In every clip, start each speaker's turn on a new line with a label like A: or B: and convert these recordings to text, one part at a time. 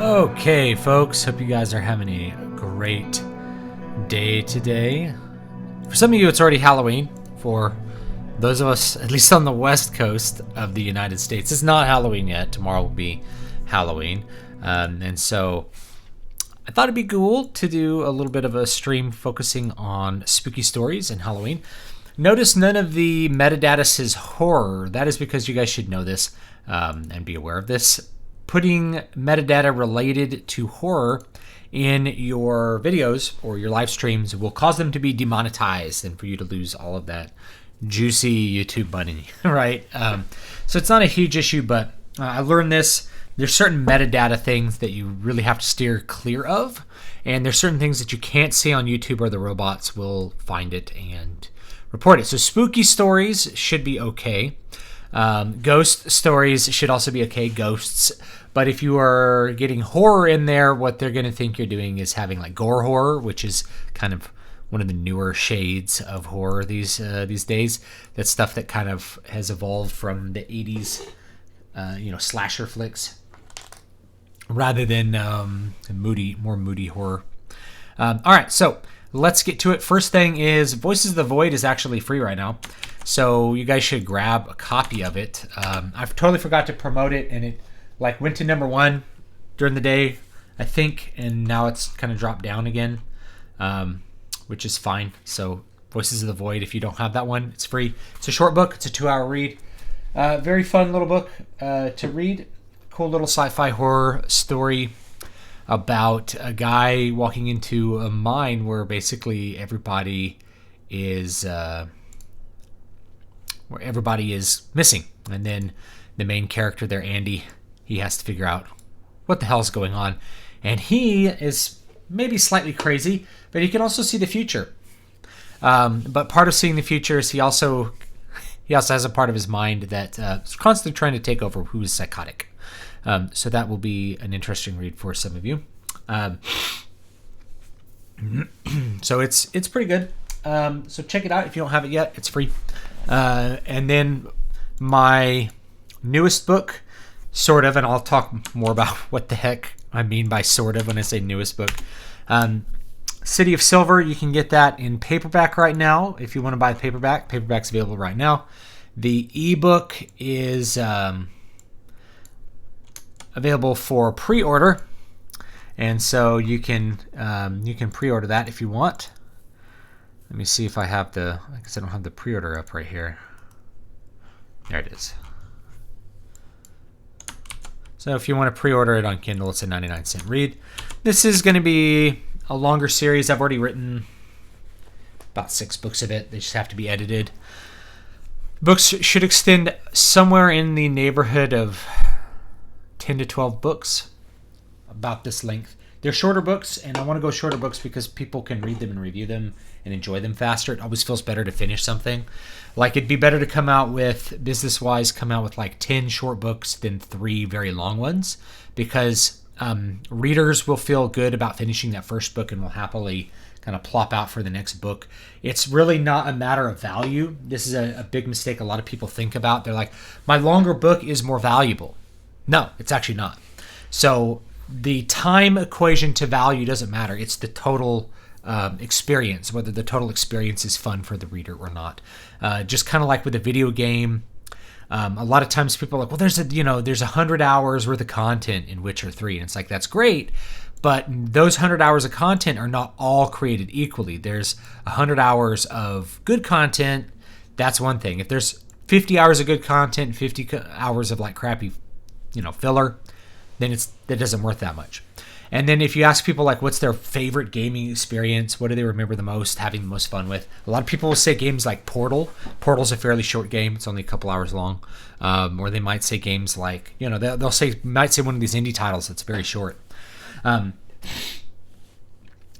A: Okay, folks, hope you guys are having a great day today. For some of you, it's already Halloween. For those of us, at least on the west coast of the United States, it's not Halloween yet. Tomorrow will be Halloween. And so I thought it'd be cool to do a little bit of a stream focusing on spooky stories and Halloween. Notice none of the metadata says horror. That is because you guys should know this and be aware of this. Putting metadata related to horror in your videos or your live streams will cause them to be demonetized and for you to lose all of that juicy YouTube money, right? So it's not a huge issue, but I learned this. There's certain metadata things that you really have to steer clear of, and there's certain things that you can't see on YouTube or the robots will find it and report it. So spooky stories should be okay. Ghost stories should also be okay, ghosts. But if you are getting horror in there, what they're going to think you're doing is having like gore horror, which is kind of one of the newer shades of horror these days. That's stuff that kind of has evolved from the 80s, slasher flicks, rather than more moody horror. All right, so let's get to it. First thing is Voices of the Void is actually free right now. So you guys should grab a copy of it. I totally forgot to promote it, and it went to #1 during the day, I think, and now it's kind of dropped down again, which is fine. So Voices of the Void, if you don't have that one, it's free. It's a short book. It's a 2-hour read. Very fun little book to read. Cool little sci-fi horror story about a guy walking into a mine where basically everybody is missing, and then the main character there, Andy, he has to figure out what the hell's going on, and he is maybe slightly crazy, but he can also see the future. But part of seeing the future is he also has a part of his mind that is constantly trying to take over, who is psychotic. So that will be an interesting read for some of you. So it's pretty good. So check it out if you don't have it yet. It's free. And then my newest book, sort of, and I'll talk more about what the heck I mean by sort of when I say newest book. City of Silver, you can get that in paperback right now. If you want to buy the paperback's available right now. The ebook is available for pre-order, and so you can pre-order that if you want. Let me see if I have I guess I don't have the pre-order up right here. There it is. So if you want to pre-order it on Kindle, it's a 99-cent read. This is going to be a longer series. I've already written about 6 books of it. They just have to be edited. Books should extend somewhere in the neighborhood of 10 to 12 books, about this length. They're shorter books, and I want to go shorter books because people can read them and review them and enjoy them faster. It always feels better to finish something. Like, it'd be better to come out with 10 short books than 3 very long ones, because readers will feel good about finishing that first book and will happily kind of plop out for the next book. It's really not a matter of value. This is a big mistake a lot of people think about. They're like, my longer book is more valuable. No, it's actually not. So the time equation to value doesn't matter. It's the total experience, whether the total experience is fun for the reader or not. Just kind of like with a video game, A lot of times people are like, well, there's 100 hours worth of content in Witcher 3. And it's like, that's great. But those 100 hours of content are not all created equally. There's 100 hours of good content. That's one thing. If there's 50 hours of good content, 50 hours of like crappy, filler, then that doesn't worth that much. And then if you ask people like what's their favorite gaming experience, what do they remember the most, having the most fun with? A lot of people will say games like Portal. Portal's a fairly short game. It's only a couple hours long. Or they might say games like, might say one of these indie titles that's very short.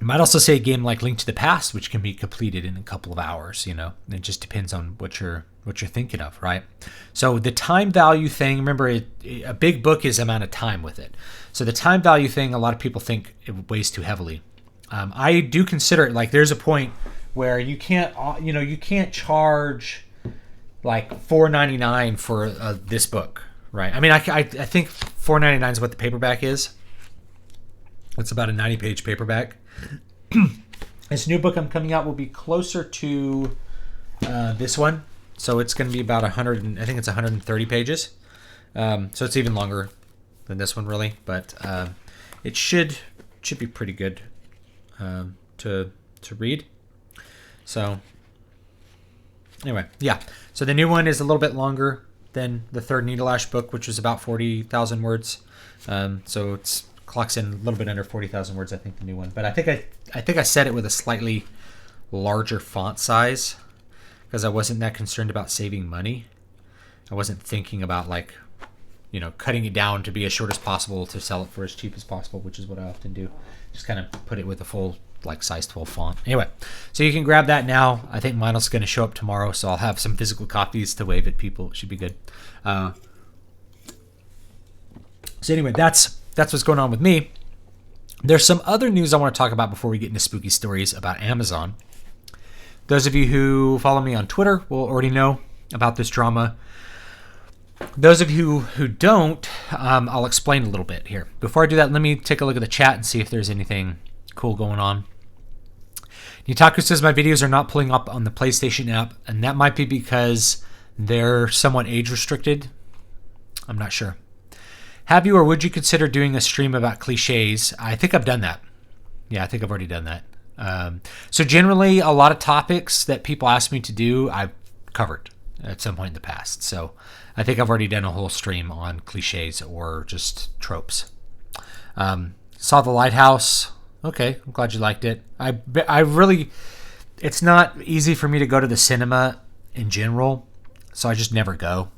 A: Might also say a game like Link to the Past, which can be completed in a couple of hours, It just depends on what you're thinking of, right? So the time value thing, remember, a big book is amount of time with it. So the time value thing, a lot of people think it weighs too heavily. I do consider it like there's a point where you can't charge like $4.99 for this book, right? I mean, I think $4.99 is what the paperback is. It's about a 90-page paperback. This new book I'm coming out will be closer to this one. So it's going to be about 130 pages. So it's even longer than this one, really. But it should be pretty good to read. So anyway, yeah. So the new one is a little bit longer than the third Needle Ash book, which was about 40,000 words. So it's clocks in a little bit under 40,000 words, I think, the new one. But I think I set it with a slightly larger font size because I wasn't that concerned about saving money. I wasn't thinking about cutting it down to be as short as possible to sell it for as cheap as possible, which is what I often do. Just kind of put it with a full size 12 font. Anyway, so you can grab that now. I think mine is going to show up tomorrow, so I'll have some physical copies to wave at people. It should be good. So anyway, that's what's going on with me. There's some other news I want to talk about before we get into spooky stories about Amazon. Those of you who follow me on Twitter will already know about this drama. Those of you who don't, I'll explain a little bit here. Before I do that, let me take a look at the chat and see if there's anything cool going on. Nitaku says my videos are not pulling up on the PlayStation app, and that might be because they're somewhat age restricted. I'm not sure. Have you or would you consider doing a stream about cliches? I think I've done that. Yeah, I think I've already done that. So generally, a lot of topics that people ask me to do, I've covered at some point in the past. So I think I've already done a whole stream on cliches or just tropes. Saw The Lighthouse. Okay, I'm glad you liked it. I really, it's not easy for me to go to the cinema in general, so I just never go.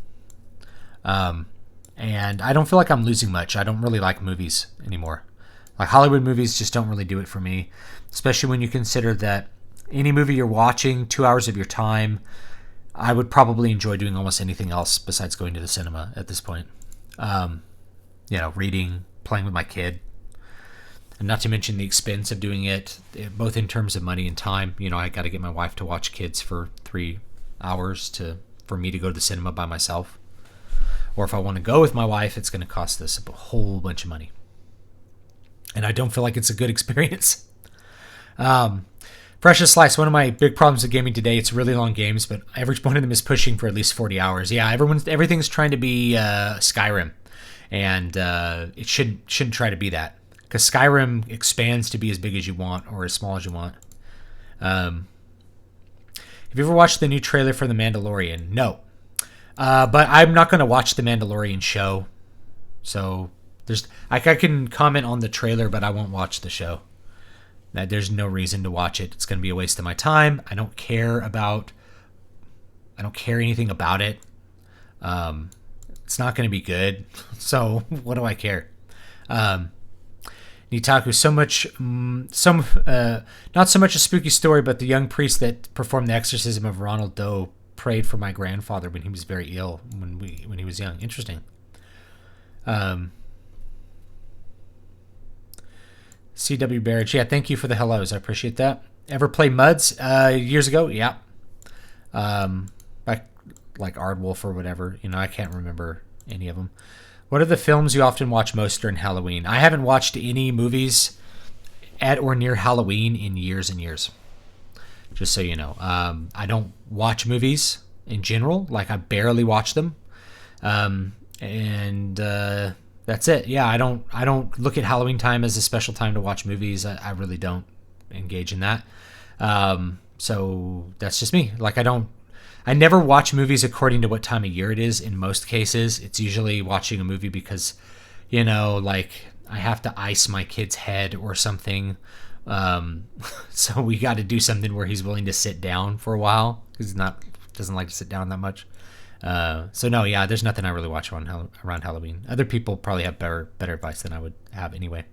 A: And I don't feel like I'm losing much. I don't really like movies anymore. Like Hollywood movies just don't really do it for me, especially when you consider that any movie you're watching, 2 hours of your time, I would probably enjoy doing almost anything else besides going to the cinema at this point. Reading, playing with my kid, and not to mention the expense of doing it, both in terms of money and time. I got to get my wife to watch kids for 3 hours for me to go to the cinema by myself. Or if I want to go with my wife, it's going to cost us a whole bunch of money. And I don't feel like it's a good experience. Precious Slice, one of my big problems with gaming today, it's really long games, but every one of them is pushing for at least 40 hours. Yeah, everything's trying to be Skyrim. And it shouldn't try to be that. Because Skyrim expands to be as big as you want or as small as you want. Have you ever watched the new trailer for The Mandalorian? No. But I'm not going to watch The Mandalorian show. So I can comment on the trailer, but I won't watch the show. There's no reason to watch it. It's going to be a waste of my time. I don't care anything about it. It's not going to be good. So what do I care? Nitaku, not so much a spooky story, but the young priest that performed the exorcism of Ronald Doe prayed for my grandfather when he was very ill when he was young. Interesting. C.W. Barrett, yeah, thank you for the hellos. I appreciate that. Ever play Muds? Years ago, yeah. Like Ardwolf or whatever. I can't remember any of them. What are the films you often watch most during Halloween? I haven't watched any movies at or near Halloween in years and years. Just so you know. I don't watch movies in general. Like, I barely watch them. And that's it. Yeah, I don't look at Halloween time as a special time to watch movies. I really don't engage in that. So that's just me. Like I never watch movies according to what time of year it is. In most cases, it's usually watching a movie because, like I have to ice my kid's head or something. So we got to do something where he's willing to sit down for a while because he doesn't like to sit down that much. So no, yeah, there's nothing I really watch around Halloween. Other people probably have better advice than I would have anyway.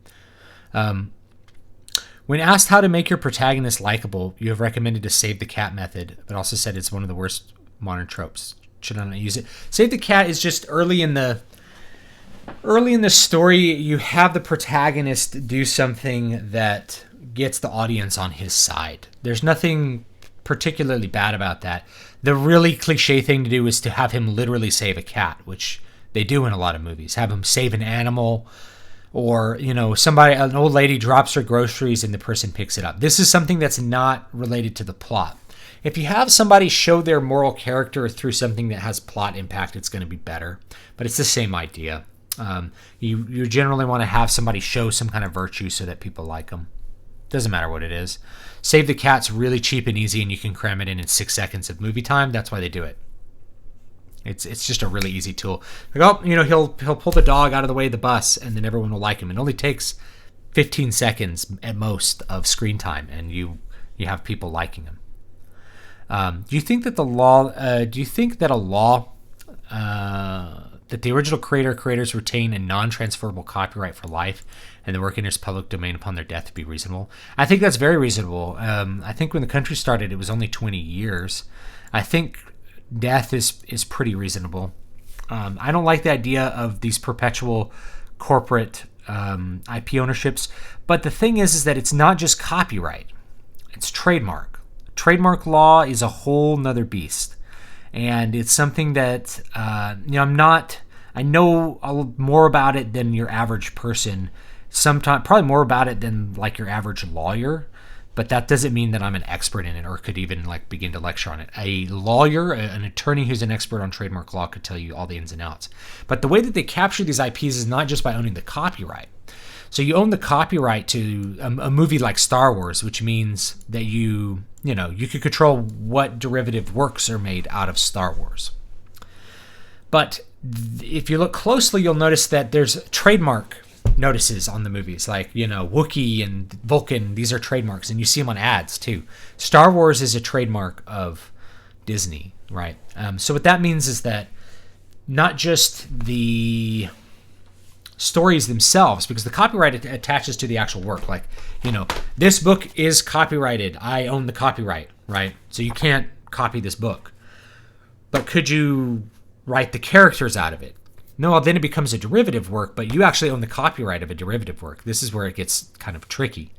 A: When asked how to make your protagonist likable, you have recommended a save the cat method, but also said it's one of the worst modern tropes. Should I not use it? Save the cat is just early in the story, you have the protagonist do something that gets the audience on his side. There's nothing particularly bad about that. The really cliche thing to do is to have him literally save a cat, which they do in a lot of movies. Have him save an animal, or an old lady drops her groceries and the person picks it up. This is something that's not related to the plot. If you have somebody show their moral character through something that has plot impact, it's going to be better. But it's the same idea. You generally want to have somebody show some kind of virtue so that people like them. Doesn't matter what it is. Save the Cat's really cheap and easy, and you can cram it in 6 seconds of movie time. That's why they do it. It's just a really easy tool. Like, he'll pull the dog out of the way of the bus, and then everyone will like him. It only takes 15 seconds at most of screen time, and you have people liking him. Do you think that a law that the original creators retain a non-transferable copyright for life and the work enters public domain upon their death to be reasonable? I think that's very reasonable. I think when the country started, it was only 20 years. I think death is pretty reasonable. I don't like the idea of these perpetual corporate IP ownerships, but the thing is that it's not just copyright. It's trademark. Trademark law is a whole nother beast. And it's something that, I know more about it than your average person. Sometimes, probably more about it than like your average lawyer. But that doesn't mean that I'm an expert in it or could even begin to lecture on it. A lawyer, an attorney who's an expert on trademark law could tell you all the ins and outs. But the way that they capture these IPs is not just by owning the copyright. So you own the copyright to a movie like Star Wars, which means that you could control what derivative works are made out of Star Wars. But if you look closely, you'll notice that there's trademark notices on the movies, like, Wookiee and Vulcan. These are trademarks, and you see them on ads too. Star Wars is a trademark of Disney, right? So what that means is that not just the stories themselves, because the copyright attaches to the actual work. Like, this book is copyrighted. I own the copyright, right? So you can't copy this book. But could you write the characters out of it? No, then it becomes a derivative work, but you actually own the copyright of a derivative work. This is where it gets kind of tricky.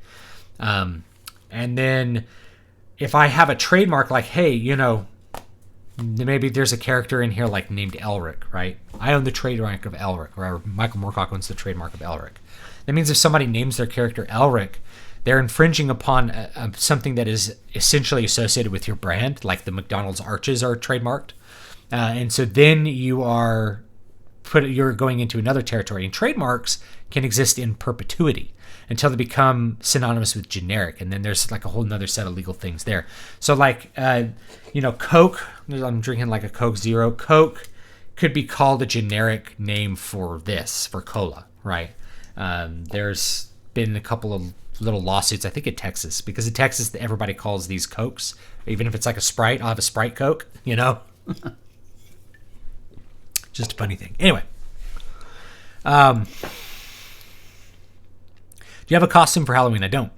A: And then if I have a trademark, like, hey, maybe there's a character in here named Elric, right? I own the trademark of Elric, or Michael Moorcock owns the trademark of Elric. That means if somebody names their character Elric, they're infringing upon something that is essentially associated with your brand, like the McDonald's arches are trademarked. And so then you're going into another territory. And trademarks can exist in perpetuity until they become synonymous with generic. And then there's a whole nother set of legal things there. So Coke, I'm drinking a Coke Zero. Coke could be called a generic name for cola, right? There's been a couple of little lawsuits, I think in Texas, because in Texas everybody calls these Cokes, even if it's like a Sprite. I'll have a Sprite Coke, Just a funny thing. Anyway, do you have a costume for Halloween? I don't.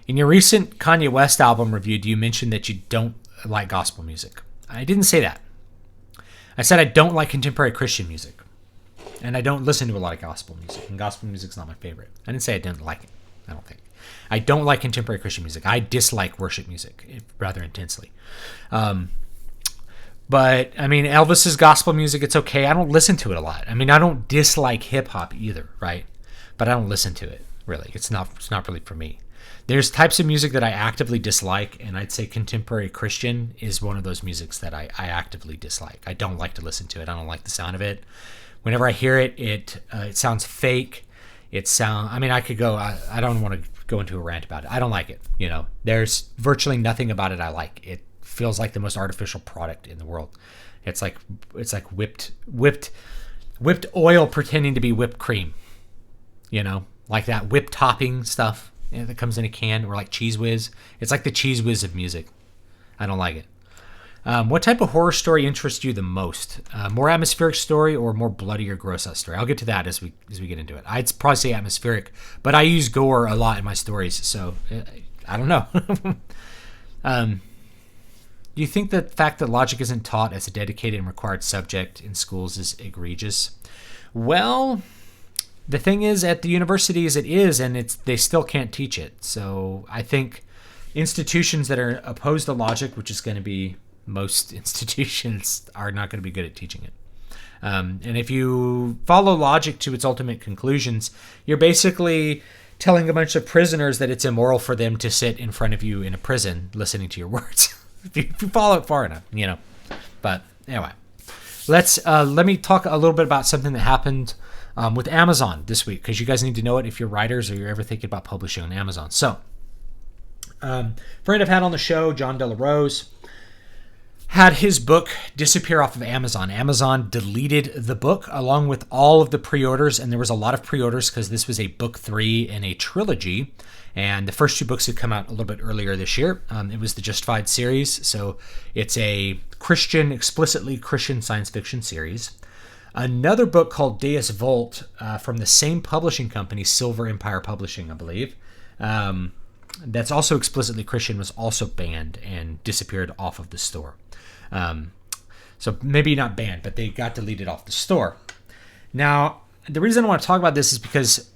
A: In your recent Kanye West album review, do you mention that you don't like gospel music? I didn't say that. I said I don't like contemporary Christian music. And I don't listen to a lot of gospel music. And gospel music's not my favorite. I didn't say I didn't like it. I don't think. I don't like contemporary Christian music. I dislike worship music rather intensely. But, Elvis's gospel music, it's okay. I don't listen to it a lot. I don't dislike hip-hop either, right? But I don't listen to it, really. It's not really for me. There's types of music that I actively dislike, and I'd say contemporary Christian is one of those musics that I actively dislike. I don't like to listen to it. I don't like the sound of it. Whenever I hear it, it sounds fake. I could go. I don't want to go into a rant about it. I don't like it. There's virtually nothing about it I like. It feels like the most artificial product in the world. It's like whipped oil pretending to be whipped cream. Like that whipped topping stuff that comes in a can, or like Cheese Whiz. It's like the Cheese Whiz of music. I don't like it. What type of horror story interests you the most? More atmospheric story or more bloody or gross out story? I'll get to that as we get into it. I'd probably say atmospheric, but I use gore a lot in my stories, so I don't know. Do you think the fact that logic isn't taught as a dedicated and required subject in schools is egregious? Well, the thing is, at the universities it is, and they still can't teach it. So I think institutions that are opposed to logic, which is going to be most institutions, are not going to be good at teaching it. And if you follow logic to its ultimate conclusions, you're basically telling a bunch of prisoners that it's immoral for them to sit in front of you in a prison listening to your words. if you follow it far enough, But anyway, let me talk a little bit about something that happened with Amazon this week, because you guys need to know it if you're writers or you're ever thinking about publishing on Amazon. So, friend I've had on the show, John De La Rose, had his book disappear off of Amazon. Amazon deleted the book along with all of the pre-orders, and there was a lot of pre-orders because this was a book 3 in a trilogy, and the first 2 books had come out a little bit earlier this year. It was the Justified series, so it's a explicitly Christian science fiction series. Another book called Deus Vult from the same publishing company, Silver Empire Publishing, I believe, that's also explicitly Christian, was also banned and disappeared off of the store. So maybe not banned, but they got deleted off the store. Now, the reason I want to talk about this is because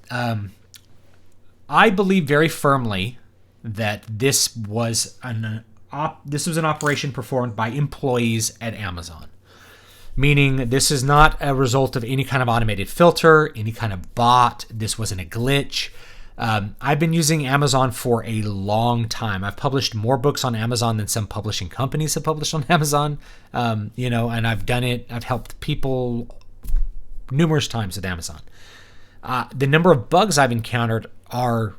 A: I believe very firmly that this was an operation performed by employees at Amazon. Meaning this is not a result of any kind of automated filter, any kind of bot. This wasn't a glitch. I've been using Amazon for a long time. I've published more books on Amazon than some publishing companies have published on Amazon. And I've done it. I've helped people numerous times with Amazon. The number of bugs I've encountered are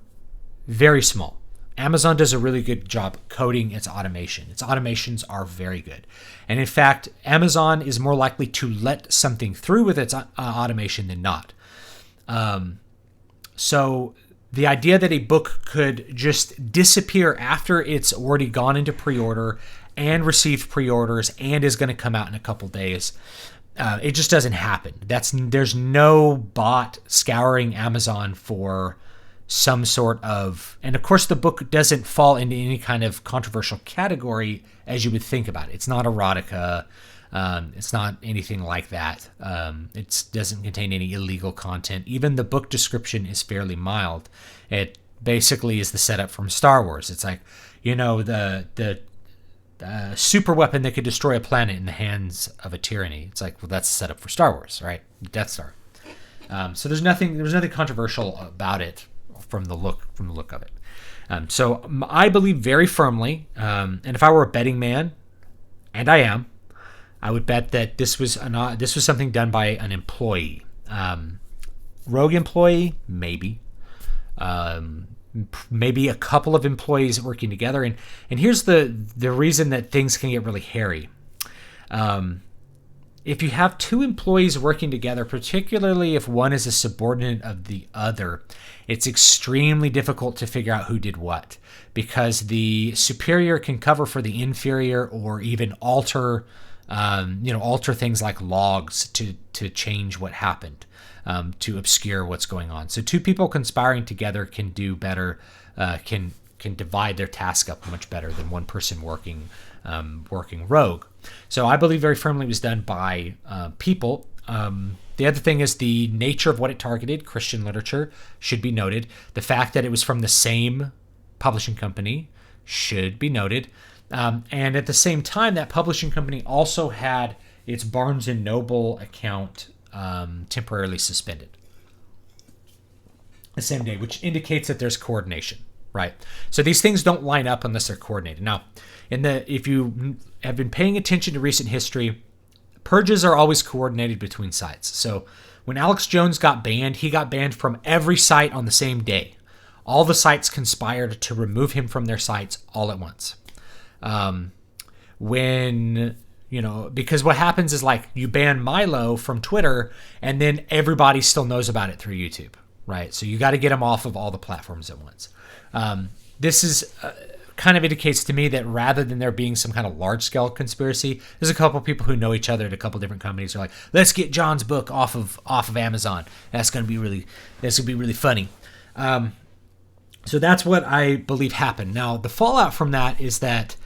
A: very small. Amazon does a really good job coding its automation. Its automations are very good. And in fact, Amazon is more likely to let something through with its automation than not. So the idea that a book could just disappear after it's already gone into pre-order and received pre-orders and is going to come out in a couple days, it just doesn't happen. There's no bot scouring Amazon for some sort of, and of course the book doesn't fall into any kind of controversial category as you would think about it. It's not erotica. It's not anything like that. It doesn't contain any illegal content. Even the book description is fairly mild. It basically is the setup from Star Wars. It's like, the super weapon that could destroy a planet in the hands of a tyranny. It's like, well, that's the setup for Star Wars, right? Death Star. So there's nothing controversial about it from the look of it. So I believe very firmly, and if I were a betting man, and I am, I would bet that this was something done by an employee, rogue employee, maybe a couple of employees working together. And here's the reason that things can get really hairy. If you have 2 employees working together, particularly if one is a subordinate of the other, it's extremely difficult to figure out who did what, because the superior can cover for the inferior or even alter things like logs to change what happened, to obscure what's going on. So 2 people conspiring together can do better, can divide their task up much better than one person working rogue. So I believe very firmly it was done by people. The other thing is the nature of what it targeted, Christian literature, should be noted. The fact that it was from the same publishing company should be noted. And at the same time, that publishing company also had its Barnes & Noble account temporarily suspended the same day, which indicates that there's coordination, right? So these things don't line up unless they're coordinated. Now, if you have been paying attention to recent history, purges are always coordinated between sites. So when Alex Jones got banned, he got banned from every site on the same day. All the sites conspired to remove him from their sites all at once. Because what happens is like you ban Milo from Twitter and then everybody still knows about it through YouTube, right? So you got to get them off of all the platforms at once. This is kind of indicates to me that rather than there being some kind of large scale conspiracy, there's a couple people who know each other at a couple different companies who are like, let's get John's book off of Amazon. That's going to be really funny. So that's what I believe happened. Now, the fallout from that is that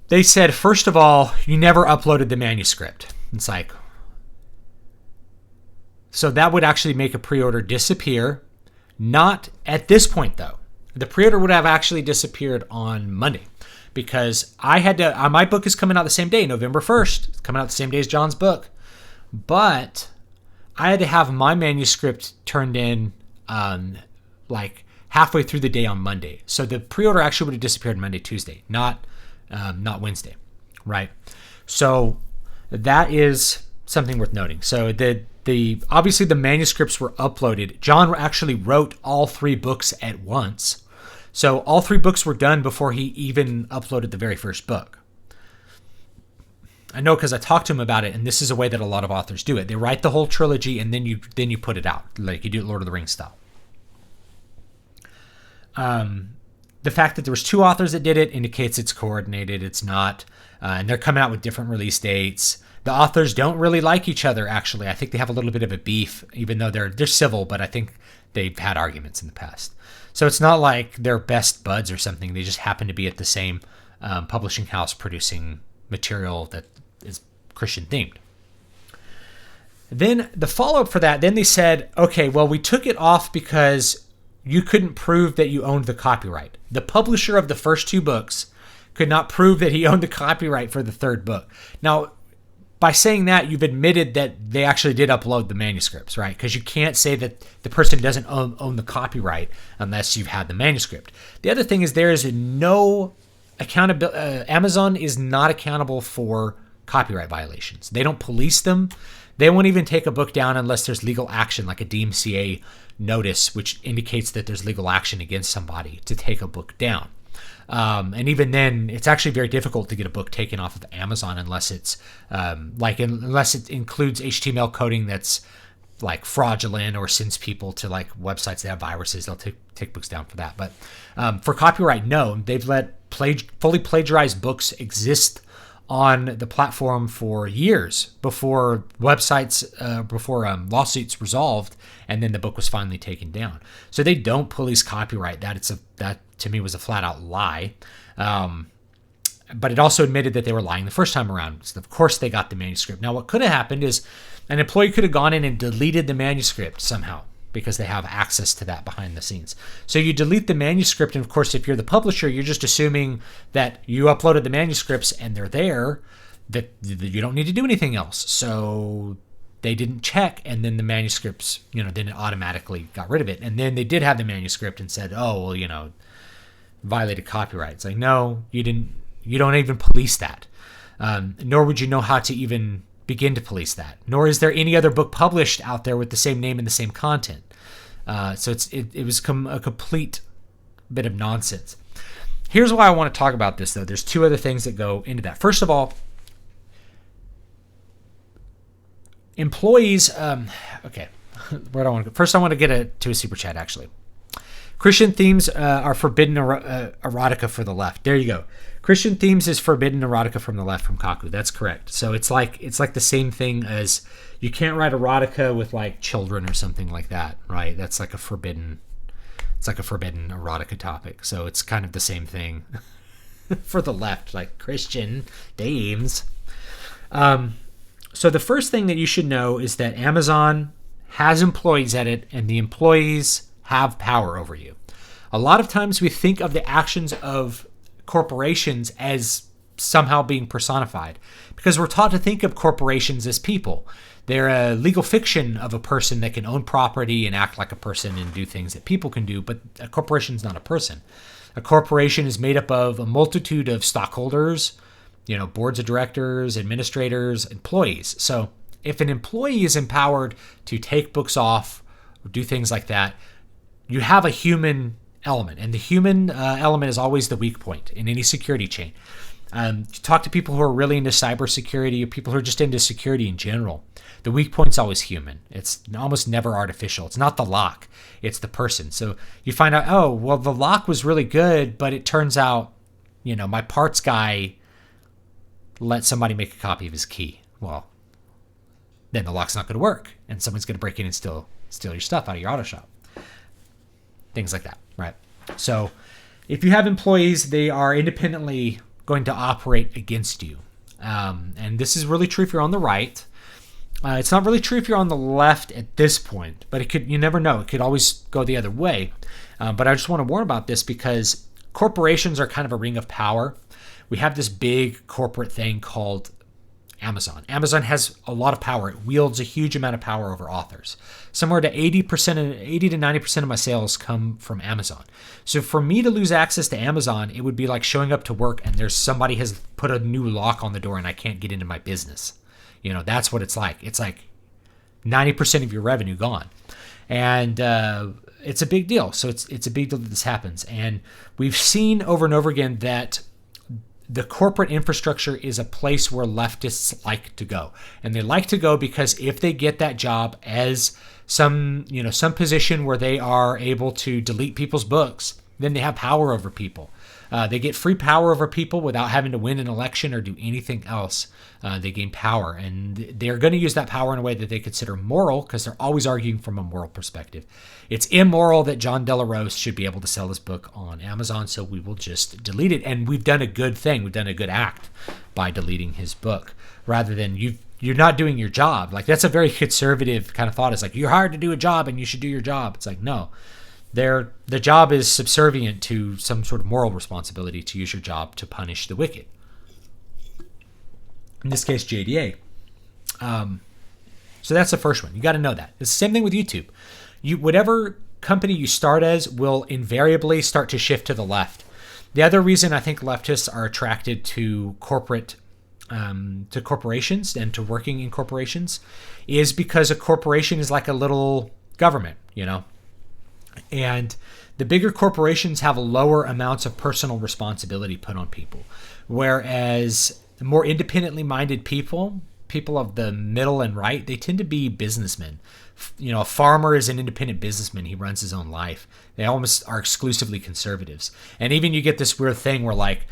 A: they said, first of all, you never uploaded the manuscript. It's like, so that would actually make a pre-order disappear. Not at this point, though. The pre-order would have actually disappeared on Monday because I had to, my book is coming out the same day, November 1st. It's coming out the same day as John's book. But I had to have my manuscript turned in like halfway through the day on Monday. So the pre-order actually would have disappeared Monday, Tuesday, not Wednesday, right? So that is something worth noting. So the obviously the manuscripts were uploaded. John actually wrote all 3 books at once. So all 3 books were done before he even uploaded the very first book. I know because I talked to him about it, and this is a way that a lot of authors do it. They write the whole trilogy and then you put it out, like you do Lord of the Rings style. The fact that there was 2 authors that did it indicates it's coordinated. It's not, and they're coming out with different release dates. The authors don't really like each other, actually. I think they have a little bit of a beef, even though they're civil, but I think they've had arguments in the past. So it's not like they're best buds or something. They just happen to be at the same publishing house producing material that is Christian themed. Then the follow-up for that, then they said, okay, well, we took it off because you couldn't prove that you owned the copyright. The publisher of the first 2 books could not prove that he owned the copyright for the 3rd book. Now, by saying that, you've admitted that they actually did upload the manuscripts, right? Because you can't say that the person doesn't own the copyright unless you've had the manuscript. The other thing is there is no accountability. Amazon is not accountable for copyright violations. They don't police them. They won't even take a book down unless there's legal action, like a DMCA notice, which indicates that there's legal action against somebody to take a book down. And even then, it's actually very difficult to get a book taken off of Amazon unless it's unless it includes HTML coding that's like fraudulent or sends people to like websites that have viruses. They'll take books down for that. But for copyright, no, they've let fully plagiarized books exist on the platform for years before lawsuits resolved, and then the book was finally taken down. So they don't police copyright. That to me was a flat out lie. But it also admitted that they were lying the first time around. So of course they got the manuscript. Now what could have happened is an employee could have gone in and deleted the manuscript somehow, because they have access to that behind the scenes. So you delete the manuscript, and of course, if you're the publisher, you're just assuming that you uploaded the manuscripts and they're there, that you don't need to do anything else. So they didn't check, and then the manuscripts, then it automatically got rid of it. And then they did have the manuscript and said, oh, well, violated copyright. It's like, no, you didn't. You don't even police that. Nor would you know how to even begin to police that, nor is there any other book published out there with the same name and the same content. So it was a complete bit of nonsense. Here's why I want to talk about this, though. There's 2 other things that go into that. First of all, employees. Okay, where do I want to go? First, I want to get to a super chat. Actually, Christian themes are forbidden erotica for the left. There you go. Christian themes is forbidden erotica from the left from Kaku. That's correct. So it's like the same thing as you can't write erotica with like children or something like that, right? That's like a forbidden erotica topic. So it's kind of the same thing for the left, like Christian themes. So the first thing that you should know is that Amazon has employees at it, and the employees have power over you. A lot of times we think of the actions of corporations as somehow being personified, because we're taught to think of corporations as people. They're a legal fiction of a person that can own property and act like a person and do things that people can do, but a corporation's not a person. A corporation is made up of a multitude of stockholders, boards of directors, administrators, employees. So if an employee is empowered to take books off or do things like that, you have a human element, and the human element is always the weak point in any security chain. Talk to people who are really into cybersecurity or people who are just into security in general. The weak point's always human. It's almost never artificial. It's not the lock, it's the person. So you find out, oh, well, the lock was really good, but it turns out, my parts guy let somebody make a copy of his key. Well, then the lock's not going to work, and someone's going to break in and steal your stuff out of your auto shop. Things like that, right? So if you have employees, they are independently going to operate against you. And this is really true if you're on the right. It's not really true if you're on the left at this point, but you never know. It could always go the other way. But I just want to warn about this because corporations are kind of a ring of power. We have this big corporate thing called Amazon. Amazon has a lot of power. It wields a huge amount of power over authors. Somewhere to 80 to 90% of my sales come from Amazon. So for me to lose access to Amazon, it would be like showing up to work and somebody has put a new lock on the door and I can't get into my business. That's what it's like. It's like 90% of your revenue gone. And it's a big deal. So it's a big deal that this happens. And we've seen over and over again that the corporate infrastructure is a place where leftists like to go. And they like to go because if they get that job as some position where they are able to delete people's books, then they have power over people. They get free power over people without having to win an election or do anything else. They gain power, and they're going to use that power in a way that they consider moral because they're always arguing from a moral perspective. It's immoral that John Delarose should be able to sell his book on Amazon, so we will just delete it. And we've done a good thing. We've done a good act by deleting his book rather than you're not doing your job. Like, that's a very conservative kind of thought. It's like, you're hired to do a job and you should do your job. It's like, no. The job is subservient to some sort of moral responsibility to use your job to punish the wicked. In this case, JDA. So that's the first one. You got to know that. It's the same thing with YouTube. Whatever company you start as will invariably start to shift to the left. The other reason I think leftists are attracted to corporations and to working in corporations is because a corporation is like a little government, And the bigger corporations have lower amounts of personal responsibility put on people. Whereas the more independently minded people of the middle and right, they tend to be businessmen. A farmer is an independent businessman. He runs his own life. They almost are exclusively conservatives. And even you get this weird thing where like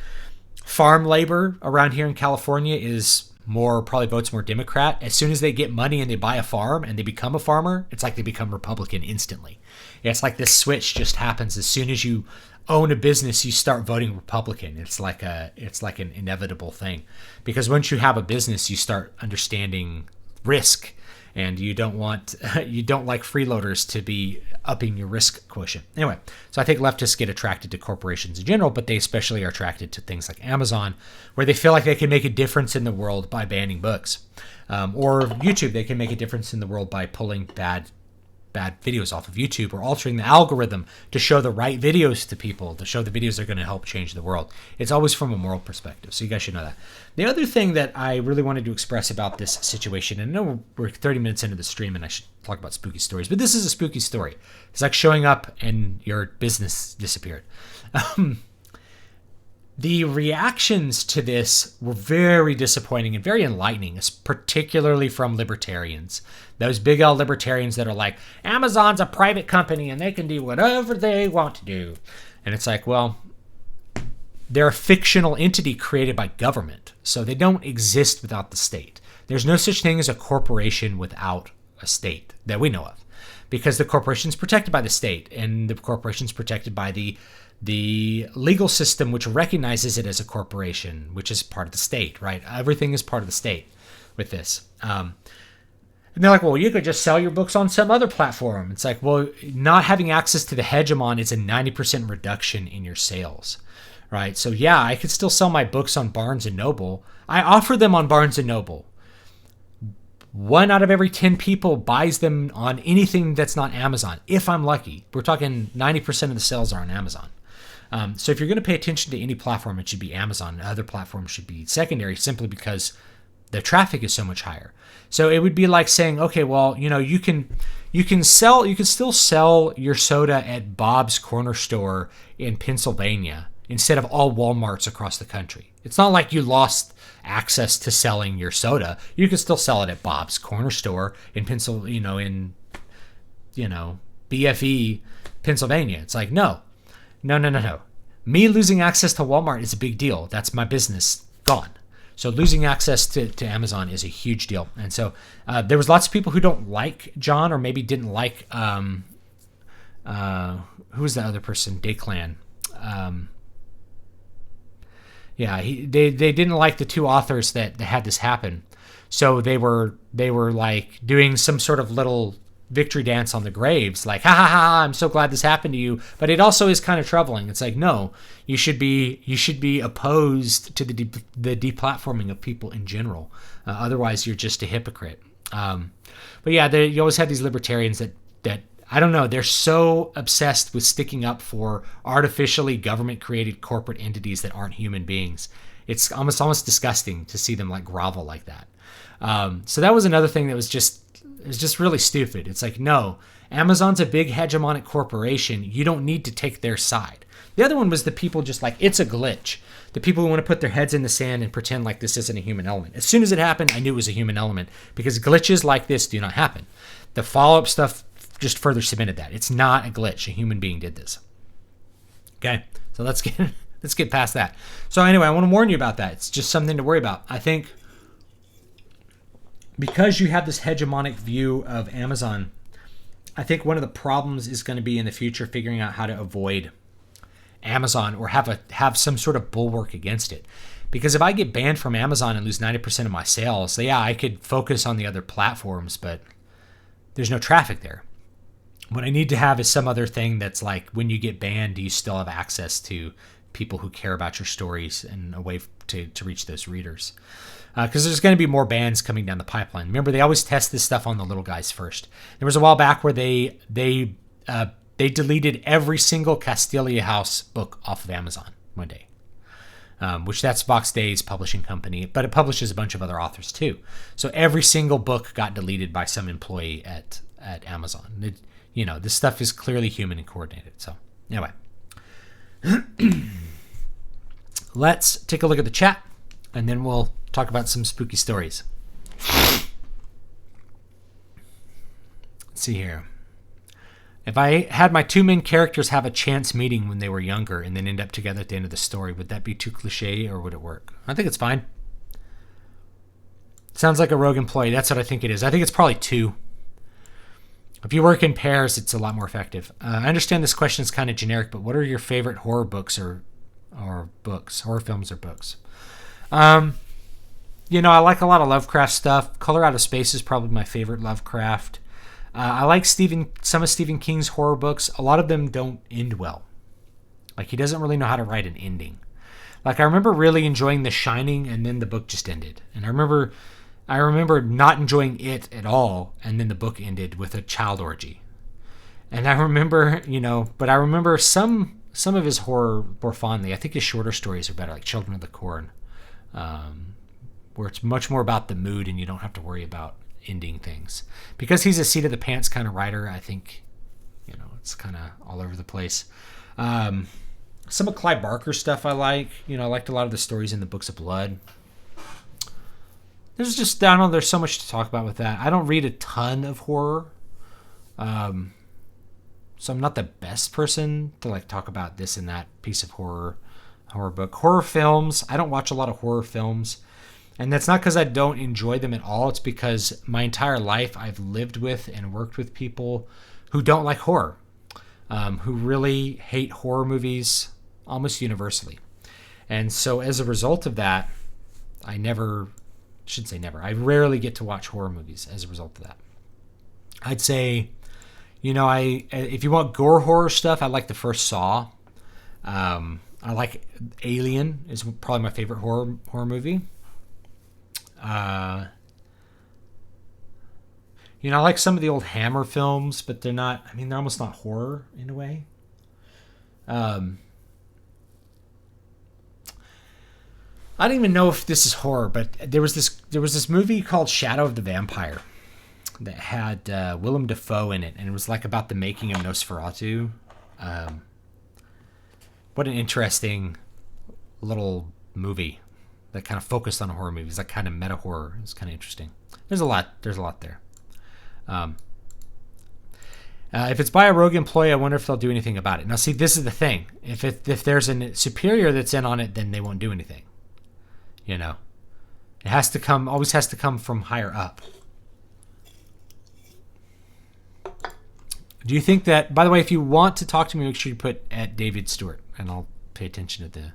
A: farm labor around here in California is probably votes more Democrat. As soon as they get money and they buy a farm and they become a farmer, it's like they become Republican instantly. It's like this switch just happens. As soon as you own a business, you start voting Republican. It's like an inevitable thing, because once you have a business, you start understanding risk, and you don't like freeloaders to be upping your risk quotient. Anyway, so I think leftists get attracted to corporations in general, but they especially are attracted to things like Amazon, where they feel like they can make a difference in the world by banning books, or YouTube. They can make a difference in the world by pulling bad videos off of YouTube or altering the algorithm to show the right videos to people, to show the videos that are going to help change the world. It's always from a moral perspective, so you guys should know that. The other thing that I really wanted to express about this situation, and I know we're 30 minutes into the stream and I should talk about spooky stories, but this is a spooky story. It's like showing up and your business disappeared. The reactions to this were very disappointing and very enlightening, particularly from libertarians. Those big L libertarians that are like, Amazon's a private company and they can do whatever they want to do. And it's like, well, they're a fictional entity created by government, so they don't exist without the state. There's no such thing as a corporation without a state that we know of, because the corporation's protected by the state, and the corporation's protected by the legal system, which recognizes it as a corporation, which is part of the state, right? Everything is part of the state with this. And they're like, well, you could just sell your books on some other platform. It's like, well, not having access to the hegemon is a 90% reduction in your sales, right? So yeah, I could still sell my books on Barnes and Noble. I offer them on Barnes and Noble. 1 out of every 10 people buys them on anything that's not Amazon, if I'm lucky. We're talking 90% of the sales are on Amazon. So if you're going to pay attention to any platform, it should be Amazon. Other platforms should be secondary, simply because the traffic is so much higher. So it would be like saying, okay, well, you can still sell your soda at Bob's Corner Store in Pennsylvania instead of all Walmarts across the country. It's not like you lost access to selling your soda. You can still sell it at Bob's Corner Store in Pennsylvania, BFE, Pennsylvania. It's like, no. Me losing access to Walmart is a big deal. That's my business gone. So losing access to Amazon is a huge deal. And so there was lots of people who don't like John, or maybe didn't like, who was the other person? Declan. They didn't like the 2 authors that had this happen. So they were like doing some sort of little victory dance on the graves, like, ha ha ha, I'm so glad this happened to you. But it also is kind of troubling. It's like, no, you should be opposed to the deplatforming of people in general. Otherwise, you're just a hypocrite. But yeah, you always have these libertarians that I don't know, they're so obsessed with sticking up for artificially government-created corporate entities that aren't human beings. It's almost disgusting to see them like grovel like that. So that was another thing that was just really stupid. It's like, no, Amazon's a big hegemonic corporation. You don't need to take their side. The other one was the people just like, it's a glitch. The people who want to put their heads in the sand and pretend like this isn't a human element. As soon as it happened, I knew it was a human element, because glitches like this do not happen. The follow-up stuff just further cemented that. It's not a glitch. A human being did this. Okay, so let's get past that. So anyway, I want to warn you about that. It's just something to worry about. I think because you have this hegemonic view of Amazon, I think one of the problems is going to be in the future figuring out how to avoid Amazon, or have some sort of bulwark against it. Because if I get banned from Amazon and lose 90% of my sales, so yeah, I could focus on the other platforms, but there's no traffic there. What I need to have is some other thing that's like, when you get banned, do you still have access to people who care about your stories and a way to reach those readers? Because there's going to be more bans coming down the pipeline. Remember, they always test this stuff on the little guys first. There was a while back where they deleted every single Castelia House book off of Amazon one day, which that's Vox Day's publishing company, but it publishes a bunch of other authors too. So every single book got deleted by some employee at Amazon. This stuff is clearly human and coordinated. So anyway, let's take a look at the chat, and then we'll talk about some spooky stories. Let's see here. If I had my 2 main characters have a chance meeting when they were younger and then end up together at the end of the story, would that be too cliche, or would it work? I think it's fine. Sounds like a rogue employee. That's what I think it is. I think it's probably 2. If you work in pairs, it's a lot more effective. I understand this question is kind of generic, but what are your favorite horror books or books, horror films or books? I like a lot of Lovecraft stuff. Color Out of Space is probably my favorite Lovecraft. I like some of Stephen King's horror books. A lot of them don't end well. Like, he doesn't really know how to write an ending. Like, I remember really enjoying The Shining, and then the book just ended. And I remember not enjoying it at all, and then the book ended with a child orgy. And I remember, but I remember some of his horror more fondly. I think his shorter stories are better, like Children of the Corn, where it's much more about the mood and you don't have to worry about ending things. Because he's a seat-of-the-pants kind of writer, I think, it's kind of all over the place. Some of Clive Barker's stuff I like. I liked a lot of the stories in the Books of Blood. There's just, I don't know, there's so much to talk about with that. I don't read a ton of horror. So I'm not the best person to talk about this and that piece of horror book. Horror films, I don't watch a lot of horror films. And that's not because I don't enjoy them at all. It's because my entire life I've lived with and worked with people who don't like horror, who really hate horror movies almost universally. And so as a result of that, I rarely get to watch horror movies as a result of that. I'd say, if you want gore horror stuff, I like the first Saw. I like Alien is probably my favorite horror movie. You know, I like some of the old Hammer films, but they're not. I mean, they're almost not horror in a way. I don't even know if this is horror, but there was this movie called Shadow of the Vampire that had Willem Dafoe in it, and it was like about the making of Nosferatu. What an interesting little movie that kind of focused on horror movies, like kind of meta horror. It's kind of interesting. There's a lot there. If it's by a rogue employee, I wonder if they'll do anything about it. Now, see, this is the thing. If there's a superior that's in on it, then they won't do anything. You know, it always has to come from higher up. Do you think that, by the way, if you want to talk to me, make sure you put at David Stewart, and I'll pay attention to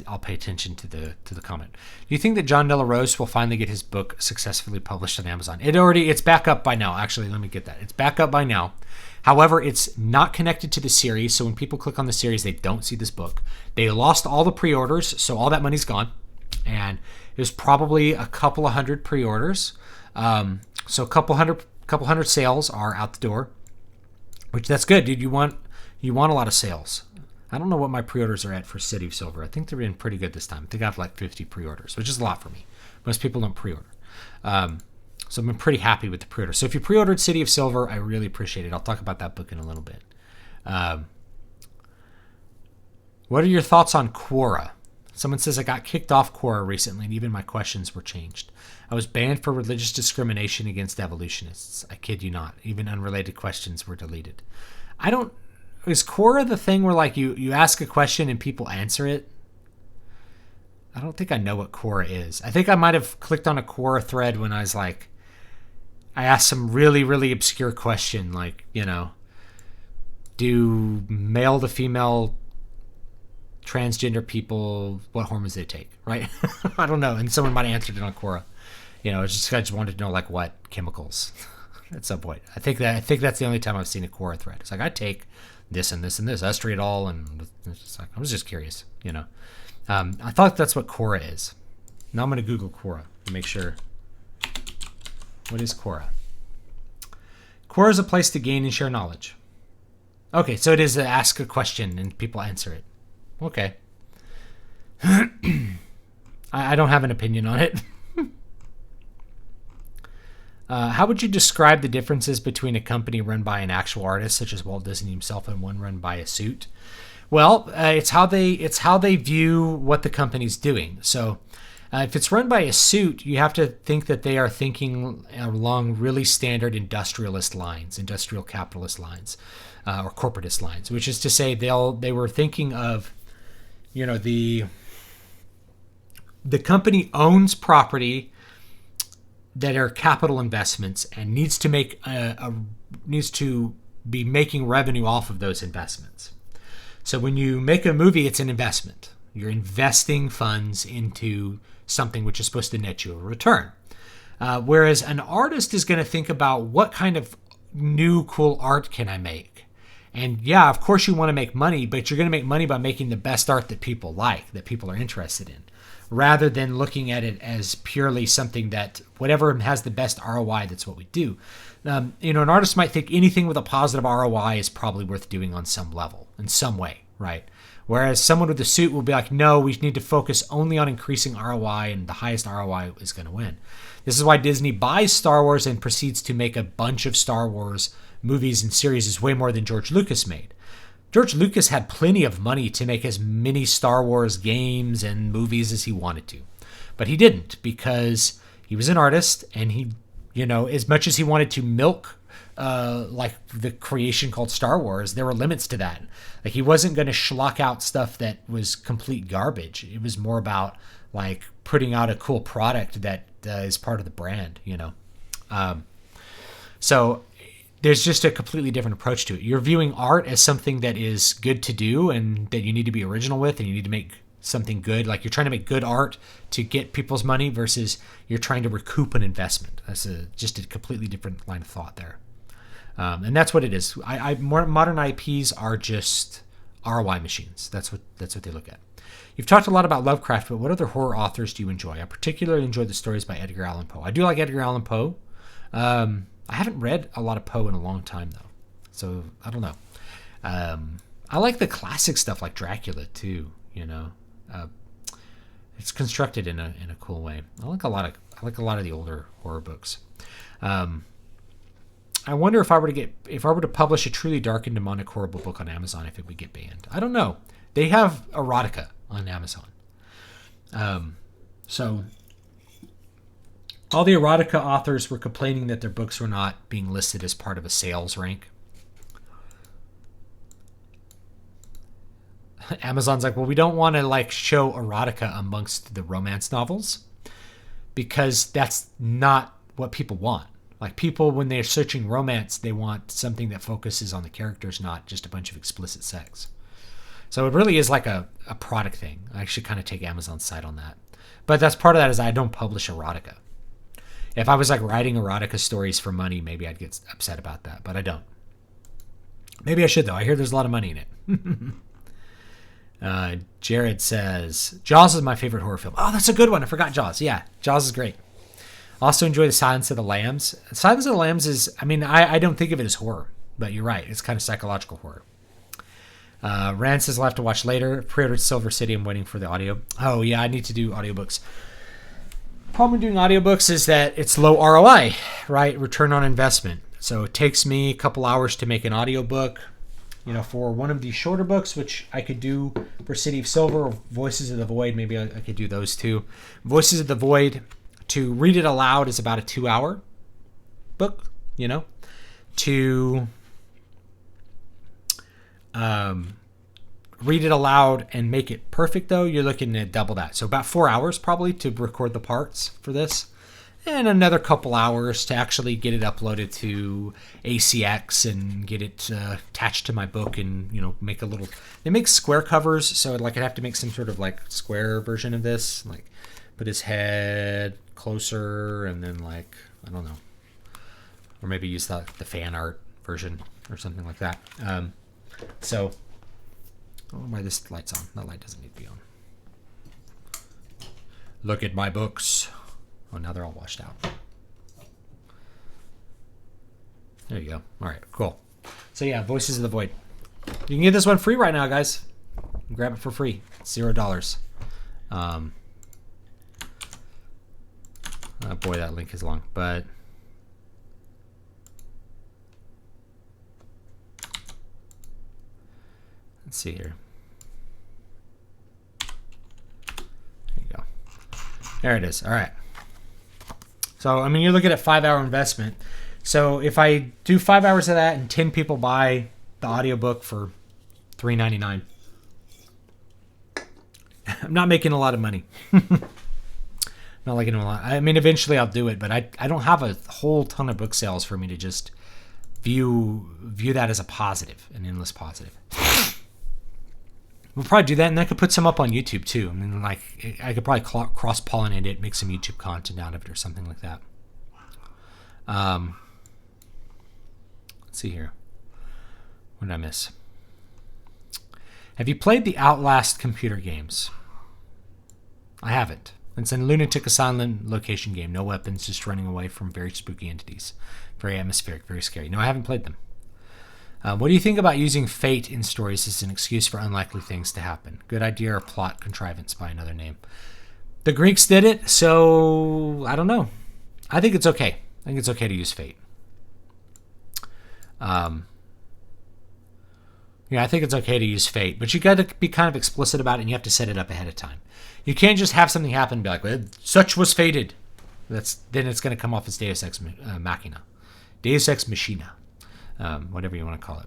A: I'll pay attention to the comment. Do you think that John De La Rose will finally get his book successfully published on Amazon? It's back up by now. Actually, let me get that. It's back up by now. However, it's not connected to the series, so when people click on the series, they don't see this book. They lost all the pre-orders, so all that money's gone. And it was probably a couple of hundred pre-orders. So a couple hundred sales are out the door, which that's good, dude. You want a lot of sales. I don't know what my pre-orders are at for City of Silver. I think they're in pretty good this time. I think I have like 50 pre-orders, which is a lot for me. Most people don't pre-order. So I've been pretty happy with the pre-order. So if you pre-ordered City of Silver, I really appreciate it. I'll talk about that book in a little bit. What are your thoughts on Quora? Someone says, I got kicked off Quora recently, and even my questions were changed. I was banned for religious discrimination against evolutionists. I kid you not. Even unrelated questions were deleted. Is Quora the thing where like you ask a question and people answer it? I don't think I know what Quora is. I think I might have clicked on a Quora thread when I was like, I asked some really, really obscure question, like, you know, do male to female transgender people, what hormones they take, right? I don't know. And someone might have answered it on Quora. You know, I just wanted to know like what chemicals at some point. I think that's the only time I've seen a Quora thread. It's like, I take this and this and this, estriadol, and it's just like, I was just curious, you know. I thought that's what Quora is. Now I'm going to Google Quora to make sure. What is Quora? Quora is a place to gain and share knowledge. Okay, so it is to ask a question and people answer it. Okay. I don't have an opinion on it. How would you describe the differences between a company run by an actual artist, such as Walt Disney himself, and one run by a suit? Well, it's how they view what the company's doing. So, if it's run by a suit, you have to think that they are thinking along really standard industrialist lines, industrial capitalist lines, or corporatist lines, which is to say they were thinking of, you know, the company owns property that are capital investments and needs to be making revenue off of those investments. So when you make a movie, it's an investment. You're investing funds into something which is supposed to net you a return. Whereas an artist is going to think about what kind of new cool art can I make? And yeah, of course you want to make money, but you're going to make money by making the best art that people like, that people are interested in, rather than looking at it as purely something that whatever has the best ROI, that's what we do. You know, an artist might think anything with a positive ROI is probably worth doing on some level, in some way, right? Whereas someone with a suit will be like, no, we need to focus only on increasing ROI, and the highest ROI is going to win. This is why Disney buys Star Wars and proceeds to make a bunch of Star Wars movies and series, is way more than George Lucas made. George Lucas had plenty of money to make as many Star Wars games and movies as he wanted to. But he didn't, because he was an artist, and he, you know, as much as he wanted to milk like the creation called Star Wars, there were limits to that. Like, he wasn't going to schlock out stuff that was complete garbage. It was more about like putting out a cool product that is part of the brand, you know. So there's just a completely different approach to it. You're viewing art as something that is good to do and that you need to be original with, and you need to make something good. Like, you're trying to make good art to get people's money versus you're trying to recoup an investment. That's just a completely different line of thought there. And that's what it is. Modern IPs are just ROI machines. That's what they look at. You've talked a lot about Lovecraft, but what other horror authors do you enjoy? I particularly enjoy the stories by Edgar Allan Poe. I do like Edgar Allan Poe. I haven't read a lot of Poe in a long time, though. So, I don't know. I like the classic stuff like Dracula, too, you know. It's constructed in a cool way. I like a lot of the older horror books. I wonder if I were to publish a truly dark and demonic horrible book on Amazon, if it would get banned. I don't know. They have erotica on Amazon. So all the erotica authors were complaining that their books were not being listed as part of a sales rank. Amazon's like, well, we don't want to like show erotica amongst the romance novels because that's not what people want. Like people, when they're searching romance, they want something that focuses on the characters, not just a bunch of explicit sex. So it really is like a product thing. I should kind of take Amazon's side on that. But that's part of that is I don't publish erotica. If I was like writing erotica stories for money, maybe I'd get upset about that, but I don't. Maybe I should though. I hear there's a lot of money in it. Jared says, Jaws is my favorite horror film. Oh, that's a good one. I forgot Jaws. Yeah, Jaws is great. Also enjoy The Silence of the Lambs. Silence of the Lambs is, I mean, I don't think of it as horror, but you're right. It's kind of psychological horror. Rand says I'll have to watch later. Pre-ordered Silver City. I'm waiting for the audio. Oh, yeah, I need to do audiobooks. Problem with doing audiobooks is that it's low ROI, right? Return on investment. So it takes me a couple hours to make an audiobook. You know, for one of these shorter books, which I could do for City of Silver or Voices of the Void, maybe I could do those two. Voices of the Void, to read it aloud is about a 2-hour book, you know. To read it aloud and make it perfect, though, you're looking at double that. So about 4 hours probably to record the parts for this. And another couple hours to actually get it uploaded to ACX and get it attached to my book and, you know, make a little... They make square covers, so like I'd have to make some sort of like square version of this. Like put his head closer and then like, I don't know. Or maybe use the fan art version or something like that. So, I don't know why this light's on. That light doesn't need to be on. Look at my books. Oh, now they're all washed out. There you go. All right, cool. So yeah, Voices of the Void. You can get this one free right now, guys. Grab it for free. It's $0. Boy, that link is long, but let's see here. There you go. There it is. All right. So, I mean, you're looking at 5-hour investment. So if I do 5 hours of that and 10 people buy the audiobook for $3.99, I'm not making a lot of money. Not making a lot. I mean, eventually I'll do it, but I don't have a whole ton of book sales for me to just view that as a positive, an endless positive. We'll probably do that, and I could put some up on YouTube too. I mean, like I could probably cross-pollinate it, make some YouTube content out of it, or something like that. Let's see here. What did I miss? Have you played the Outlast computer games? I haven't. It's a lunatic asylum location game. No weapons, just running away from very spooky entities. Very atmospheric, very scary. No, I haven't played them. What do you think about using fate in stories as an excuse for unlikely things to happen? Good idea or plot contrivance by another name? The Greeks did it, so I don't know. I think it's okay. I think it's okay to use fate. Yeah, I think it's okay to use fate, but you got to be kind of explicit about it, and you have to set it up ahead of time. You can't just have something happen and be like, well, such was fated. Then it's going to come off as Deus Ex Machina. Deus Ex Machina. Whatever you want to call it.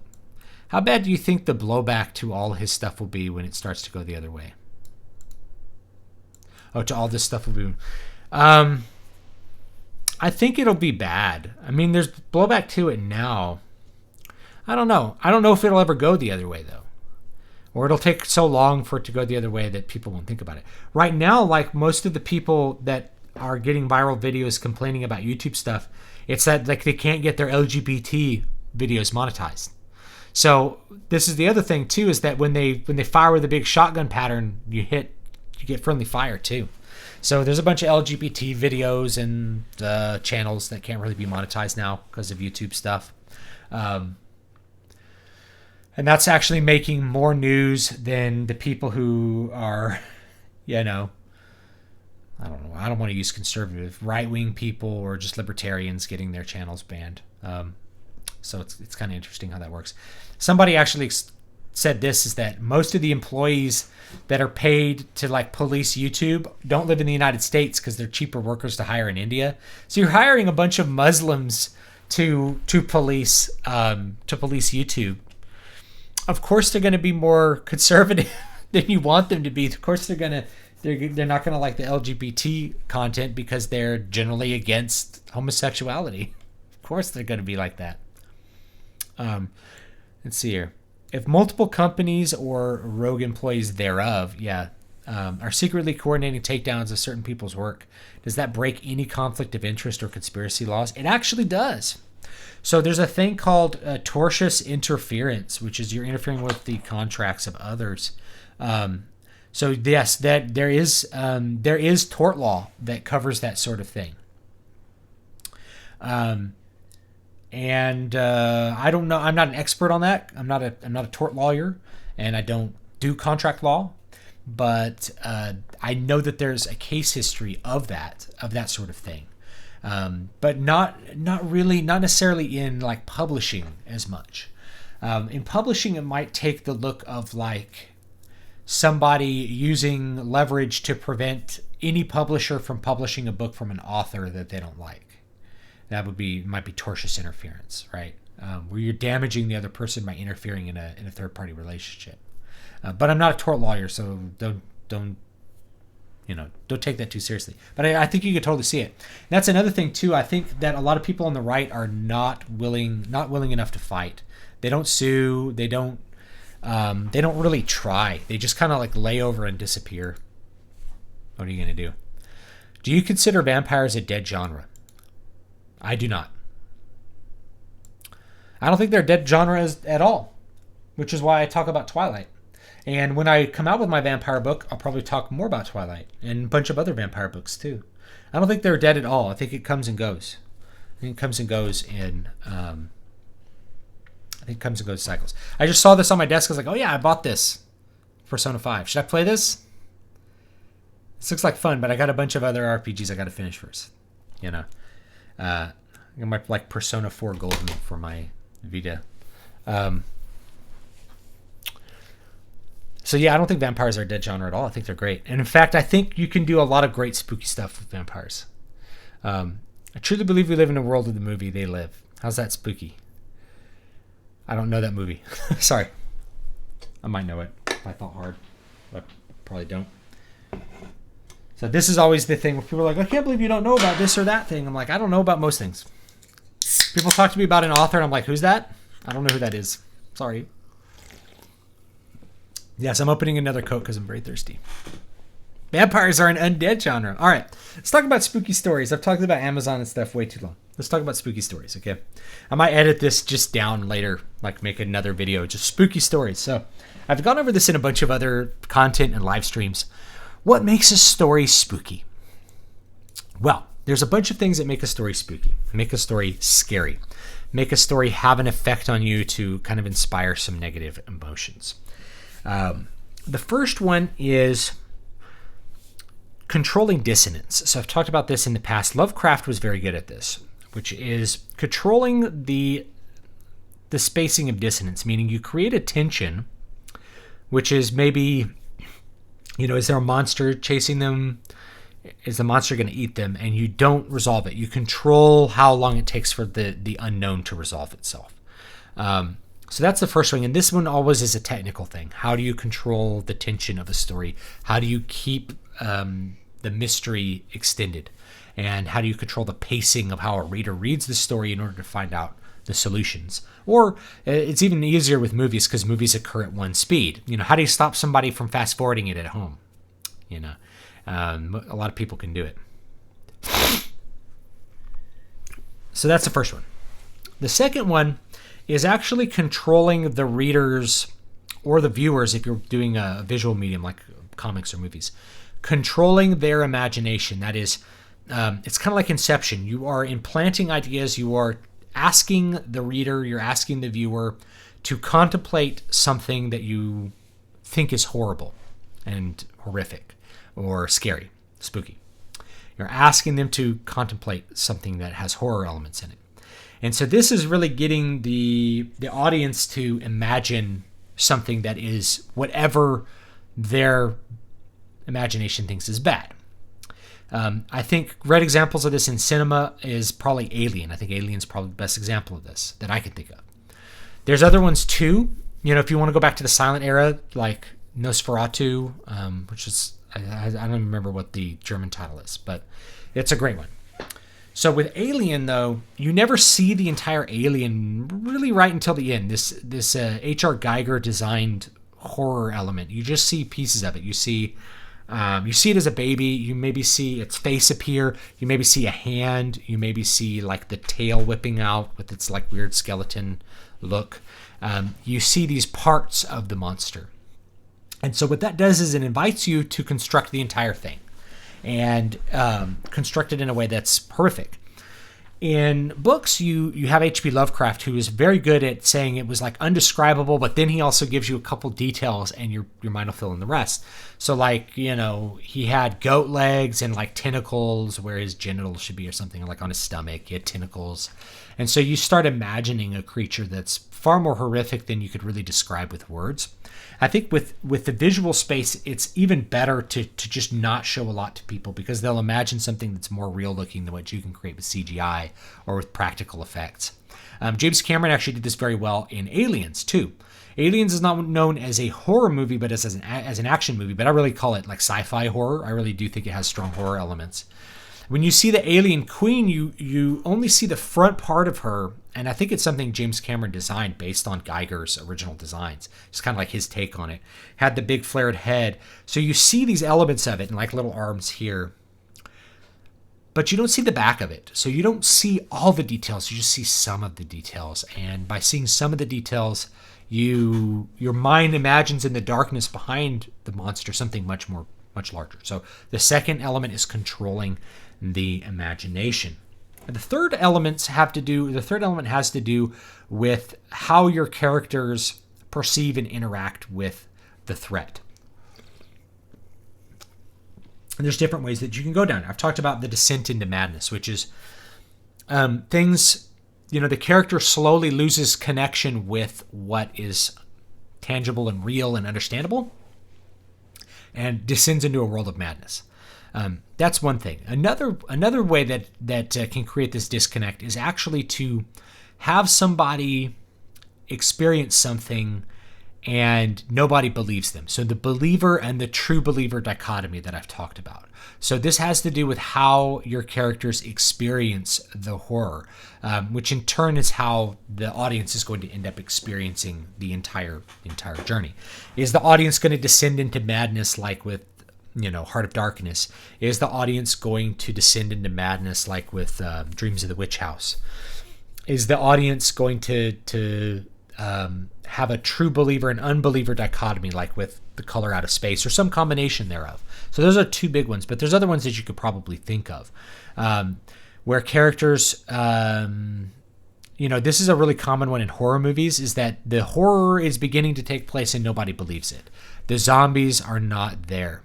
A: How bad do you think the blowback to all his stuff will be when it starts to go the other way? Oh, to all this stuff will be... I think it'll be bad. I mean, there's blowback to it now. I don't know. I don't know if it'll ever go the other way, though. Or it'll take so long for it to go the other way that people won't think about it. Right now, like most of the people that are getting viral videos complaining about YouTube stuff, it's that like they can't get their LGBT videos monetized. So this is the other thing too, is that when they fire with a big shotgun pattern, you get friendly fire too. So there's a bunch of LGBT videos and channels that can't really be monetized now because of YouTube stuff. And that's actually making more news than the people who are, I don't know. I don't want to use conservative, right-wing people or just libertarians getting their channels banned. So it's kind of interesting how that works. Somebody actually said this, is that most of the employees that are paid to like police YouTube don't live in the United States because they're cheaper workers to hire in India. So you're hiring a bunch of Muslims to police YouTube. Of course they're going to be more conservative than you want them to be. Of course they're not going to like the LGBT content because they're generally against homosexuality. Of course they're going to be like that. Let's see here. If multiple companies or rogue employees thereof, are secretly coordinating takedowns of certain people's work, does that break any conflict of interest or conspiracy laws? It actually does. So there's a thing called tortious interference, which is you're interfering with the contracts of others. So yes, that there is tort law that covers that sort of thing. And I don't know. I'm not an expert on that. I'm not a tort lawyer, and I don't do contract law. But I know that there's a case history of that sort of thing. But not necessarily in like publishing as much. In publishing, it might take the look of like somebody using leverage to prevent any publisher from publishing a book from an author that they don't like. That might be tortious interference, right? Where you're damaging the other person by interfering in a third-party relationship. But I'm not a tort lawyer, so don't take that too seriously. But I think you could totally see it. And that's another thing too. I think that a lot of people on the right are not willing enough to fight. They don't sue. They don't really try. They just kind of like lay over and disappear. What are you gonna do? Do you consider vampires a dead genre? I do not. I don't think they're a dead genre at all, which is why I talk about Twilight. And when I come out with my vampire book, I'll probably talk more about Twilight and a bunch of other vampire books too. I don't think they're dead at all. I think it comes and goes. I think it comes and goes in cycles. I just saw this on my desk. I was like, oh yeah, I bought this. Persona 5. Should I play this? This looks like fun, but I got a bunch of other RPGs I got to finish first. I might like Persona 4 Golden for my Vita. So yeah, I don't think vampires are a dead genre at all. I think they're great. And in fact, I think you can do a lot of great spooky stuff with vampires. I truly believe we live in a world of the movie They Live. How's that spooky? I don't know that movie. Sorry. I might know it if I thought hard, but probably don't. So this is always the thing where people are like, I can't believe you don't know about this or that thing. I'm like, I don't know about most things. People talk to me about an author, and I'm like, who's that? I don't know who that is. Sorry. Yes, I'm opening another Coke because I'm very thirsty. Vampires are an undead genre. All right, let's talk about spooky stories. I've talked about Amazon and stuff way too long. Let's talk about spooky stories, okay? I might edit this just down later, like make another video, just spooky stories. So I've gone over this in a bunch of other content and live streams. What makes a story spooky? Well, there's a bunch of things that make a story spooky, make a story scary, make a story have an effect on you to kind of inspire some negative emotions. The first one is controlling dissonance. So I've talked about this in the past. Lovecraft was very good at this, which is controlling the spacing of dissonance, meaning you create a tension, which is maybe, is there a monster chasing them? Is the monster going to eat them? And you don't resolve it. You control how long it takes for the unknown to resolve itself. So that's the first thing. And this one always is a technical thing. How do you control the tension of a story? How do you keep the mystery extended? And how do you control the pacing of how a reader reads the story in order to find out the solutions? Or it's even easier with movies because movies occur at one speed. How do you stop somebody from fast forwarding it at home? A lot of people can do it. So that's the first one. The second one is actually controlling the readers or the viewers, if you're doing a visual medium like comics or movies, controlling their imagination. That is, it's kind of like Inception. You are implanting ideas. You are asking the reader, you're asking the viewer to contemplate something that you think is horrible and horrific or scary, spooky. You're asking them to contemplate something that has horror elements in it. And so this is really getting the audience to imagine something that is whatever their imagination thinks is bad. I think great examples of this in cinema is probably Alien. I think Alien's probably the best example of this that I can think of. There's other ones too. You know, if you want to go back to the silent era, like Nosferatu, which is, I don't remember what the German title is, but it's a great one. So with Alien, though, you never see the entire Alien really right until the end. This H.R. Geiger designed horror element. You just see pieces of it. You see it as a baby. You maybe see its face appear. You maybe see a hand. You maybe see like the tail whipping out with its like weird skeleton look. You see these parts of the monster. And so what that does is it invites you to construct the entire thing and construct it in a way that's horrific. In books, you have H.P. Lovecraft, who is very good at saying it was like undescribable, but then he also gives you a couple details and your mind will fill in the rest. So like, you know, he had goat legs and like tentacles where his genitals should be or something, like on his stomach, he had tentacles. And so you start imagining a creature that's far more horrific than you could really describe with words. I think with the visual space, it's even better to just not show a lot to people because they'll imagine something that's more real looking than what you can create with CGI or with practical effects. James Cameron actually did this very well in Aliens too. Aliens is not known as a horror movie, but as an action movie, but I really call it like sci-fi horror. I really do think it has strong horror elements. When you see the alien queen, you only see the front part of her, and I think it's something James Cameron designed based on Geiger's original designs. It's kind of like his take on it. Had the big flared head. So you see these elements of it and like little arms here, but you don't see the back of it. So you don't see all the details. You just see some of the details. And by seeing some of the details, your mind imagines in the darkness behind the monster something much larger. So the second element is controlling the imagination. The third element has to do with how your characters perceive and interact with the threat. And there's different ways that you can go down. I've talked about the descent into madness, which is things, you know, the character slowly loses connection with what is tangible and real and understandable and descends into a world of madness. That's one thing. Another way that can create this disconnect is actually to have somebody experience something and nobody believes them. So the believer and the true believer dichotomy that I've talked about. So this has to do with how your characters experience the horror, which in turn is how the audience is going to end up experiencing the entire journey. Is the audience going to descend into madness like with, you know, Heart of Darkness? Is the audience going to descend into madness like with Dreams of the Witch House? Is the audience going to have a true believer and unbeliever dichotomy like with The Color Out of Space, or some combination thereof? So those are two big ones, but there's other ones that you could probably think of where characters, you know, this is a really common one in horror movies, is that the horror is beginning to take place and nobody believes it. The zombies are not there.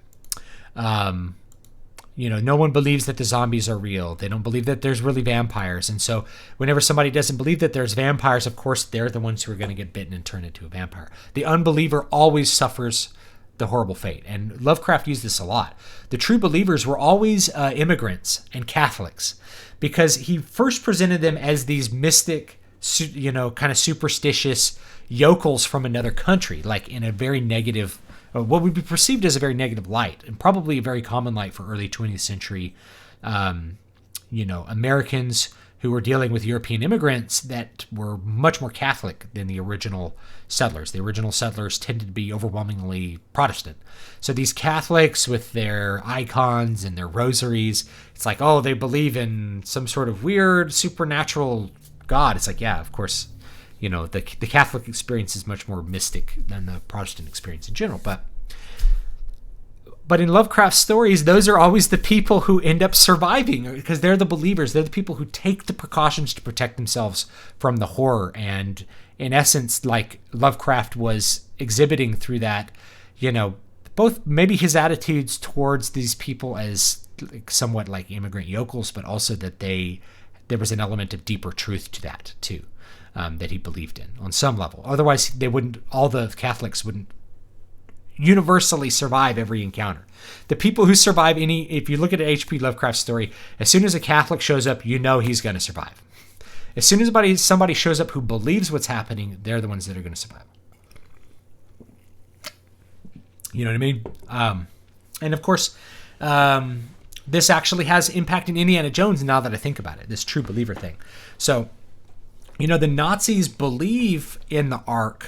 A: You know, no one believes that the zombies are real. They don't believe that there's really vampires. And so whenever somebody doesn't believe that there's vampires, of course, they're the ones who are going to get bitten and turn into a vampire. The unbeliever always suffers the horrible fate. And Lovecraft used this a lot. The true believers were always immigrants and Catholics, because he first presented them as these mystic, you know, kind of superstitious yokels from another country, like in a very negative, what would be perceived as a very negative light, and probably a very common light for early 20th century, you know, Americans who were dealing with European immigrants that were much more Catholic than the original settlers. The original settlers tended to be overwhelmingly Protestant. So these Catholics with their icons and their rosaries, it's like, oh, they believe in some sort of weird supernatural God. It's like, yeah, of course, the Catholic experience is much more mystic than the Protestant experience in general. But in Lovecraft's stories, those are always the people who end up surviving, because they're the believers. They're the people who take the precautions to protect themselves from the horror. And in essence, like Lovecraft was exhibiting through that, both maybe his attitudes towards these people as somewhat like immigrant yokels, but also that there was an element of deeper truth to that too, that he believed in on some level. Otherwise, all the Catholics wouldn't universally survive every encounter. The people who survive if you look at an H.P. Lovecraft story, as soon as a Catholic shows up, he's going to survive. As soon as somebody shows up who believes what's happening, they're the ones that are going to survive. You know what I mean? And of course, this actually has impact in Indiana Jones now that I think about it, this true believer thing. So, the Nazis believe in the Ark,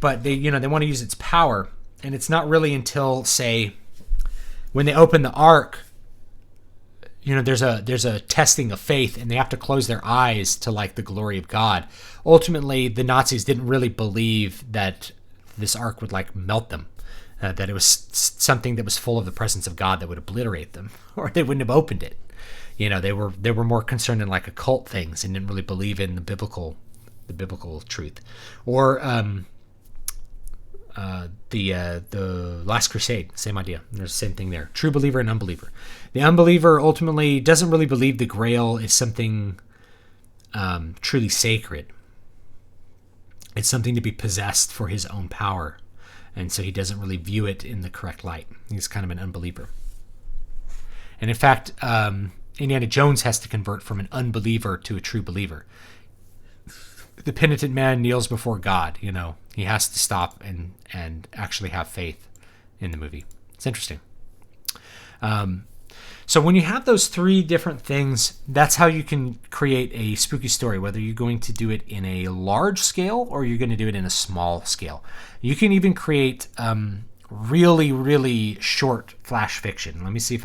A: but they want to use its power. And it's not really until, say, when they open the Ark, there's a testing of faith, and they have to close their eyes to like the glory of God. Ultimately, the Nazis didn't really believe that this Ark would like melt them, that it was something that was full of the presence of God that would obliterate them, or they wouldn't have opened it. They were more concerned in like occult things and didn't really believe in the biblical truth, or the Last Crusade, same idea. There's the same thing there. True believer and unbeliever. The unbeliever ultimately doesn't really believe the Grail is something truly sacred. It's something to be possessed for his own power, and so he doesn't really view it in the correct light. He's kind of an unbeliever. And in fact, Indiana Jones has to convert from an unbeliever to a true believer. The penitent man kneels before God. He has to stop and actually have faith in the movie. It's interesting. So when you have those three different things, that's how you can create a spooky story, whether you're going to do it in a large scale or you're going to do it in a small scale. You can even create really, really short flash fiction. Let me see if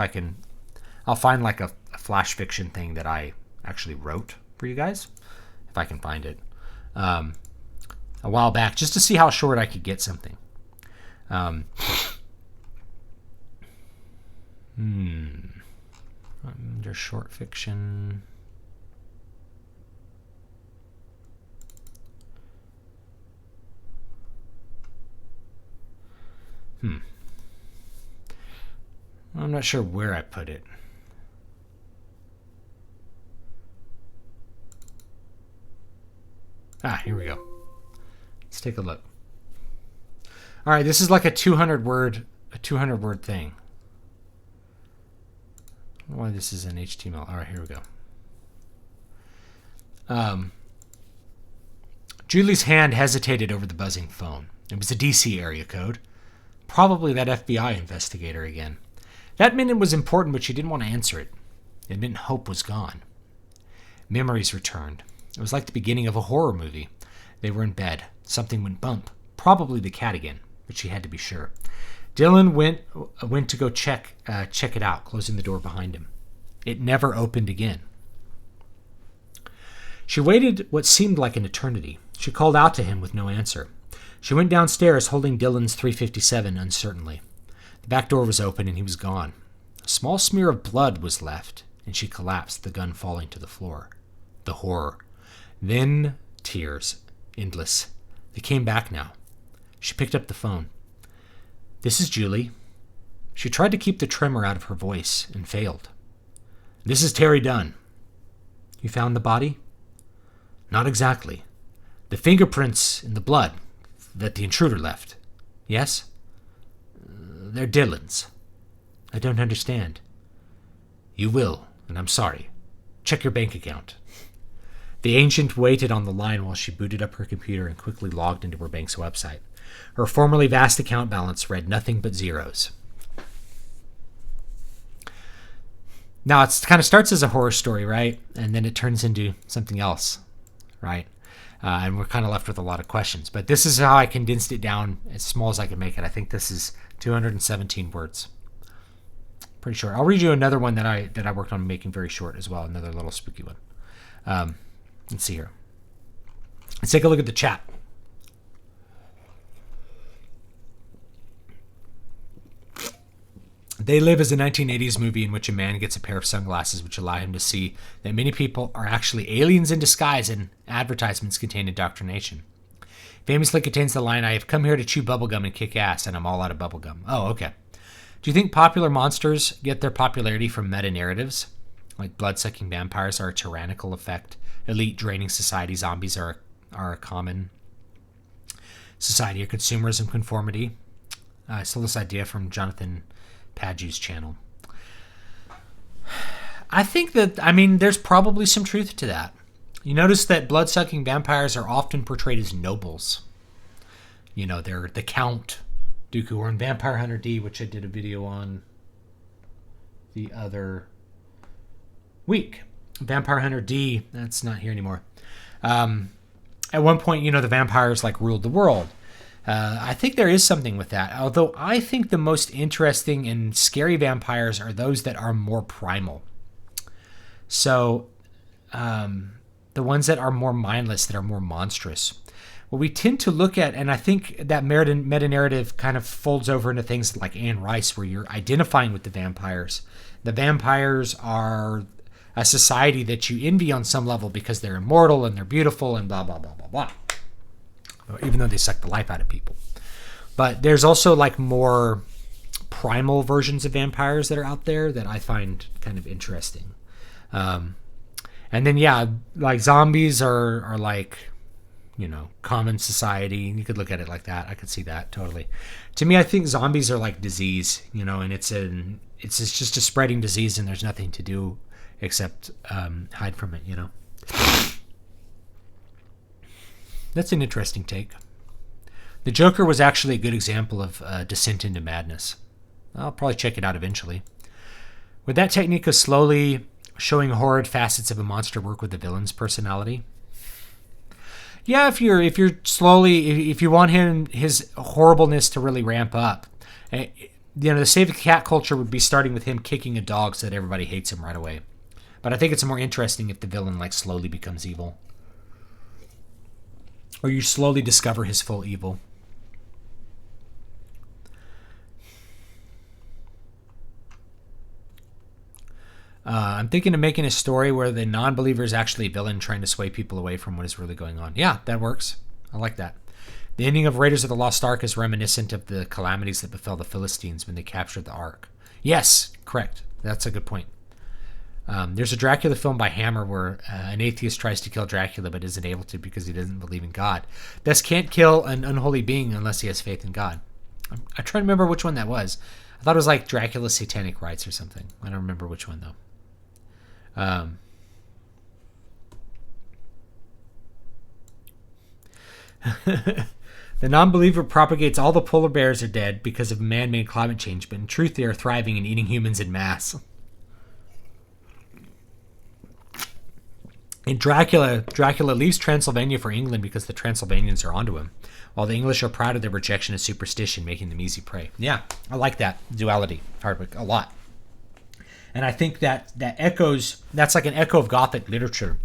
A: I'll find like a flash fiction thing that I actually wrote for you guys, if I can find it. A while back, just to see how short I could get something. Under short fiction. I'm not sure where I put it. Here we go. Let's take a look. All right, this is like a 200 word thing. I don't know why this is in HTML. All right, here we go. Julie's hand hesitated over the buzzing phone. It was a DC area code. Probably that FBI investigator again. That meant it was important, but she didn't want to answer it. It meant hope was gone. Memories returned. It was like the beginning of a horror movie. They were in bed. Something went bump. Probably the cat again, but she had to be sure. Dylan went to go check it out, closing the door behind him. It never opened again. She waited what seemed like an eternity. She called out to him with no answer. She went downstairs, holding Dylan's .357 uncertainly. The back door was open and he was gone. A small smear of blood was left, and she collapsed, the gun falling to the floor. The horror. Then tears. Endless. They came back now. She picked up the phone. "This is Julie." She tried to keep the tremor out of her voice and failed. "This is Terry Dunn." "You found the body?" "Not exactly. The fingerprints in the blood that the intruder left." "Yes?" "They're Dylan's." "I don't understand." "You will, and I'm sorry. Check your bank account." The ancient waited on the line while she booted up her computer and quickly logged into her bank's website. Her formerly vast account balance read nothing but zeros. Now, it kind of starts as a horror story, right? And then it turns into something else, right? And we're kind of left with a lot of questions. But this is how I condensed it down as small as I could make it. I think this is 217 words. Pretty short. I'll read you another one that I worked on making very short as well. Another little spooky one. Let's see here. Let's take a look at the chat. They Live is a 1980s movie in which a man gets a pair of sunglasses which allow him to see that many people are actually aliens in disguise, and advertisements contain indoctrination. Famously contains the line, "I have come here to chew bubblegum and kick ass, and I'm all out of bubblegum." Oh, okay. Do you think popular monsters get their popularity from meta-narratives? Like blood-sucking vampires are a tyrannical effect, elite draining society, zombies are a common society of consumerism conformity. I stole this idea from Jonathan Padu's channel. I think that, there's probably some truth to that. You notice that blood-sucking vampires are often portrayed as nobles. You know, they're the Count Dooku, or in Vampire Hunter D, which I did a video on the other week. Vampire Hunter D, that's not here anymore. At one point, the vampires ruled the world. I think there is something with that. Although I think the most interesting and scary vampires are those that are more primal. So, the ones that are more mindless, that are more monstrous. What we tend to look at, and I think that meta-narrative kind of folds over into things like Anne Rice, where you're identifying with the vampires. The vampires are a society that you envy on some level because they're immortal and they're beautiful and blah, blah, blah, blah, blah. Even though they suck the life out of people. But there's also more primal versions of vampires that are out there that I find kind of interesting. And then, zombies are common society. You could look at it like that. I could see that totally. To me, I think zombies are like disease, and it's just a spreading disease, and there's nothing to do except hide from it, That's an interesting take. The Joker was actually a good example of descent into madness. I'll probably check it out eventually. Would that technique of slowly showing horrid facets of a monster work with the villain's personality? Yeah, if you want his horribleness to really ramp up, the save the cat culture would be starting with him kicking a dog so that everybody hates him right away. But I think it's more interesting if the villain slowly becomes evil. Or you slowly discover his full evil. I'm thinking of making a story where the non-believer is actually a villain trying to sway people away from what is really going on. Yeah, that works. I like that. The ending of Raiders of the Lost Ark is reminiscent of the calamities that befell the Philistines when they captured the Ark. Yes, correct. That's a good point. There's a Dracula film by Hammer where an atheist tries to kill Dracula but isn't able to because he doesn't believe in God. Thus can't kill an unholy being unless he has faith in God. I'm trying to remember which one that was. I thought it was like Dracula's Satanic Rites or something. I don't remember which one, though. The non-believer propagates all the polar bears are dead because of man-made climate change, but in truth they are thriving and eating humans in mass. In Dracula leaves Transylvania for England because the Transylvanians are onto him, while the English are proud of their rejection of superstition, making them easy prey. Yeah, I like that duality, Hardwick, a lot. And I think that's like an echo of Gothic literature,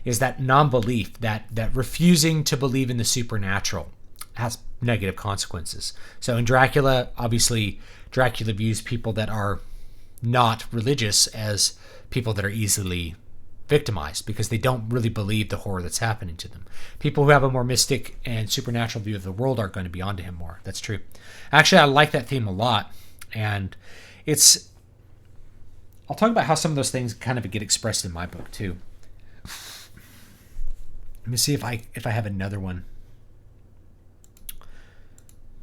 A: is that non-belief, that refusing to believe in the supernatural has negative consequences. So in Dracula, obviously, Dracula views people that are not religious as people that are easily victimized because they don't really believe the horror that's happening to them. People who have a more mystic and supernatural view of the world are going to be onto him more. That's true. Actually, I like that theme a lot, and I'll talk about how some of those things kind of get expressed in my book too. Let me see if I have another one.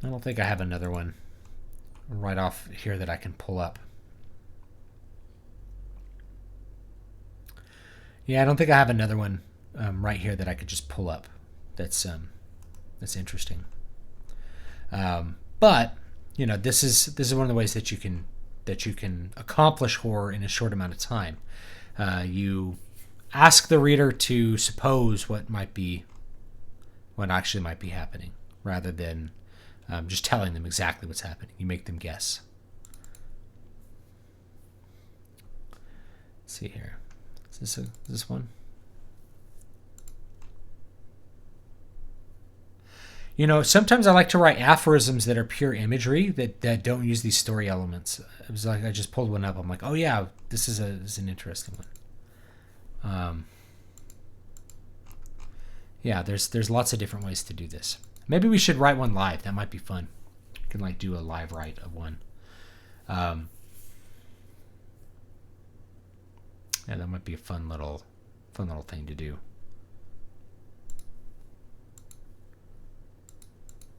A: I don't think I have another one right off here that I can pull up. Yeah, I don't think I have another one right here that I could just pull up. That's interesting. But this is one of the ways that you can accomplish horror in a short amount of time. You ask the reader to suppose what actually might be happening, rather than just telling them exactly what's happening. You make them guess. Let's see here. Is this one? Sometimes I like to write aphorisms that are pure imagery that don't use these story elements. It was like I just pulled one up. I'm like, oh yeah, this is an interesting one. Yeah, there's lots of different ways to do this. Maybe we should write one live. That might be fun. We can like do a live write of one. Yeah, that might be a fun little thing to do.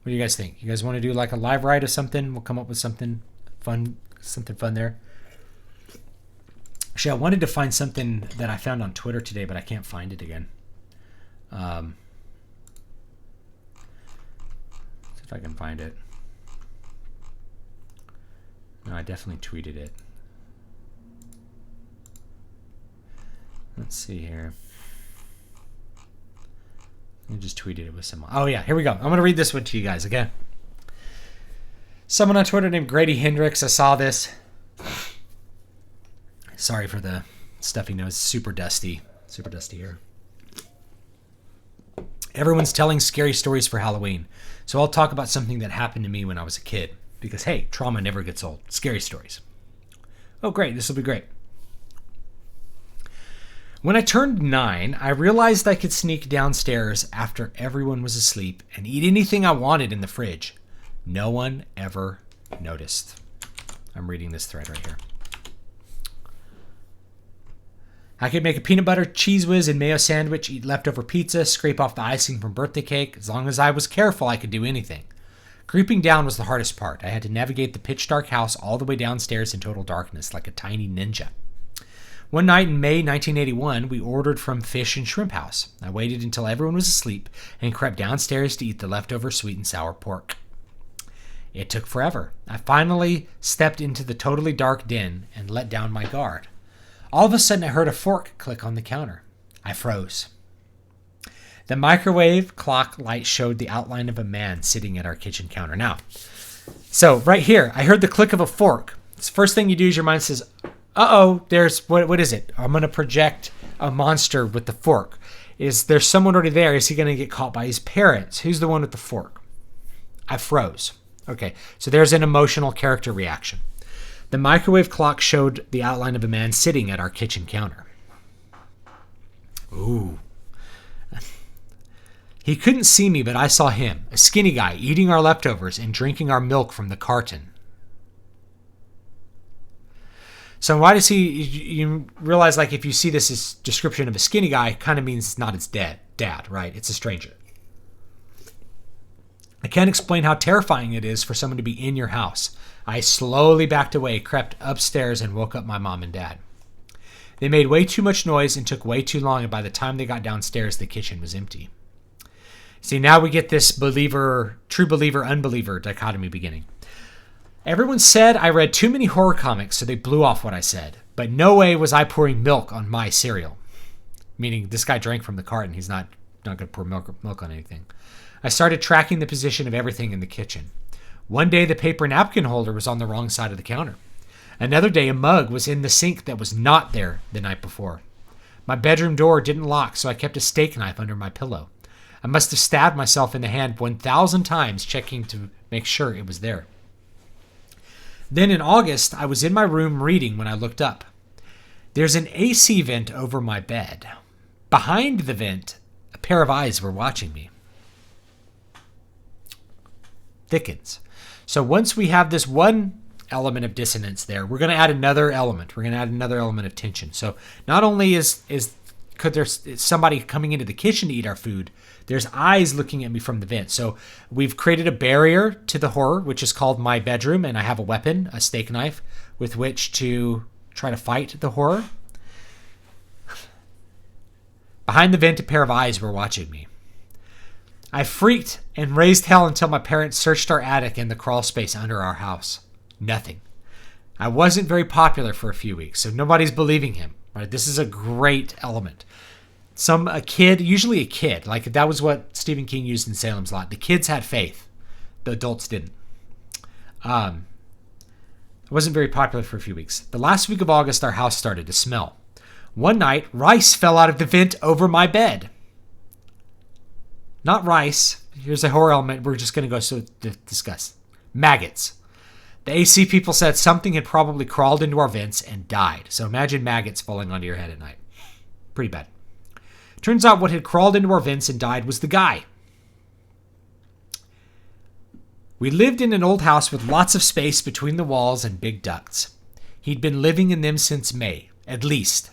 A: What do you guys think? You guys want to do like a live write of something? We'll come up with something fun there. Actually, I wanted to find something that I found on Twitter today, but I can't find it again. See if I can find it. No, I definitely tweeted it. Let's see here. I just tweeted it with someone. Oh yeah, here we go. I'm going to read this one to you guys again. Someone on Twitter named Grady Hendricks. I saw this. Sorry for the stuffy nose. Super dusty here. Everyone's telling scary stories for Halloween. So I'll talk about something that happened to me when I was a kid. Because, hey, trauma never gets old. Scary stories. Oh, great. This will be great. When I turned 9, I realized I could sneak downstairs after everyone was asleep and eat anything I wanted in the fridge. No one ever noticed. I'm reading this thread right here. I could make a peanut butter cheese whiz and mayo sandwich, eat leftover pizza, scrape off the icing from birthday cake. As long as I was careful, I could do anything. Creeping down was the hardest part. I had to navigate the pitch dark house all the way downstairs in total darkness like a tiny ninja. One night in May 1981, we ordered from Fish and Shrimp House. I waited until everyone was asleep and crept downstairs to eat the leftover sweet and sour pork. It took forever. I finally stepped into the totally dark den and let down my guard. All of a sudden, I heard a fork click on the counter. I froze. The microwave clock light showed the outline of a man sitting at our kitchen counter. Now, so right here, I heard the click of a fork. It's the first thing you do is your mind says, uh-oh, there's, what is it? I'm going to project a monster with the fork. Is there someone already there? Is he going to get caught by his parents? Who's the one with the fork? I froze. Okay, so there's an emotional character reaction. The microwave clock showed the outline of a man sitting at our kitchen counter. Ooh. He couldn't see me, but I saw him, a skinny guy, eating our leftovers and drinking our milk from the carton. So why does you realize, like, if you see this as description of a skinny guy, it kind of means it's not his dad, right? It's a stranger. I can't explain how terrifying it is for someone to be in your house. I slowly backed away, crept upstairs, and woke up my mom and dad. They made way too much noise and took way too long, and by the time they got downstairs, the kitchen was empty. See, now we get this true believer, unbeliever dichotomy beginning. Everyone said I read too many horror comics, so they blew off what I said. But no way was I pouring milk on my cereal. Meaning this guy drank from the carton. He's not going to pour milk on anything. I started tracking the position of everything in the kitchen. One day, the paper napkin holder was on the wrong side of the counter. Another day, a mug was in the sink that was not there the night before. My bedroom door didn't lock, so I kept a steak knife under my pillow. I must have stabbed myself in the hand 1,000 times, checking to make sure it was there. Then in August, I was in my room reading when I looked up. There's an AC vent over my bed. Behind the vent, a pair of eyes were watching me. Thickens. So once we have this one element of dissonance there, we're going to add another element. We're going to add another element of tension. So not only could there somebody coming into the kitchen to eat our food, there's eyes looking at me from the vent. So we've created a barrier to the horror, which is called my bedroom, and I have a weapon, a steak knife, with which to try to fight the horror. Behind the vent, a pair of eyes were watching me. I freaked and raised hell until my parents searched our attic and the crawl space under our house. Nothing. I wasn't very popular for a few weeks, so nobody's believing him. Right? This is a great element. Usually a kid, like that was what Stephen King used in Salem's Lot. The kids had faith. The adults didn't. I wasn't very popular for a few weeks. The last week of August, our house started to smell. One night, rice fell out of the vent over my bed. Not rice, here's a horror element we're just going to discuss. Maggots. The AC people said something had probably crawled into our vents and died. So imagine maggots falling onto your head at night. Pretty bad. Turns out what had crawled into our vents and died was the guy. We lived in an old house with lots of space between the walls and big ducts. He'd been living in them since May, at least.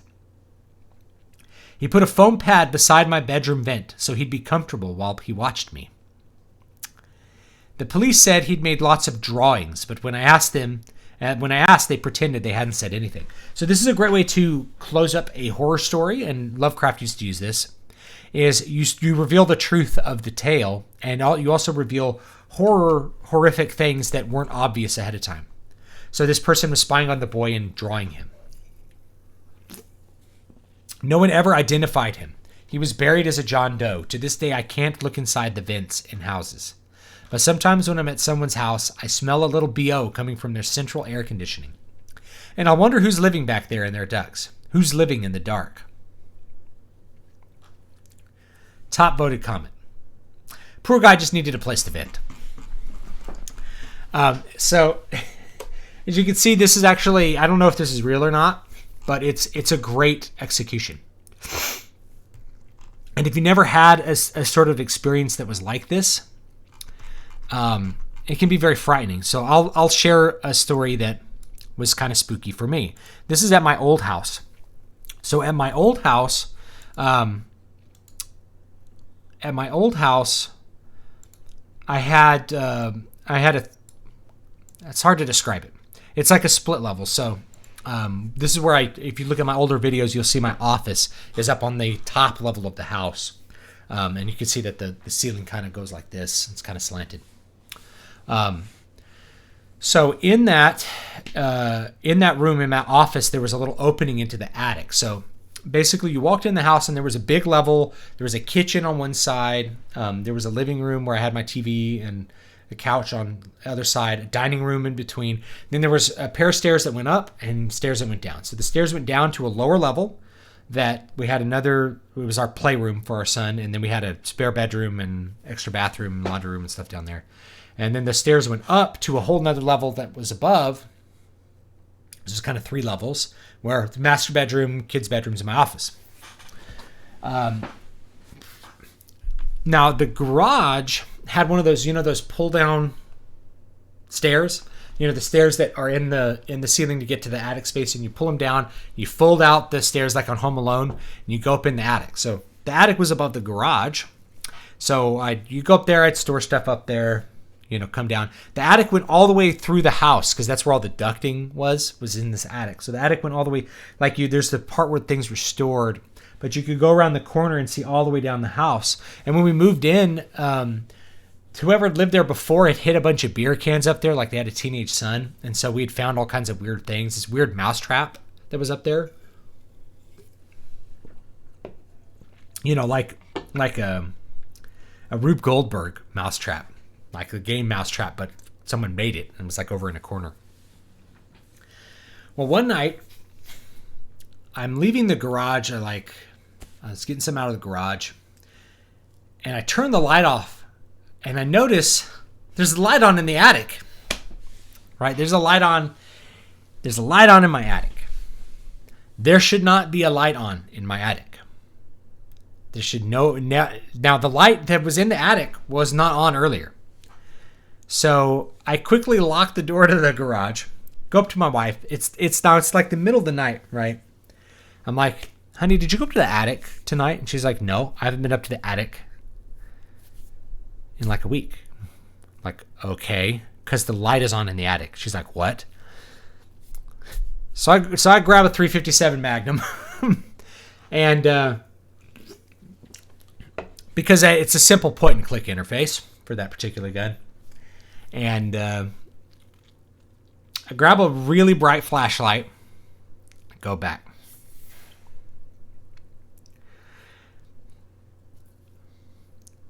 A: He put a foam pad beside my bedroom vent so he'd be comfortable while he watched me. The police said he'd made lots of drawings, but when I asked, they pretended they hadn't said anything. So this is a great way to close up a horror story, and Lovecraft used to use this, is you reveal the truth of the tale, and you also reveal horrific things that weren't obvious ahead of time. So this person was spying on the boy and drawing him. No one ever identified him. He was buried as a John Doe. To this day, I can't look inside the vents in houses. But sometimes when I'm at someone's house, I smell a little BO coming from their central air conditioning. And I wonder who's living back there in their ducts. Who's living in the dark? Top voted comment. Poor guy just needed a place to vent. So, as you can see, this is actually, I don't know if this is real or not, but it's a great execution. And if you never had a sort of experience that was like this, it can be very frightening. So I'll share a story that was kind of spooky for me. This is at my old house. So at my old house, I had it's hard to describe it. It's like a split level. So this is where if you look at my older videos, you'll see my office is up on the top level of the house. And you can see that the ceiling kind of goes like this. It's kind of slanted. So in that room, in my office, there was a little opening into the attic. So basically you walked in the house and there was a big level. There was a kitchen on one side. There was a living room where I had my TV and a couch on the other side, a dining room in between. Then there was a pair of stairs that went up and stairs that went down. So the stairs went down to a lower level that we had it was our playroom for our son. And then we had a spare bedroom and extra bathroom and laundry room and stuff down there. And then the stairs went up to a whole nother level that was above. This was kind of 3 levels, where the master bedroom, kids' bedrooms, and my office. Now the garage had one of those, those pull-down stairs. The stairs that are in the ceiling to get to the attic space, and you pull them down. You fold out the stairs like on Home Alone, and you go up in the attic. So the attic was above the garage. So you go up there, I'd store stuff up there. Come down. The attic went all the way through the house because that's where all the ducting was in this attic. So the attic went all the way, there's the part where things were stored, but you could go around the corner and see all the way down the house. And when we moved in, whoever lived there before had hid a bunch of beer cans up there, like they had a teenage son. And so we'd found all kinds of weird things. This weird mousetrap that was up there. Like a Rube Goldberg mousetrap. Like the game Mousetrap, but someone made it and it was over in a corner. Well, one night I'm leaving the garage. I was getting some out of the garage, and I turn the light off, and I notice there's a light on in the attic. Right? There's a light on. There's a light on in my attic. There should not be a light on in my attic. There should now the light that was in the attic was not on earlier. So I quickly lock the door to the garage, go up to my wife. It's like the middle of the night, right? I'm like, honey, did you go up to the attic tonight? And she's like, no, I haven't been up to the attic in like a week. Like, okay, because the light is on in the attic. She's like, what? So I grab a 357 Magnum and because it's a simple point and click interface for that particular gun. And I grab a really bright flashlight, go back.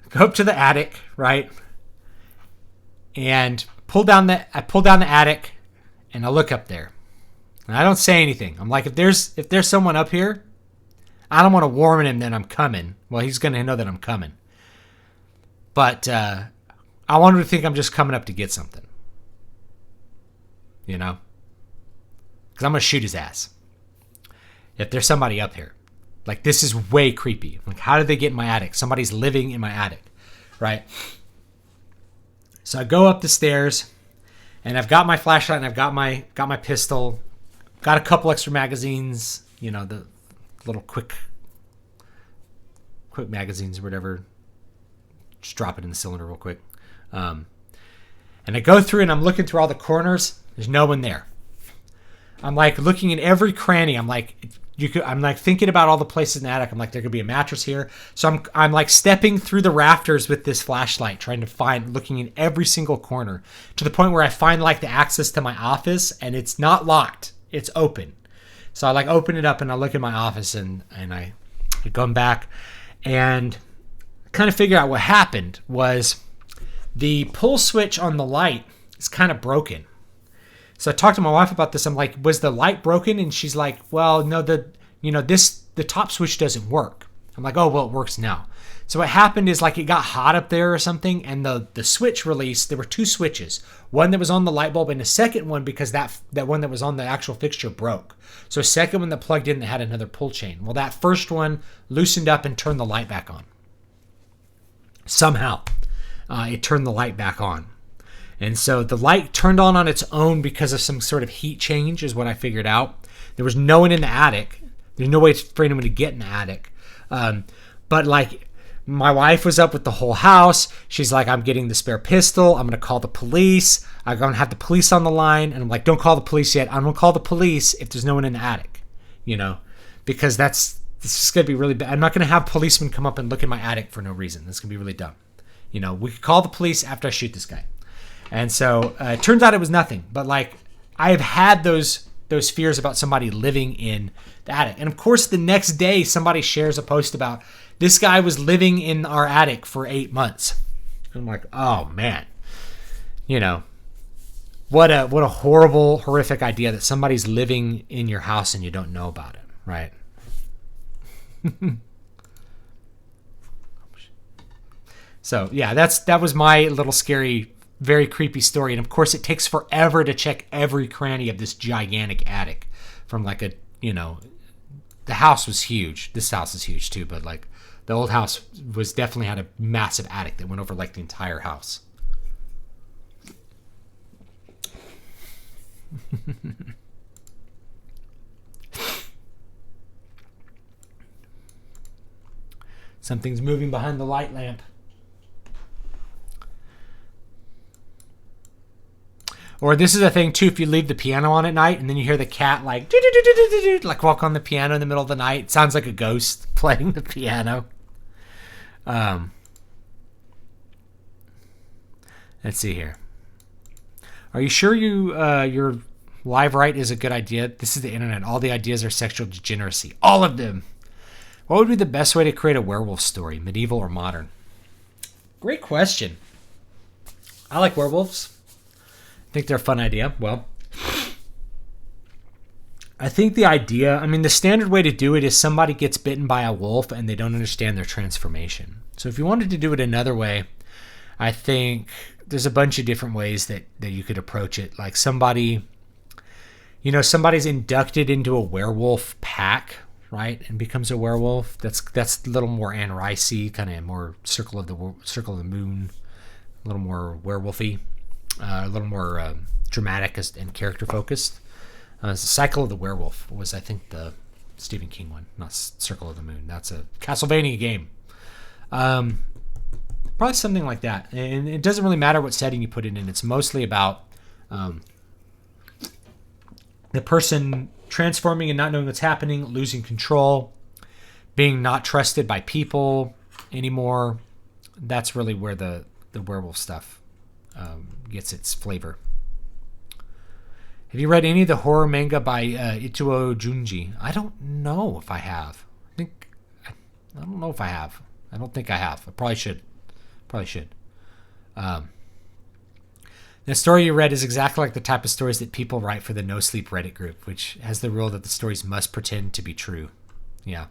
A: Go up to the attic, right? And I pull down the attic and I look up there. And I don't say anything. I'm like, if there's someone up here, I don't want to warn him that I'm coming. Well, he's going to know that I'm coming. But I want him to think I'm just coming up to get something. You know? Because I'm going to shoot his ass. If there's somebody up here. Like, this is way creepy. Like, how did they get in my attic? Somebody's living in my attic. Right? So I go up the stairs, and I've got my flashlight, and I've got my pistol, got a couple extra magazines, you know, the little quick magazines or whatever. Just drop it in the cylinder real quick. And I go through, and I'm looking through all the corners. There's no one there. I'm like looking in every cranny. I'm like thinking about all the places in the attic. I'm like, there could be a mattress here. So I'm like stepping through the rafters with this flashlight, trying to find, looking in every single corner, to the point where I find like the access to my office, and it's not locked. It's open. So I like open it up, and I look at my office, and I come back and kind of figure out what happened. Was the pull switch on the light is kind of broken. So I talked to my wife about this. I'm like, was the light broken? And she's like, well, no, the top switch doesn't work. I'm like, oh, well, it works now. So what happened is, like, it got hot up there or something, and the switch released. There were two switches, one that was on the light bulb, and a second one, because that one that was on the actual fixture broke. So a second one that plugged in that had another pull chain. Well, that first one loosened up and turned the light back on. Somehow, it turned the light back on. And so the light turned on its own because of some sort of heat change, is what I figured out. There was no one in the attic. There's no way for anyone to get in the attic. But like, my wife was up with the whole house. She's like, I'm getting the spare pistol. I'm going to call the police. I'm going to have the police on the line. And I'm like, don't call the police yet. I'm going to call the police if there's no one in the attic, you know, because this is going to be really bad. I'm not going to have policemen come up and look in my attic for no reason. That's going to be really dumb. You know, we could call the police after I shoot this guy. And so it turns out it was nothing. But like, I have had those fears about somebody living in the attic. And of course, the next day, somebody shares a post about this guy was living in our attic for 8 months. I'm like, oh man, you know, what a horrible, horrific idea that somebody's living in your house and you don't know about it, right? So yeah, that was my little scary, very creepy story. And of course, it takes forever to check every cranny of this gigantic attic. From like a, you know, the house was huge. This house is huge too, but like the old house was definitely had a massive attic that went over like the entire house. Something's moving behind the light lamp. Or this is a thing too, if you leave the piano on at night and then you hear the cat like like walk on the piano in the middle of the night. It sounds like a ghost playing the piano. Let's see here. Are you sure your live write is a good idea? This is the internet. All the ideas are sexual degeneracy. All of them. What would be the best way to create a werewolf story, medieval or modern? Great question. I like werewolves. I think they're a fun idea. Well, I think the idea, I mean, the standard way to do it is somebody gets bitten by a wolf and they don't understand their transformation. So if you wanted to do it another way, I think there's a bunch of different ways that you could approach it. Like somebody, you know, somebody's inducted into a werewolf pack, right, and becomes a werewolf. That's a little more Anne Rice-y, kind of more Circle of the Moon, a little more werewolfy. A little more dramatic and character focused. Cycle of the Werewolf was, I think, the Stephen King one, not Circle of the Moon. That's a Castlevania game. Probably something like that. And it doesn't really matter what setting you put it in. It's mostly about the person transforming and not knowing what's happening, losing control, being not trusted by people anymore. That's really where the werewolf stuff gets its flavor. Have you read any of the horror manga by Ichigo Junji? I don't know if I have. I don't know if I have. I don't think I have. I probably should. The story you read is exactly like the type of stories that people write for the No Sleep Reddit group, which has the rule that the stories must pretend to be true. Yeah.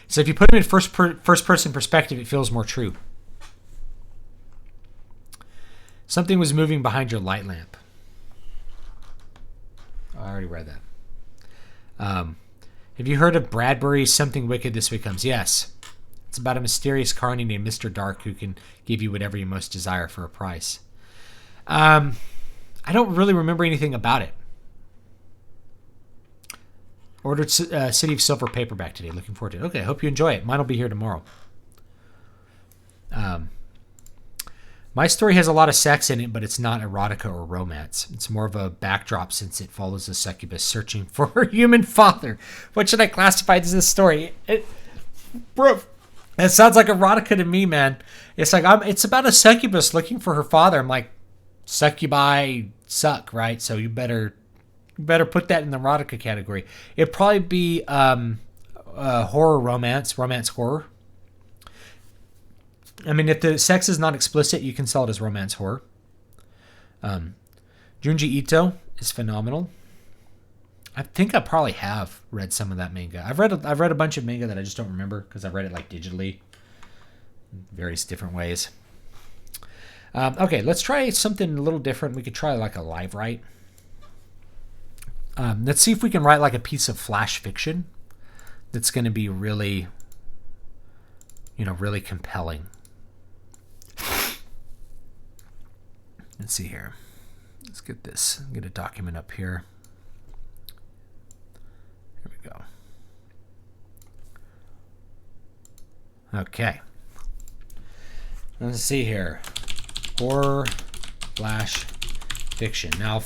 A: So if you put them in first person perspective, it feels more true. Something was moving behind your light lamp. I already read that. Have you heard of Bradbury's Something Wicked This Way Comes? Yes. It's about a mysterious carny named Mr. Dark who can give you whatever you most desire for a price. I don't really remember anything about it. Ordered City of Silver paperback today. Looking forward to it. Okay, I hope you enjoy it. Mine will be here tomorrow. My story has a lot of sex in it, but it's not erotica or romance. It's more of a backdrop since it follows a succubus searching for her human father. What should I classify as this story? Bro, it sounds like erotica to me, man. It's like it's about a succubus looking for her father. I'm like, succubi suck, right? So you better put that in the erotica category. It'd probably be horror romance horror. I mean, if the sex is not explicit, you can sell it as romance horror. Junji Ito is phenomenal. I think I probably have read some of that manga. I've read a bunch of manga that I just don't remember because I've read it like digitally, in various different ways. Okay, let's try something a little different. We could try like a live write. Let's see if we can write like a piece of flash fiction that's going to be really, really compelling. Let's see here. Let's get this. Get a document up here. Here we go. Okay. Let's see here. Horror flash fiction. Now,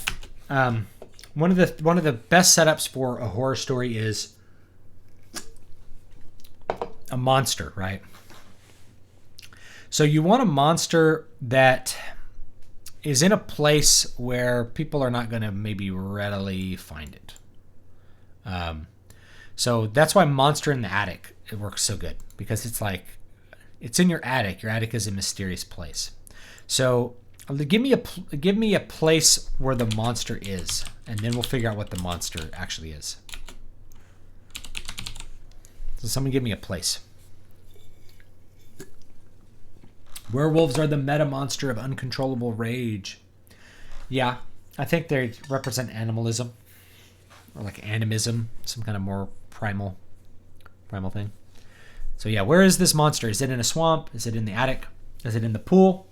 A: one of the best setups for a horror story is a monster, right? So you want a monster that is in a place where people are not going to maybe readily find it. So that's why Monster in the Attic, it works so good, because it's like, it's in your attic. Your attic is a mysterious place. So give me a place where the monster is, and then we'll figure out what the monster actually is. So someone give me a place. Werewolves are the meta monster of uncontrollable rage. Yeah, I think they represent animalism, or like animism, some kind of more primal thing. So yeah, where is this monster? Is it in a swamp? Is it in the attic? Is it in the pool?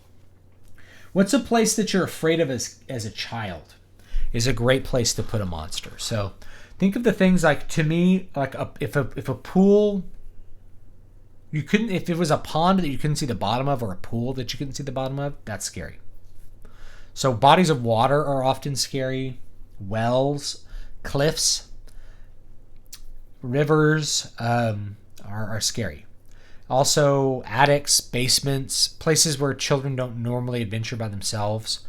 A: What's a place that you're afraid of as a child? Is a great place to put a monster. So think of the things like, to me, like if a pool, you couldn't, if it was a pond that you couldn't see the bottom of, or a pool that you couldn't see the bottom of, that's scary. So bodies of water are often scary. Wells, cliffs, rivers are scary. Also, attics, basements, places where children don't normally adventure by themselves.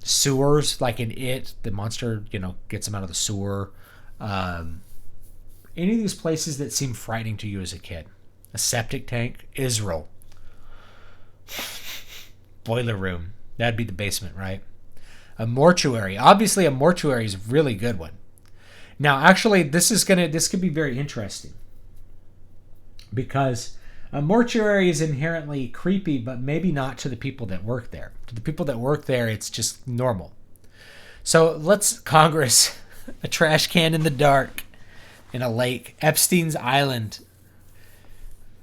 A: Sewers, like in It, the monster, gets them out of the sewer. Any of these places that seem frightening to you as a kid. A septic tank, Israel. Boiler room, that'd be the basement, right? A mortuary. Obviously, a mortuary is a really good one. Now, actually, this could be very interesting, because a mortuary is inherently creepy, but maybe not to the people that work there. To the people that work there, it's just normal. So let's Congress, a trash can in the dark, in a lake, Epstein's Island.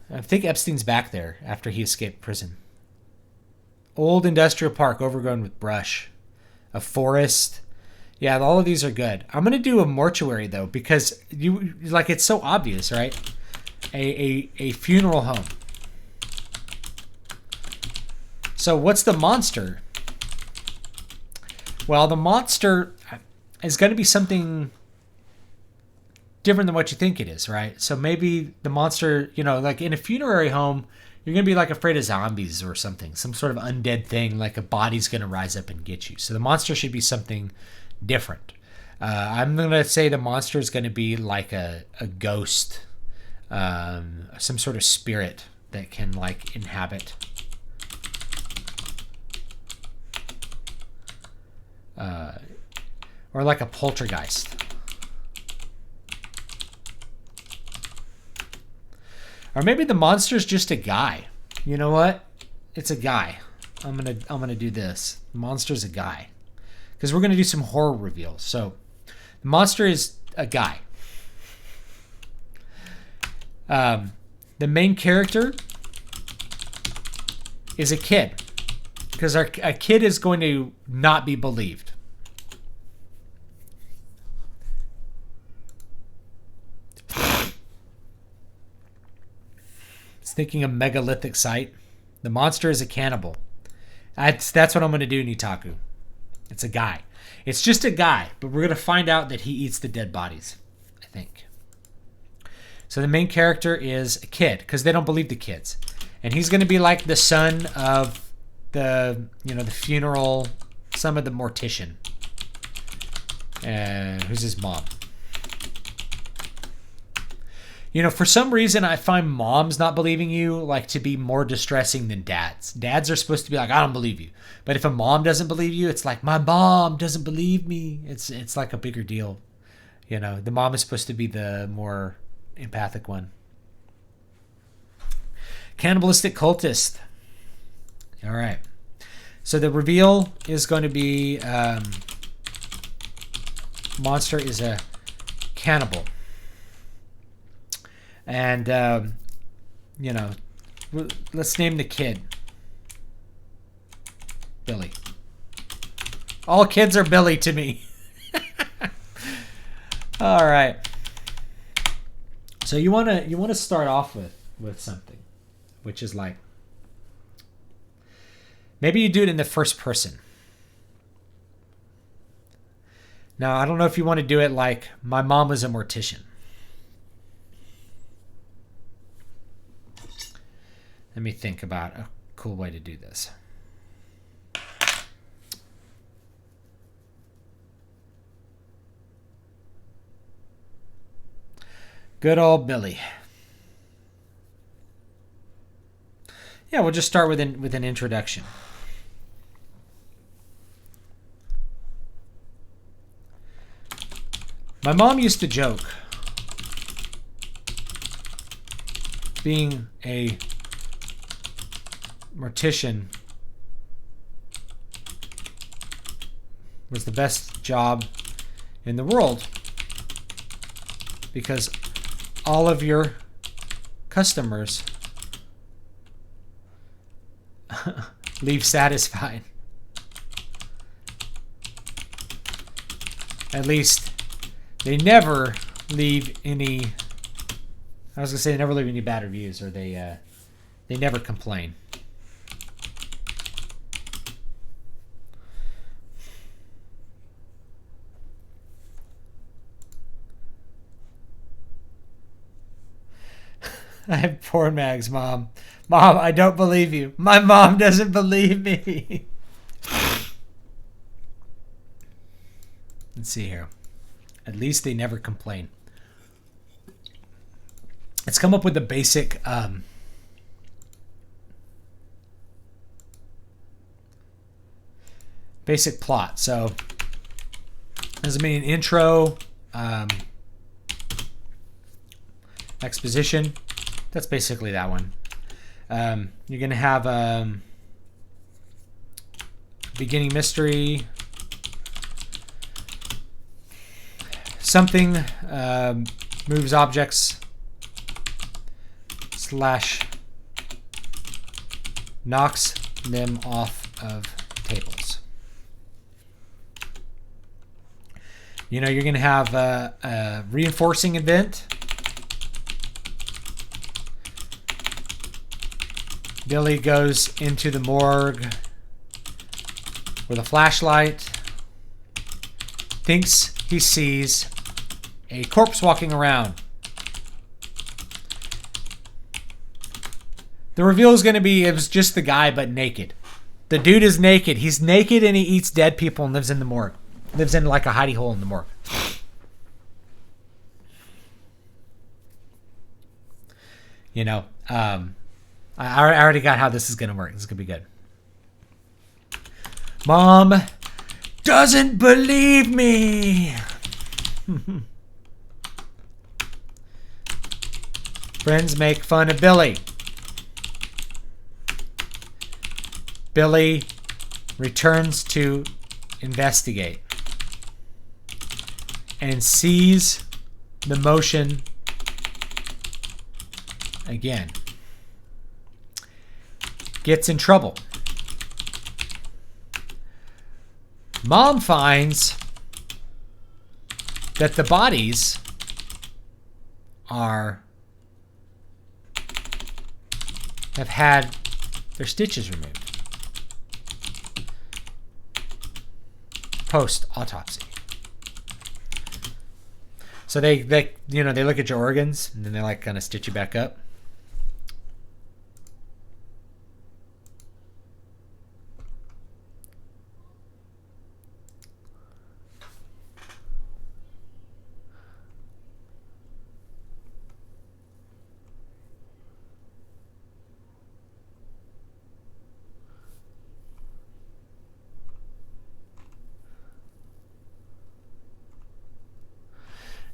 A: I think Epstein's back there after he escaped prison. Old industrial park overgrown with brush. A forest. Yeah, all of these are good. I'm going to do a mortuary, though, because it's so obvious, right? A funeral home. So what's the monster? Well, the monster is going to be something different than what you think it is, right? So maybe the monster, like in a funerary home, you're going to be like afraid of zombies or something, some sort of undead thing, like a body's going to rise up and get you. So the monster should be something different. I'm going to say the monster is going to be like a ghost, some sort of spirit that can like inhabit. Or like a poltergeist. Or maybe the monster's just a guy. You know what? It's a guy. I'm gonna do this. The monster's a guy, because we're gonna do some horror reveals. So the monster is a guy. The main character is a kid, because a kid is going to not be believed. It's thinking a megalithic site. The monster is a cannibal. That's what I'm going to do, Nitaku. It's a guy. It's just a guy, but we're going to find out that he eats the dead bodies, I think. So the main character is a kid, because they don't believe the kids. And he's going to be like the son of the funeral, son of the mortician. Who's his mom? For some reason, I find moms not believing you like to be more distressing than dads. Dads are supposed to be like, I don't believe you. But if a mom doesn't believe you, it's like, my mom doesn't believe me. It's like a bigger deal. The mom is supposed to be the more empathic one. Cannibalistic cultist. All right. So the reveal is going to be monster is a cannibal. And, let's name the kid Billy. All kids are Billy to me. All right. So you want to start off with something, which is like, maybe you do it in the first person. Now, I don't know if you want to do it like, my mom was a mortician. Let me think about a cool way to do this. Good old Billy. Yeah, we'll just start with an introduction. My mom used to joke, being a mortician was the best job in the world, because all of your customers leave satisfied. At least they never leave any, I was going to say they never leave any bad reviews, or they never complain. I have porn mags, Mom. Mom, I don't believe you. My mom doesn't believe me. Let's see here. At least they never complain. Let's come up with the basic basic plot. So this is an intro, exposition. That's basically that one. You're going to have beginning mystery. Something moves objects / knocks them off of tables. You're going to have a reinforcing event. Billy goes into the morgue with a flashlight, thinks he sees a corpse walking around. The reveal is going to be, it was just the guy, but naked. The dude is naked. He's naked and he eats dead people and lives in the morgue. Lives in like a hidey hole in the morgue. I already got how this is going to work. This is going to be good. Mom doesn't believe me. Friends make fun of Billy. Billy returns to investigate and sees the motion again. Gets in trouble. Mom finds that the bodies have had their stitches removed post autopsy. So they look at your organs and then they like kind of stitch you back up.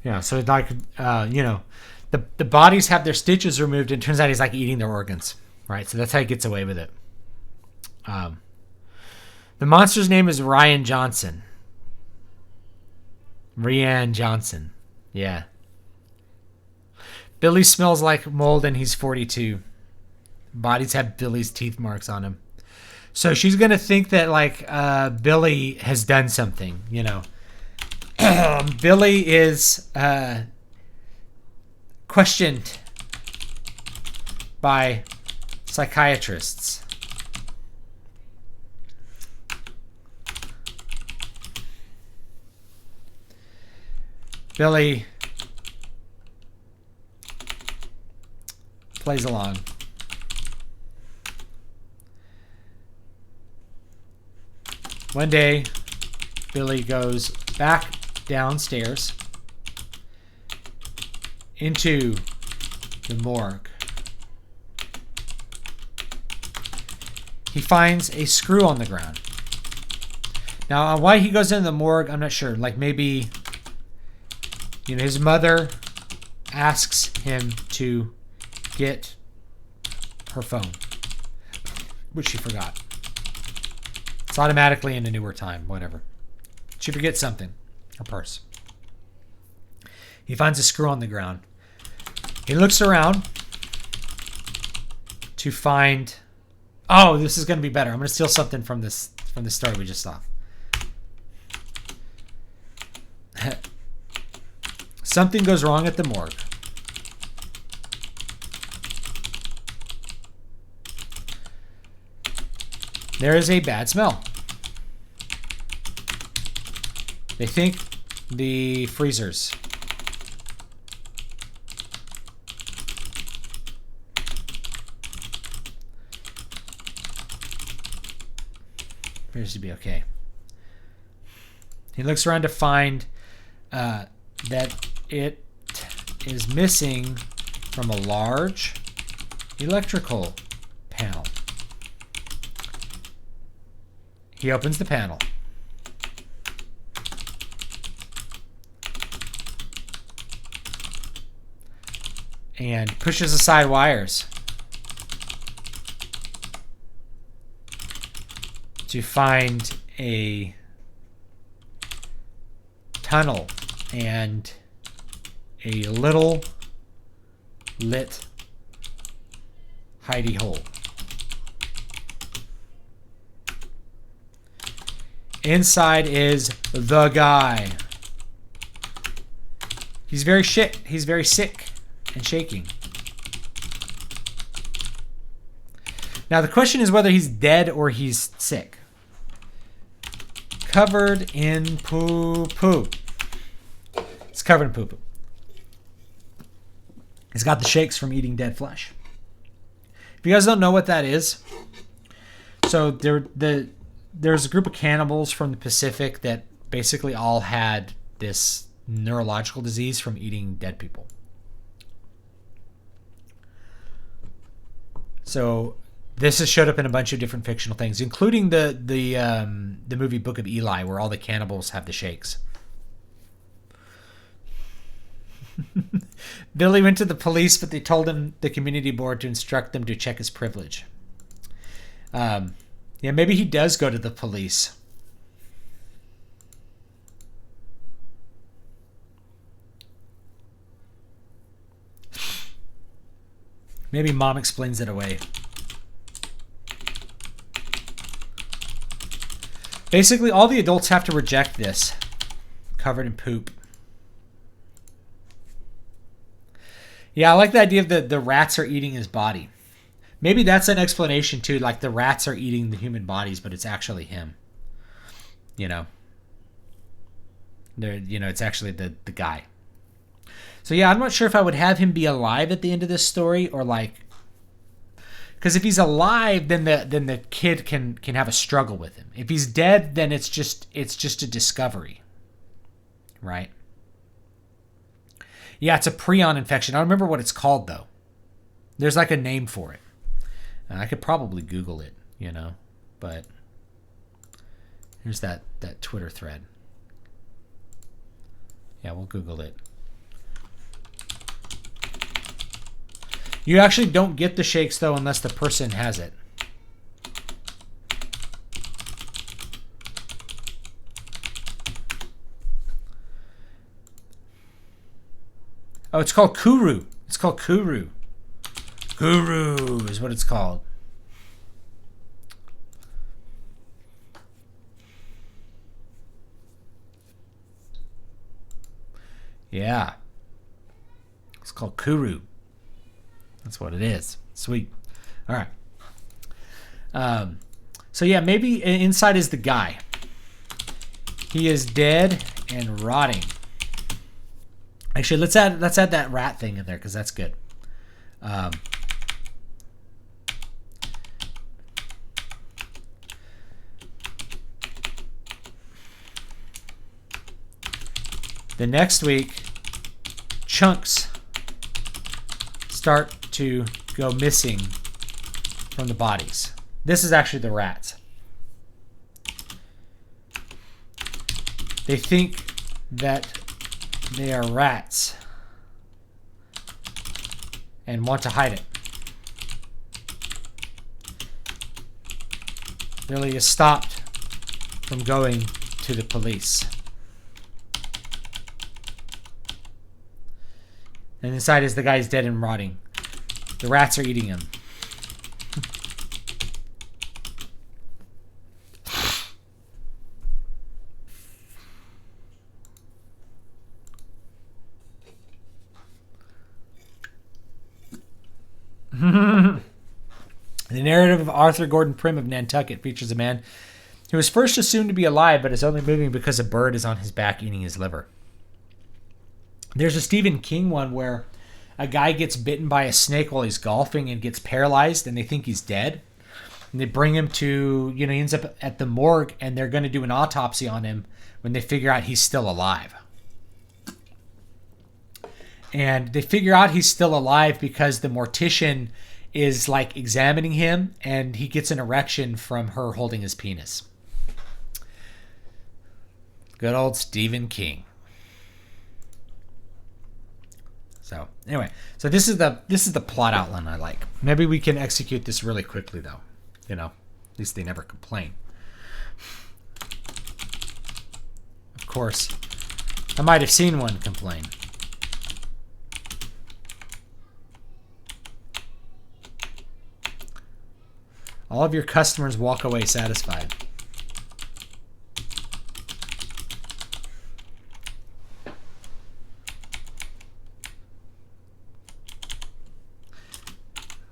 A: Yeah, so like, the bodies have their stitches removed, and it turns out he's like eating their organs, right? So that's how he gets away with it. The monster's name is Rian Johnson. Yeah. Billy smells like mold, and he's 42. Bodies have Billy's teeth marks on him. So she's gonna think that like Billy has done something, Billy is questioned by psychiatrists. Billy plays along. One day, Billy goes back downstairs into the morgue. He finds a screw on the ground. Now, why he goes into the morgue, I'm not sure. Like maybe, his mother asks him to get her phone, which she forgot. It's automatically in a newer time, whatever. She forgets something. Her purse. He finds a screw on the ground. He looks around to find... Oh, this is going to be better. I'm going to steal something from the story we just saw. Something goes wrong at the morgue. There is a bad smell. They think the freezers. Appears to be okay. He looks around to find that it is missing from a large electrical panel. He opens the panel. And pushes aside wires to find a tunnel and a little lit hidey hole. Inside is the guy. He's very sick and shaking. Now the question is whether he's dead or he's sick. Covered in poo-poo. It's covered in poo-poo. He's got the shakes from eating dead flesh. If you guys don't know what that is, so there's a group of cannibals from the Pacific that basically all had this neurological disease from eating dead people. So this has showed up in a bunch of different fictional things, including the movie Book of Eli, where all the cannibals have the shakes. Billy went to the police, but they told him the community board to instruct them to check his privilege. Yeah, maybe he does go to the police. Maybe mom explains it away. Basically, all the adults have to reject this. Covered in poop. Yeah, I like the idea of the rats are eating his body. Maybe that's an explanation too, like the rats are eating the human bodies, but it's actually him. You know. It's actually the guy. So yeah, I'm not sure if I would have him be alive at the end of this story, or like, because if he's alive, then the kid can have a struggle with him. If he's dead, then it's just a discovery, right? Yeah, it's a prion infection. I don't remember what it's called though. There's like a name for it. I could probably Google it, but here's that Twitter thread. Yeah, we'll Google it. You actually don't get the shakes, though, unless the person has it. Oh, it's called Kuru. It's called Kuru. Kuru is what it's called. Yeah. It's called Kuru. That's what it is. Sweet. All right. So yeah, maybe inside is the guy. He is dead and rotting. Actually, let's add that rat thing in there because that's good. The next week, chunks start to go missing from the bodies. This is actually the rats. They think that they are rats and want to hide it. Billy is stopped from going to the police. And inside is the guy's dead and rotting. The rats are eating him. The narrative of Arthur Gordon Pym of Nantucket features a man who was first assumed to be alive but is only moving because a bird is on his back eating his liver. There's a Stephen King one where a guy gets bitten by a snake while he's golfing and gets paralyzed and they think he's dead. And they bring him to, he ends up at the morgue and they're going to do an autopsy on him when they figure out he's still alive. And they figure out he's still alive because the mortician is like examining him and he gets an erection from her holding his penis. Good old Stephen King. So anyway, so this is the plot outline I like. Maybe we can execute this really quickly though. At least they never complain. Of course, I might have seen one complain. All of your customers walk away satisfied.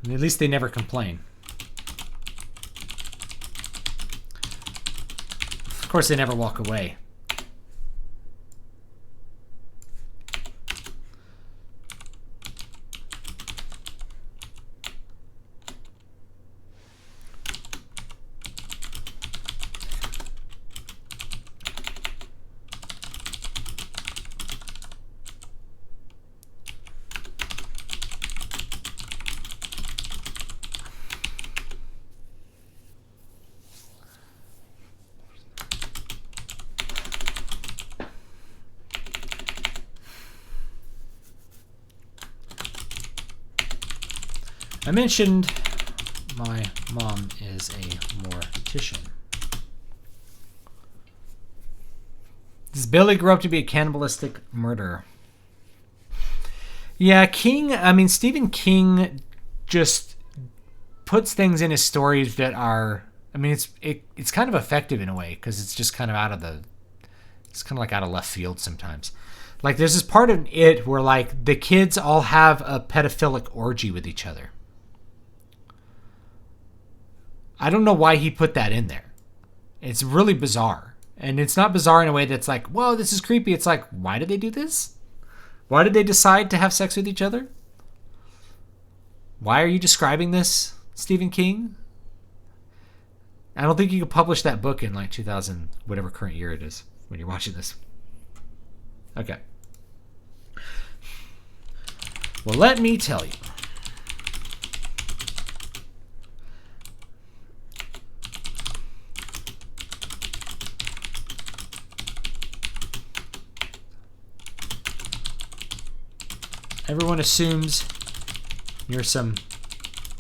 A: And at least they never complain. Of course, they never walk away. I mentioned My mom is a mortician. Does Billy grow up to be a cannibalistic murderer? Yeah, Stephen King just puts things in his stories that are, it's kind of effective in a way because it's just kind of it's kind of like out of left field sometimes. Like there's this part of it where like the kids all have a pedophilic orgy with each other. I don't know why he put that in there. It's really bizarre. And it's not bizarre in a way that's like, whoa, this is creepy. It's like, why did they do this? Why did they decide to have sex with each other? Why are you describing this, Stephen King? I don't think you could publish that book in like 2000, whatever current year it is when you're watching this. Okay. Well, let me tell you. Everyone assumes you're some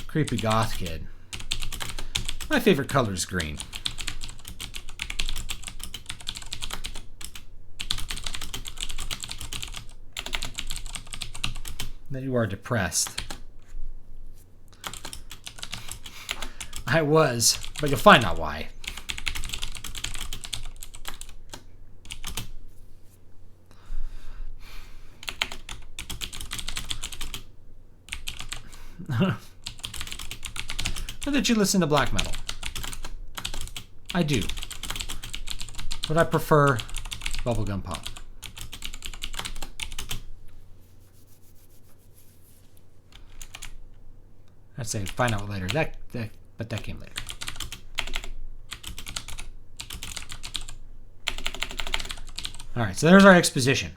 A: creepy goth kid. My favorite color is green. That you are depressed. I was, but you'll find out why. Or that you listen to black metal. I do. But I prefer bubblegum pop. I'd say find out later. But that came later. Alright, so there's our exposition.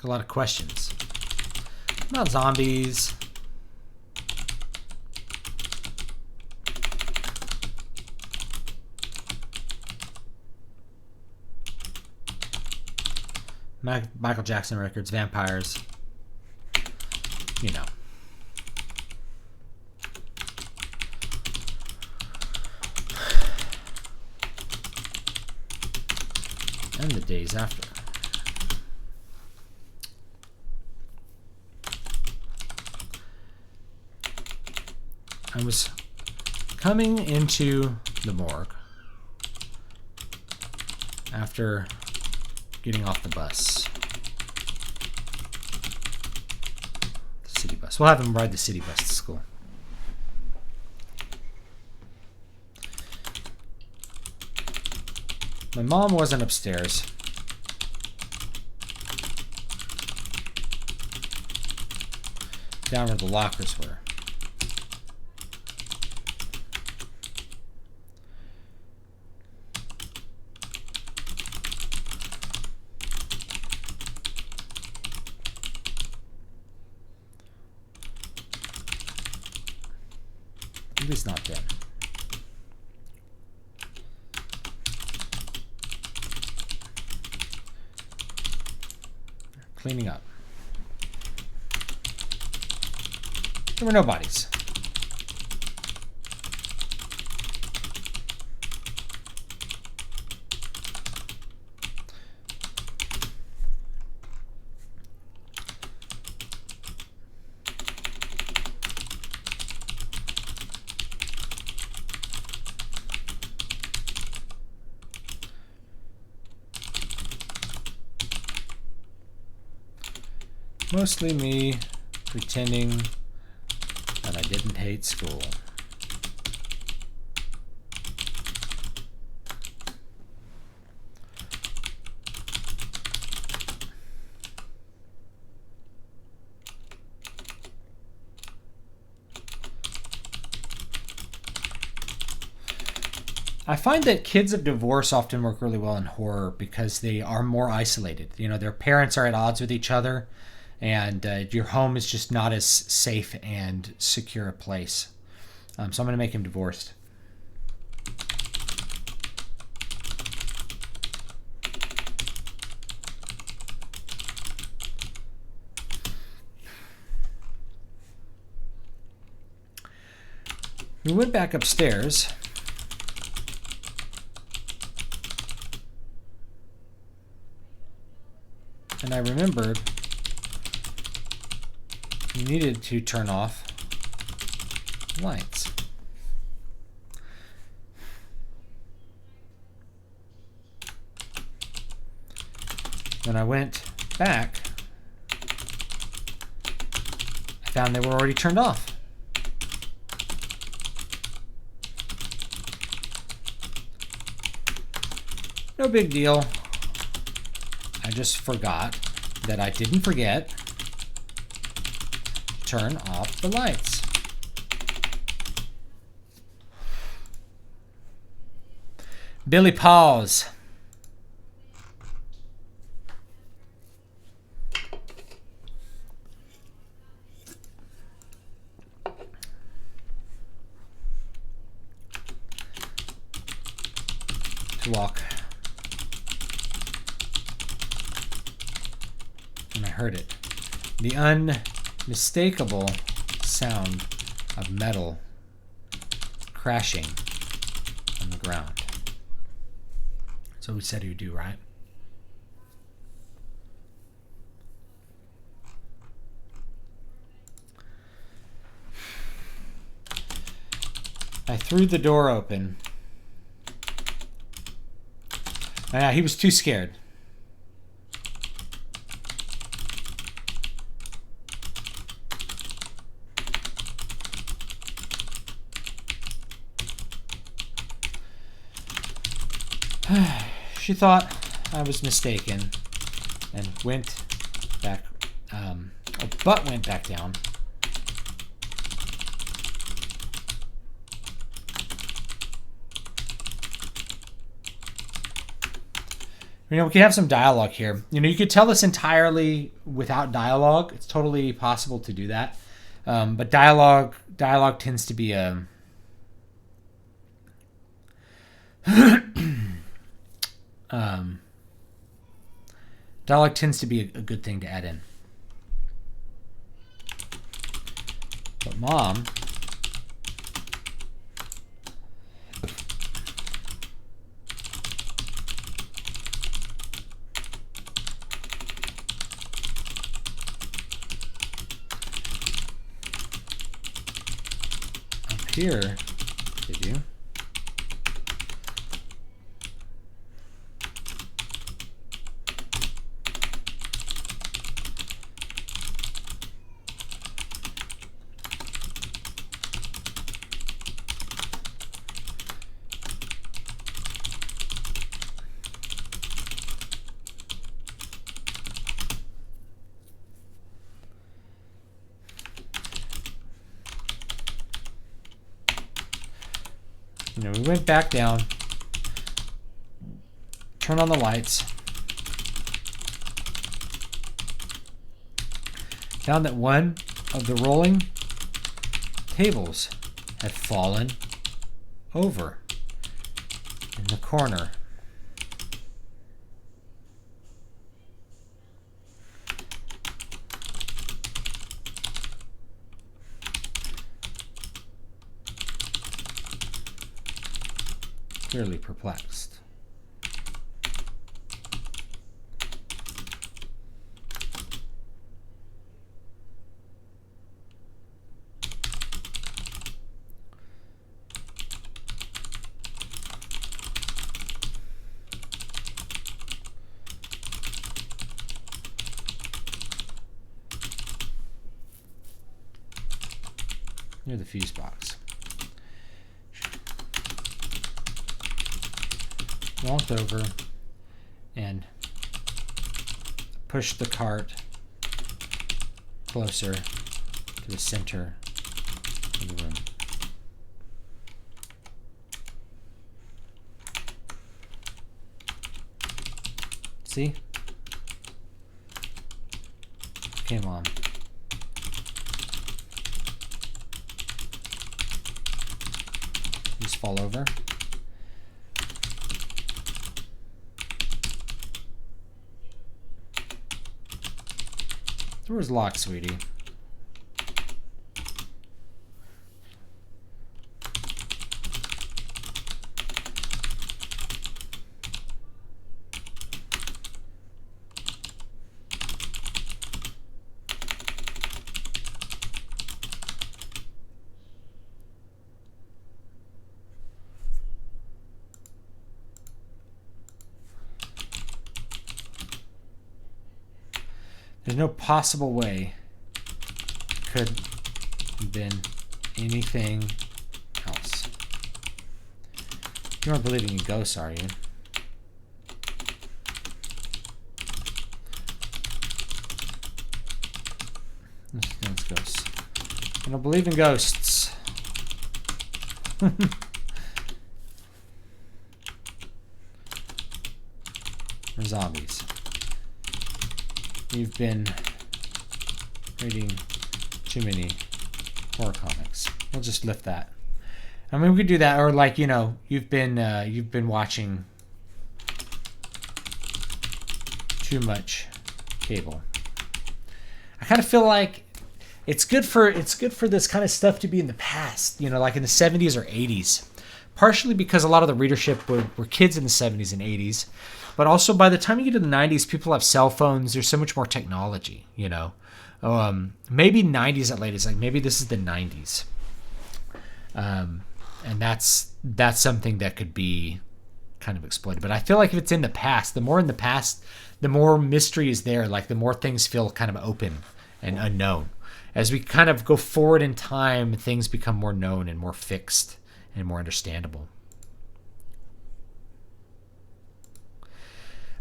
A: A lot of questions about zombies. Michael Jackson records, vampires. You know. And the days after. I was coming into the morgue after getting off the bus. The city bus. We'll have him ride the city bus to school. My mom wasn't upstairs. Down where the lockers were. At least not dead. Cleaning up. There were no bodies. Mostly me pretending that I didn't hate school. I find that kids of divorce often work really well in horror because they are more isolated. You know, their parents are at odds with each other. and your home is just not as safe and secure a place. So I'm going to make him divorced. We went back upstairs. And I remembered we needed to turn off lights. When I went back, I found they were already turned off. No big deal. I just forgot that I didn't forget to turn off the lights. Billy Paws. To walk. And I heard it. The unmistakable sound of metal crashing on the ground. That's what we said he would do, right? I threw the door open. He was too scared. She thought I was mistaken and went back, but went back down. You know, we can have some dialogue here. You know, you could tell this entirely without dialogue. It's totally possible to do that. But dialogue tends to be a dialogue tends to be a good thing to add in. But Mom up here, did you? You know, we went back down, turned on the lights, found that one of the rolling tables had fallen over in the corner. Clearly perplexed. Near the fuse box. Walked over and pushed the cart closer to the center of the room. See? Okay, Mom. Just fall over. The door's locked, sweetie. There's no possible way it could have been anything else. You aren't believing in ghosts, are you? That's ghosts. I don't believe in ghosts. Or zombies. You've been reading too many horror comics. We'll just lift that. I mean, we could do that, or like, you know, you've been watching too much cable. I kind of feel like it's good for this kind of stuff to be in the past, you know, like in the 70s or 80s. Partially because a lot of the readership were kids in the 70s and 80s. But also, by the time you get to the 90s, people have cell phones. There's so much more technology, you know. Maybe 90s at latest. Like, maybe this is the 90s. And that's something that could be kind of exploited. But I feel like if it's in the past, the more in the past, the more mystery is there. Like, the more things feel kind of open and unknown. As we kind of go forward in time, things become more known and more fixed and more understandable.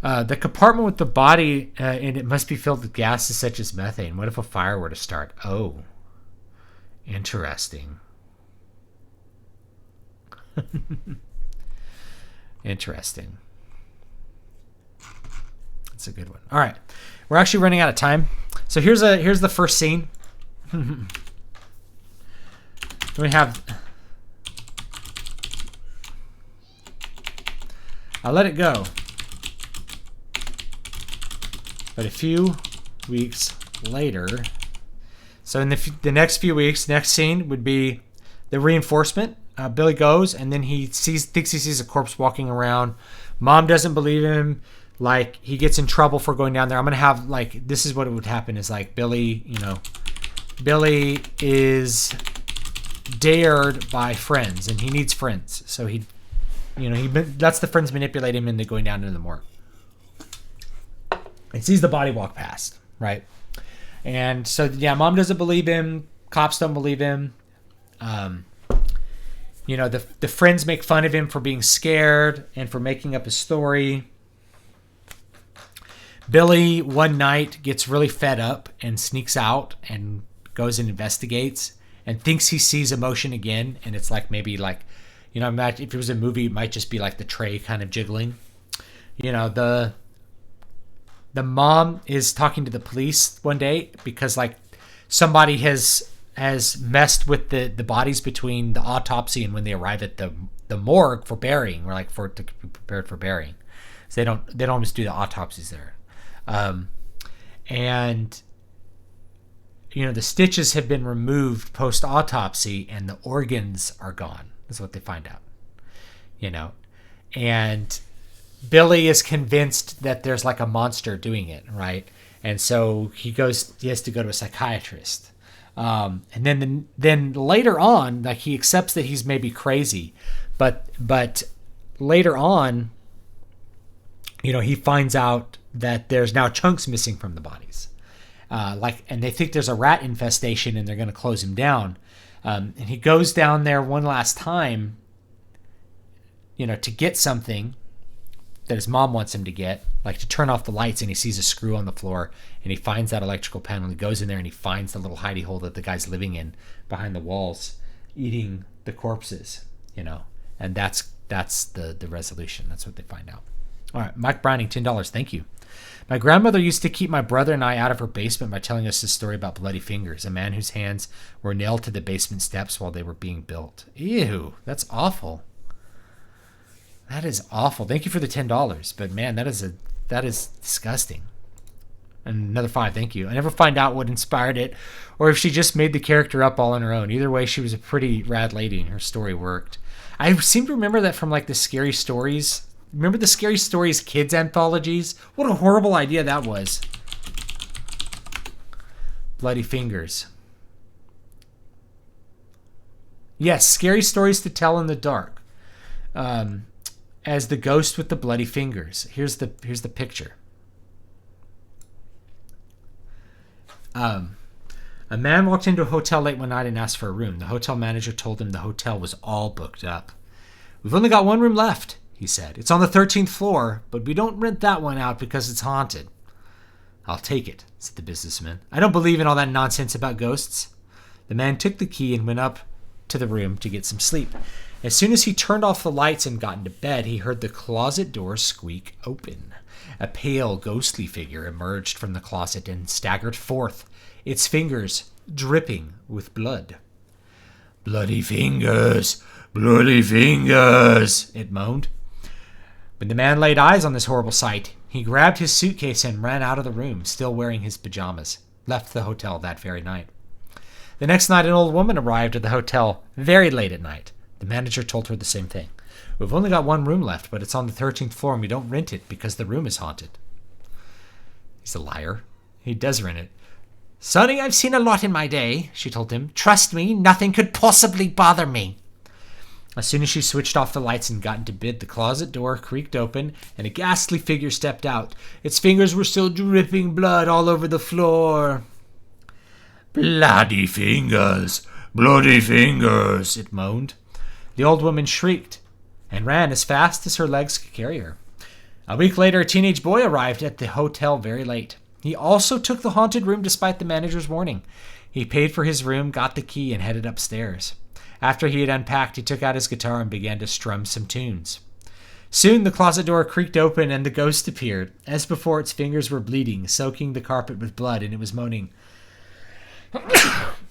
A: The compartment with the body, and it must be filled with gases such as methane. What if a fire were to start? Oh, interesting. Interesting. That's a good one. All right, we're actually running out of time. So here's the first scene. We have. I'll let it go. But a few weeks later, so in the next few weeks, next scene would be the reinforcement. Billy goes, and then he thinks he sees a corpse walking around. Mom doesn't believe him. Like, he gets in trouble for going down there. I'm gonna have, like, this is what it would happen is, like, Billy is dared by friends, and he needs friends. So he lets the friends manipulate him into going down into the morgue. And sees the body walk past, right? And so, yeah, Mom doesn't believe him. Cops don't believe him. The friends make fun of him for being scared and for making up a story. Billy, one night, gets really fed up and sneaks out and goes and investigates and thinks he sees emotion again. And it's like maybe like, imagine if it was a movie, it might just be like the tray kind of jiggling. The mom is talking to the police one day because like somebody has messed with the bodies between the autopsy and when they arrive at the morgue for burying, or like to be prepared for burying. So they don't always do the autopsies there. And the stitches have been removed post autopsy and the organs are gone. That's what they find out. And Billy is convinced that there's like a monster doing it, right? And so he has to go to a psychiatrist. And then later on, like, he accepts that he's maybe crazy, but later on, he finds out that there's now chunks missing from the bodies. And they think there's a rat infestation and they're going to close him down. And he goes down there one last time, to get something that his mom wants him to get, like to turn off the lights, and he sees a screw on the floor and he finds that electrical panel. He goes in there and he finds the little hidey hole that the guy's living in behind the walls, eating the corpses, and that's the resolution. That's what they find out. All right, Mike Browning, $10. Thank you. My grandmother used to keep my brother and I out of her basement by telling us this story about bloody fingers, a man whose hands were nailed to the basement steps while they were being built. Ew, that's awful. That is awful. Thank you for the $10, but man, that is disgusting. And another 5, thank you. I never find out what inspired it, or if she just made the character up all on her own. Either way, she was a pretty rad lady, and her story worked. I seem to remember that from like the Scary Stories. Remember the Scary Stories kids anthologies? What a horrible idea that was. Bloody fingers. Yes, scary stories to tell in the dark. As the ghost with the bloody fingers. Here's the picture. A man walked into a hotel late one night and asked for a room. The hotel manager told him the hotel was all booked up. "We've only got one room left," he said. "It's on the 13th floor, but we don't rent that one out because it's haunted." "I'll take it," said the businessman. "I don't believe in all that nonsense about ghosts." The man took the key and went up to the room to get some sleep. As soon as he turned off the lights and got into bed, he heard the closet door squeak open. A pale, ghostly figure emerged from the closet and staggered forth, its fingers dripping with blood. "Bloody fingers! Bloody fingers!" it moaned. When the man laid eyes on this horrible sight, he grabbed his suitcase and ran out of the room, still wearing his pajamas. Left the hotel that very night. The next night, an old woman arrived at the hotel very late at night. The manager told her the same thing. "We've only got one room left, but it's on the 13th floor and we don't rent it because the room is haunted." He's a liar. He does rent it. "Sonny, I've seen a lot in my day," she told him. "Trust me, nothing could possibly bother me." As soon as she switched off the lights and got into bed, the closet door creaked open and a ghastly figure stepped out. Its fingers were still dripping blood all over the floor. "Bloody fingers! Bloody fingers!" it moaned. The old woman shrieked and ran as fast as her legs could carry her. A week later, a teenage boy arrived at the hotel very late. He also took the haunted room despite the manager's warning. He paid for his room, got the key, and headed upstairs. After he had unpacked, he took out his guitar and began to strum some tunes. Soon the closet door creaked open and the ghost appeared. As before, its fingers were bleeding, soaking the carpet with blood, and it was moaning,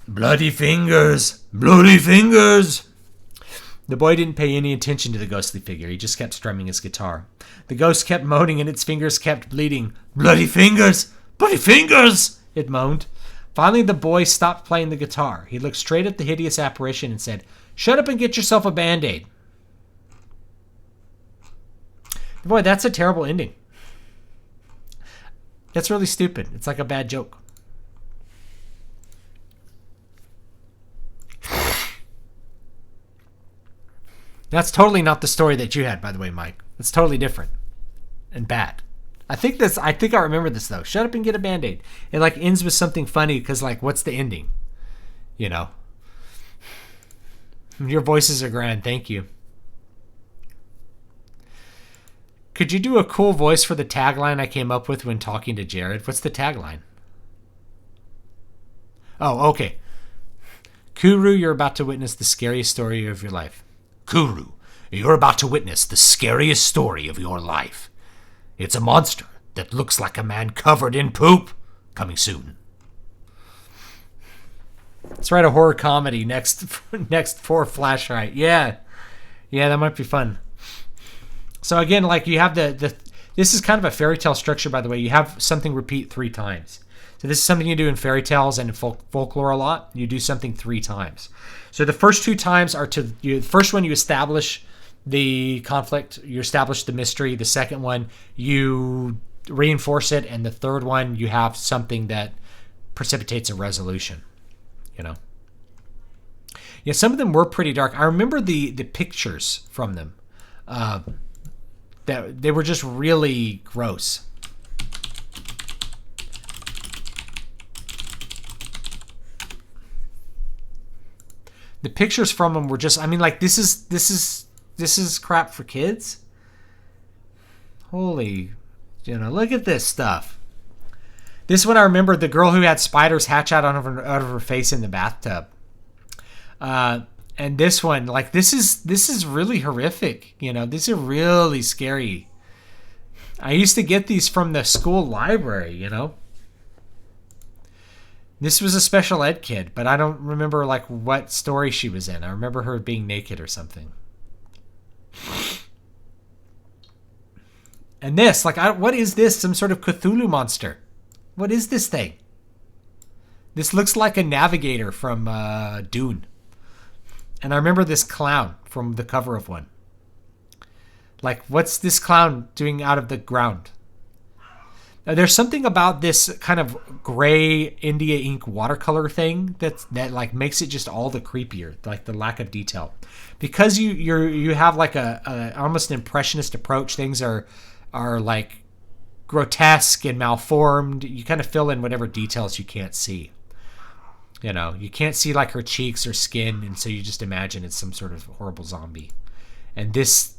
A: "Bloody fingers! Bloody fingers!" The boy didn't pay any attention to the ghostly figure. He just kept strumming his guitar. The ghost kept moaning and its fingers kept bleeding. "Bloody fingers! Bloody fingers!" it moaned. Finally, the boy stopped playing the guitar. He looked straight at the hideous apparition and said, "Shut up and get yourself a Band-Aid." Boy, that's a terrible ending. That's really stupid. It's like a bad joke. That's totally not the story that you had, by the way, Mike. It's totally different and bad. I think I remember this though. Shut up and get a Band-Aid. It like ends with something funny because like, what's the ending? You know. Your voices are grand. Thank you. Could you do a cool voice for the tagline I came up with when talking to Jared? What's the tagline? Oh, okay. Kuru, you're about to witness the scariest story of your life. Kuru, you're about to witness the scariest story of your life. It's a monster that looks like a man covered in poop. Coming soon. Let's write a horror comedy next for Flashlight. Yeah, that might be fun. So again, like you have the this is kind of a fairy tale structure, by the way. You have something repeat 3 times. So this is something you do in fairy tales and in folklore a lot. You do something 3 times. So the first 2 times are the first one you establish the conflict, you establish the mystery. The second one you reinforce it, and the third one you have something that precipitates a resolution. You know. Yeah, some of them were pretty dark. I remember the pictures from them. That they were just really gross. The pictures from them were just, I mean, like, this is crap for kids. Holy, look at this stuff. This one I remember, the girl who had spiders hatch out of her face in the bathtub. And this one, like, this is really horrific. These are really scary. I used to get these from the school library, you know. This was a special ed kid, but I don't remember like what story she was in. I remember her being naked or something. And this, like, what is this? Some sort of Cthulhu monster. What is this thing? This looks like a navigator from Dune. And I remember this clown from the cover of one. Like, what's this clown doing out of the ground? Now, there's something about this kind of gray India ink watercolor thing that like makes it just all the creepier, like the lack of detail. Because you have like a almost an impressionist approach. Things are like grotesque and malformed. You kind of fill in whatever details you can't see. You know, you can't see like her cheeks or skin, and so you just imagine it's some sort of horrible zombie. And this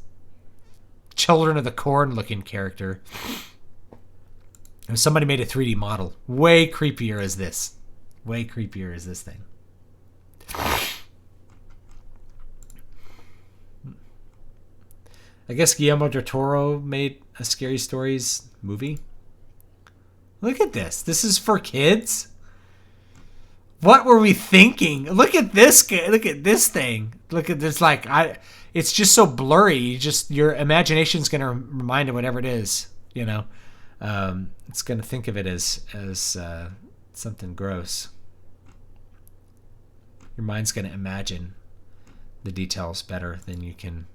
A: Children of the Corn looking character, if somebody made a 3D model, way creepier is this. Way creepier is this thing. I guess Guillermo del Toro made a Scary Stories movie. Look at this. This is for kids? What were we thinking? Look at this. Look at this thing. Look at this. Like, it's just so blurry. Your imagination's going to remind it whatever it is, you know. It's going to think of it as something gross. Your mind's going to imagine the details better than you can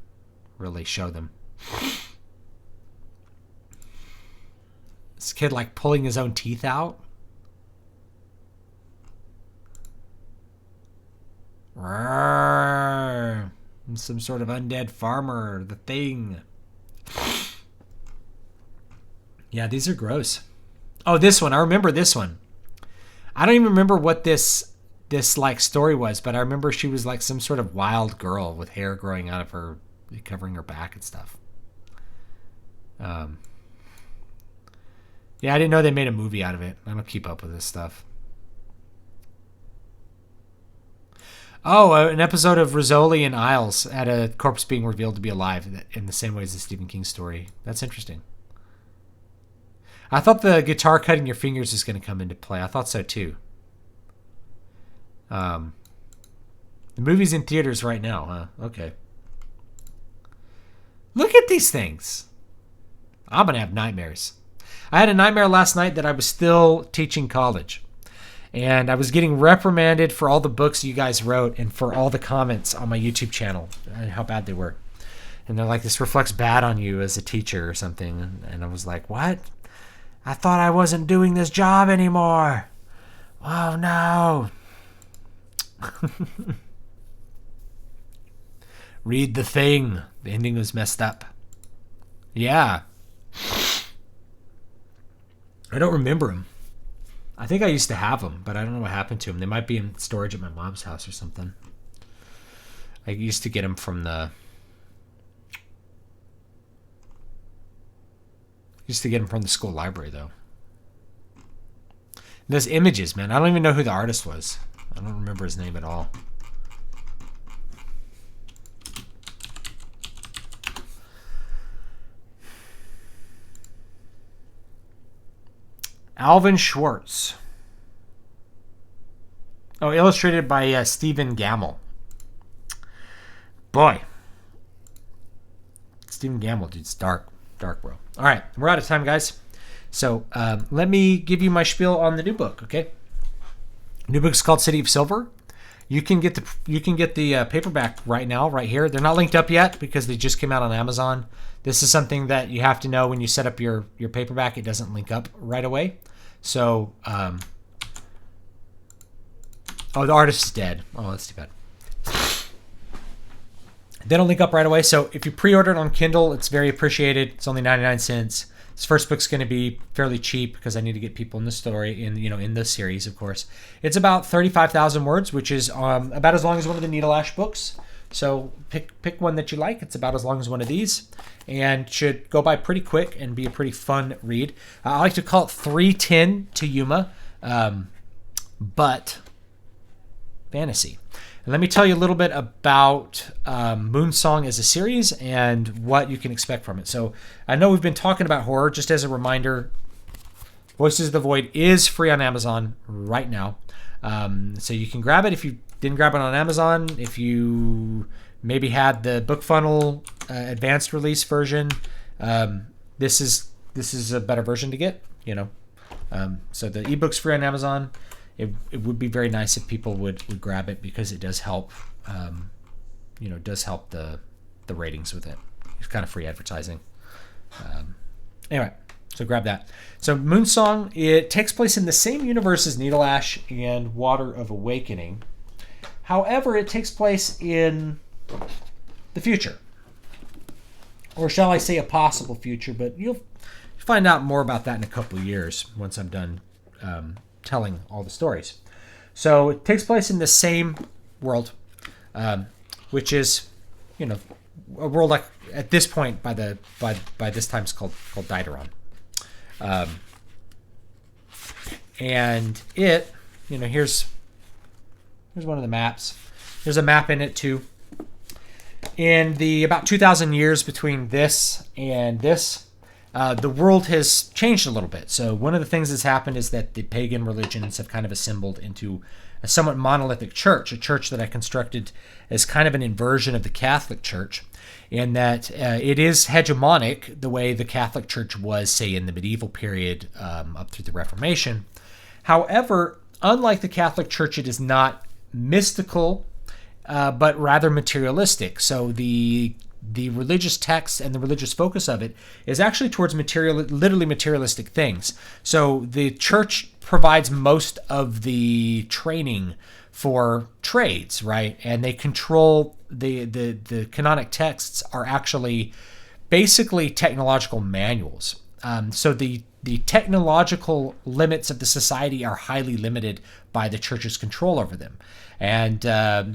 A: really show them. This kid like pulling his own teeth out. Rawr. Some sort of undead farmer. The Thing. Yeah, these are gross. Oh, this one. I remember this one. I don't even remember what this like story was, but I remember she was like some sort of wild girl with hair growing out of her, covering her back and stuff. Yeah, I didn't know they made a movie out of it. I don't keep up with this stuff. Oh, an episode of Rizzoli and Isles had a corpse being revealed to be alive in the same way as the Stephen King story. That's interesting. I thought the guitar cutting your fingers is going to come into play. I thought so too. The movie's in theaters right now, huh? Okay. Look at these things. I'm going to have nightmares. I had a nightmare last night that I was still teaching college. And I was getting reprimanded for all the books you guys wrote and for all the comments on my YouTube channel and how bad they were. And they're like, this reflects bad on you as a teacher or something. And I was like, what? I thought I wasn't doing this job anymore. Oh, no. Read The Thing. The ending was messed up. Yeah. I don't remember them. I think I used to have them, but I don't know what happened to them. They might be in storage at my mom's house or something. I used to get them from the... school library, though. Those images, man. I don't even know who the artist was. I don't remember his name at all. Alvin Schwartz. Oh, illustrated by Stephen Gamble. Boy. Stephen Gamble, dude, it's dark, bro. All right, we're out of time, guys. So let me give you my spiel on the new book, okay? New book's called City of Silver. You can get the paperback right now, right here. They're not linked up yet because they just came out on Amazon. This is something that you have to know when you set up your paperback. It doesn't link up right away. So, oh, the artist is dead. Oh, that's too bad. They don't link up right away. So if you pre-order it on Kindle, it's very appreciated. It's only 99 cents. This first book's going to be fairly cheap because I need to get people in the story, in the series, of course. It's about 35,000 words, which is about as long as one of the Needle Ash books. So pick one that you like. It's about as long as one of these and should go by pretty quick and be a pretty fun read. I like to call it 310 to Yuma, but fantasy. And let me tell you a little bit about Moonsong as a series and what you can expect from it. So I know we've been talking about horror. Just as a reminder, Voices of the Void is free on Amazon right now. So you can grab it if you didn't grab it on Amazon. If you maybe had the Book Funnel advanced release version, this is a better version to get. So the ebook's free on Amazon. It would be very nice if people would grab it because it does help. Does help the ratings with it. It's kind of free advertising. Anyway, so grab that. So Moonsong, it takes place in the same universe as Needle Ash and Water of Awakening. However, it takes place in the future. Or shall I say a possible future, but you'll find out more about that in a couple of years once I'm done telling all the stories. So it takes place in the same world, which is, a world like at this point by this time it's called Dideron. And it, here's one of the maps. There's a map in it too. In the about 2,000 years between this and this, the world has changed a little bit. So one of the things that's happened is that the pagan religions have kind of assembled into a somewhat monolithic church, a church that I constructed as kind of an inversion of the Catholic Church, in that it is hegemonic the way the Catholic Church was, say, in the medieval period up through the Reformation. However, unlike the Catholic Church, it is not mystical, but rather materialistic. So the religious text and the religious focus of it is actually towards literally materialistic things. So the church provides most of the training for trades, right? And they control the canonic texts are actually basically technological manuals. So the technological limits of the society are highly limited by the church's control over them. And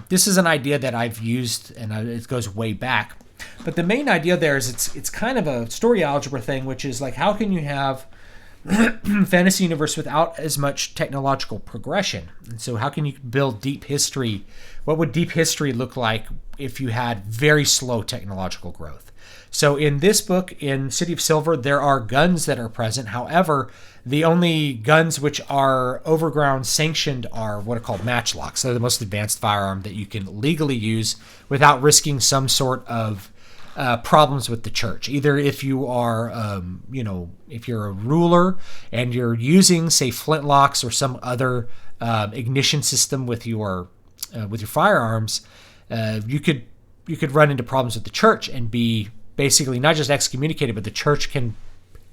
A: this is an idea that I've used, and it goes way back. But the main idea there is it's kind of a story algebra thing, which is like, how can you have fantasy universe without as much technological progression? And so how can you build deep history? What would deep history look like if you had very slow technological growth? So in this book, in City of Silver, there are guns that are present. However, the only guns which are overground sanctioned are what are called matchlocks. They're the most advanced firearm that you can legally use without risking some sort of problems with the church. Either if you are, if you're a ruler and you're using, say, flintlocks or some other ignition system with your firearms, you could run into problems with the church and be basically not just excommunicated, but the church can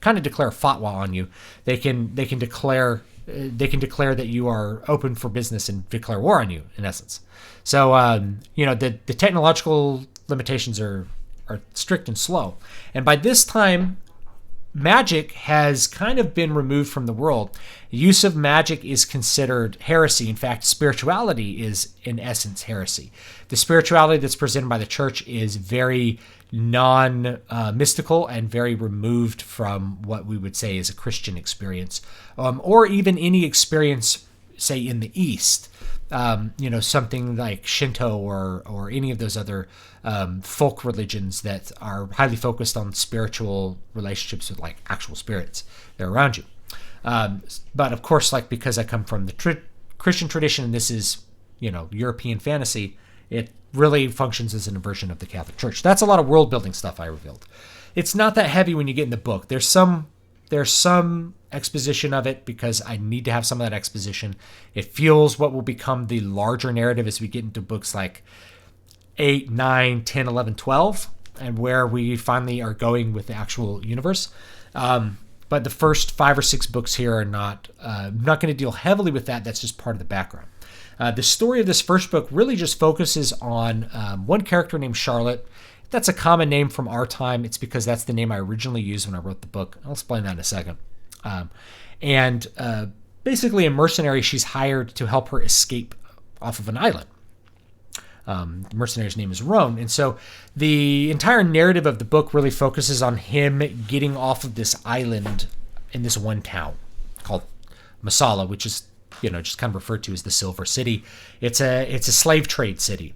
A: kind of declare fatwa on you. They can declare that you are open for business and declare war on you, in essence. So the technological limitations are strict and slow. And by this time, magic has kind of been removed from the world. Use of magic is considered heresy. In fact, spirituality is, in essence, heresy. The spirituality that's presented by the church is very non-mystical and very removed from what we would say is a Christian experience, or even any experience, say, in the East. Something like Shinto or any of those other folk religions that are highly focused on spiritual relationships with like actual spirits that are around you. But of course, like because I come from the Christian tradition and this is, European fantasy, it really functions as an inversion of the Catholic Church. That's a lot of world building stuff I revealed. It's not that heavy when you get in the book. There's some exposition of it because I need to have some of that exposition. It fuels what will become the larger narrative as we get into books like 8, 9, 10, 11, 12, and where we finally are going with the actual universe. But the first 5 or 6 books here are not going to deal heavily with that. That's just part of the background. The story of this first book really just focuses on one character named Charlotte. That's a common name from our time. It's because that's the name I originally used when I wrote the book. I'll explain that in a second. Basically a mercenary, she's hired to help her escape off of an island. The mercenary's name is Roan. And so the entire narrative of the book really focuses on him getting off of this island in this one town called Masala, which is just kind of referred to as the Silver City. It's a slave trade city.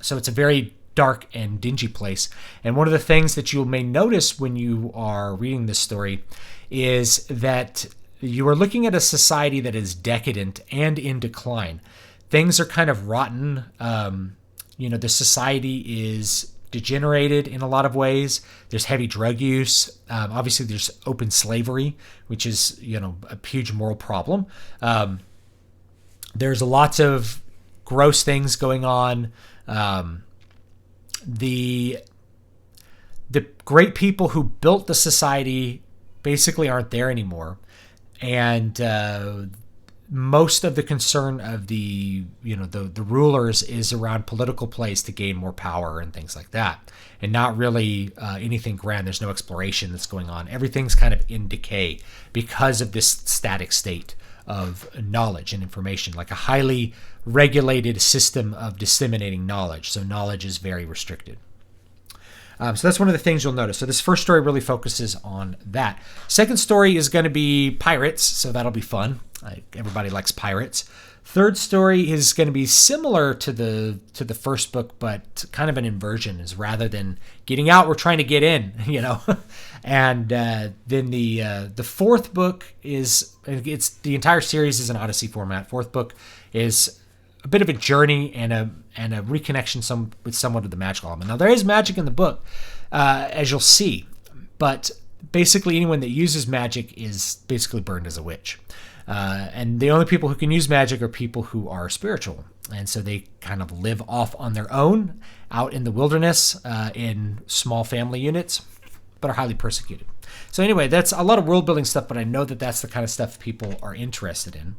A: So it's a very dark and dingy place. And one of the things that you may notice when you are reading this story is that you are looking at a society that is decadent and in decline. Things are kind of rotten. The society is degenerated in a lot of ways. There's heavy drug use. Obviously, there's open slavery, which is, a huge moral problem. There's lots of gross things going on. The great people who built the society basically aren't there anymore. And most of the concern of the rulers is around political plays to gain more power and things like that, and not really anything grand. There's no exploration that's going on. Everything's kind of in decay because of this static state of knowledge and information, like a highly regulated system of disseminating knowledge. So knowledge is very restricted. So that's one of the things you'll notice. So this first story really focuses on that. Second story is going to be pirates, so that'll be fun. Everybody likes pirates. Third story is going to be similar to the first book, but kind of an inversion. Is rather than getting out, we're trying to get in, And then the fourth book it's the entire series is an Odyssey format. Fourth book is a bit of a journey and a reconnection with somewhat of the magical element. Now, there is magic in the book, as you'll see, but basically anyone that uses magic is basically burned as a witch. And the only people who can use magic are people who are spiritual. And so they kind of live off on their own out in the wilderness in small family units, but are highly persecuted. So anyway, that's a lot of world building stuff, but I know that that's the kind of stuff people are interested in.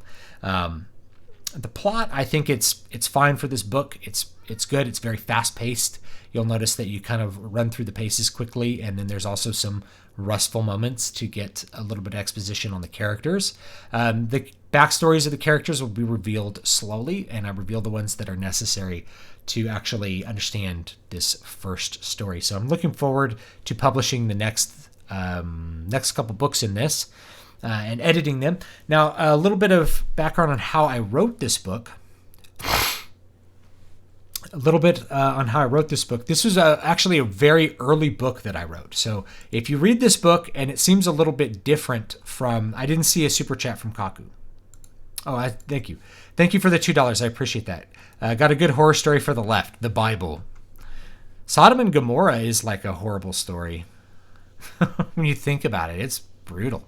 A: The plot, I think it's fine for this book. It's good. It's very fast paced. You'll notice that you kind of run through the paces quickly, and then there's also some restful moments to get a little bit of exposition on the characters. The backstories of the characters will be revealed slowly, and I reveal the ones that are necessary to actually understand this first story. So I'm looking forward to publishing the next couple books in this. And editing them. Now, a little bit of background on how I wrote this book. This was actually a very early book that I wrote. So if you read this book and it seems a little bit different from... I didn't see a super chat from Kaku. Oh, thank you. Thank you for the $2. I appreciate that. Got a good horror story for the left, the Bible. Sodom and Gomorrah is like a horrible story. When you think about it, it's brutal.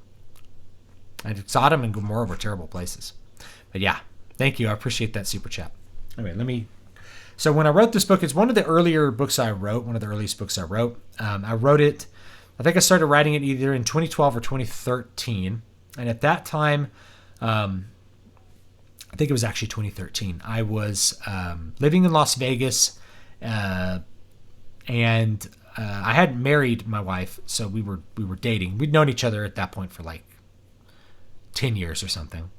A: Sodom and Gomorrah were terrible places. But yeah, thank you. I appreciate that super chat. Anyway, So when I wrote this book, it's one of the earliest books I wrote. I wrote it, I think I started writing it either in 2012 or 2013. And at that time, I think it was actually 2013. I was living in Las Vegas, and I hadn't married my wife, so we were dating. We'd known each other at that point for like 10 years or something,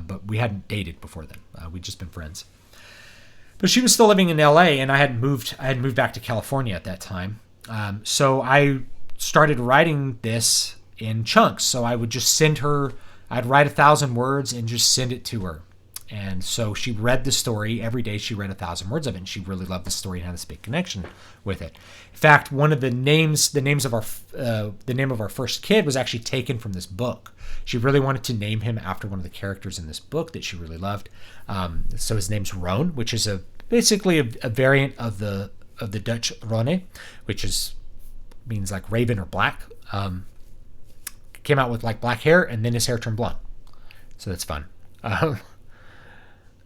A: but we hadn't dated before then. We'd just been friends. But she was still living in LA, and I had moved back to California at that time. So I started writing this in chunks. So I would just send her, I'd write 1,000 words and just send it to her. And so she read the story every day. She read 1,000 words of it, and she really loved the story and had this big connection with it. In fact, one of the name of our first kid was actually taken from this book. She really wanted to name him after one of the characters in this book that she really loved. So his name's Roan, which is basically a variant of the Dutch Rone, which means like raven or black. Came out with like black hair, and then his hair turned blonde. So that's fun.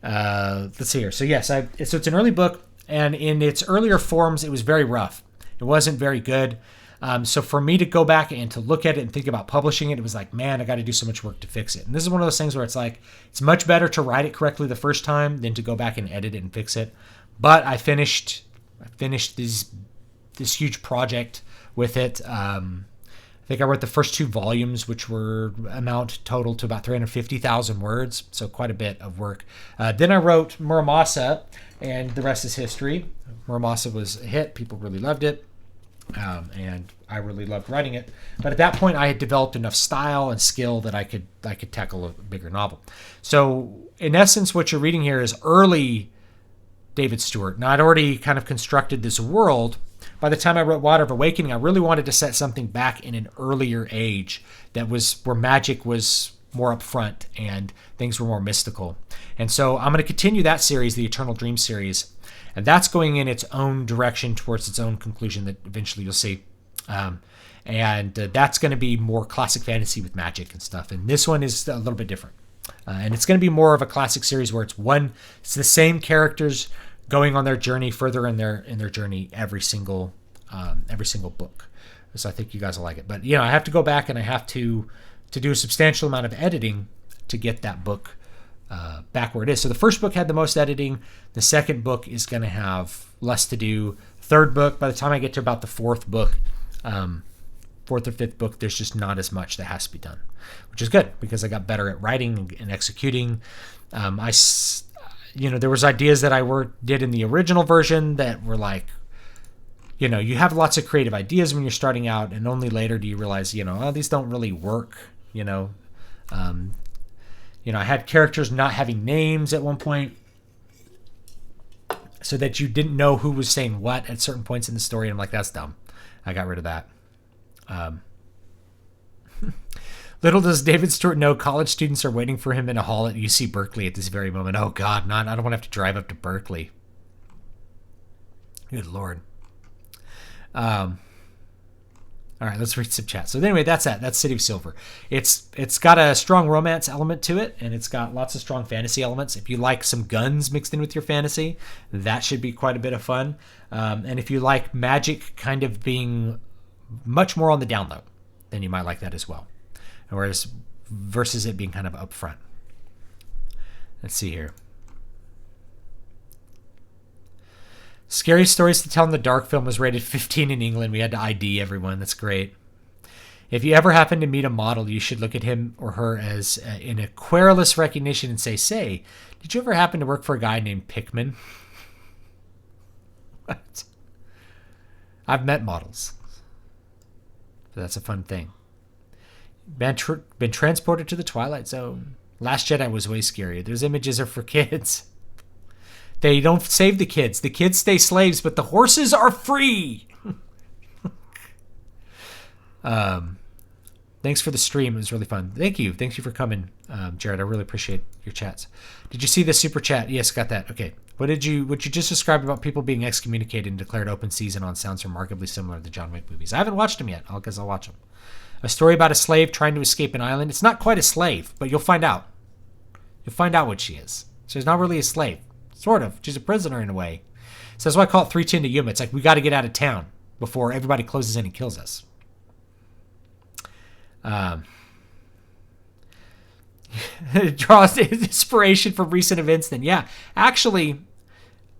A: Let's see here. So yes, so it's an early book, and in its earlier forms, it was very rough. It wasn't very good. So for me to go back and to look at it and think about publishing it, it was like, man, I got to do so much work to fix it. And this is one of those things where it's like, it's much better to write it correctly the first time than to go back and edit it and fix it. But I finished this huge project with it. I think I wrote the first 2 volumes, which amount total to about 350,000 words. So quite a bit of work. Then I wrote Muramasa, and the rest is history. Muramasa was a hit. People really loved it. and I really loved writing it. But at that point, I had developed enough style and skill that I could tackle a bigger novel. So in essence, what you're reading here is early David Stewart. Now, I'd already kind of constructed this world. By the time I wrote Water of Awakening, I really wanted to set something back in an earlier age that was where magic was more upfront and things were more mystical. And so I'm going to continue that series, the Eternal Dream series, and that's going in its own direction towards its own conclusion that eventually you'll see. And that's going to be more classic fantasy with magic and stuff. And this one is a little bit different. And it's going to be more of a classic series where it's the same characters going on their journey further in their journey every single book. So I think you guys will like it. But I have to go back and I have to do a substantial amount of editing to get that book back where it is. So the first book had the most editing. The second book is going to have less to do. Third book, by the time I get to about the fourth or fifth book, there's just not as much that has to be done, which is good because I got better at writing and executing. There was ideas that I did in the original version that were like, you have lots of creative ideas when you're starting out, and only later do you realize, these don't really work. I had characters not having names at one point, so that you didn't know who was saying what at certain points in the story. And I'm like, that's dumb. I got rid of that. Little does David Stewart know college students are waiting for him in a hall at UC Berkeley at this very moment. Oh God, I don't want to have to drive up to Berkeley. Good Lord. All right, let's read some chat. So anyway, that's that. That's City of Silver. It's got a strong romance element to it, and it's got lots of strong fantasy elements. If you like some guns mixed in with your fantasy, that should be quite a bit of fun. And if you like magic kind of being much more on the down low, then you might like that as well. Whereas versus it being kind of upfront. Let's see here. Scary Stories to Tell in the Dark film was rated 15 in England. We had to ID everyone. That's great. If you ever happen to meet a model, you should look at him or her as in a querulous recognition and say, did you ever happen to work for a guy named Pickman? What? I've met models. So that's a fun thing. Been transported to the Twilight Zone. Last Jedi was way scarier. Those images are for kids. They don't save the kids. The kids stay slaves, but the horses are free. Thanks for the stream. It was really fun. Thank you. Thank you for coming, Jared. I really appreciate your chats. Did you see the super chat? Yes, got that. Okay. What you just described about people being excommunicated and declared open season on sounds remarkably similar to the John Wick movies. I haven't watched them yet. I'll watch them. A story about a slave trying to escape an island. It's not quite a slave, but you'll find out. You'll find out what she is. She's not really a slave. Sort of. She's a prisoner in a way. So that's why I call it 310 to Yuma. It's like we got to get out of town before everybody closes in and kills us. Draws inspiration from recent events then. Yeah. Actually,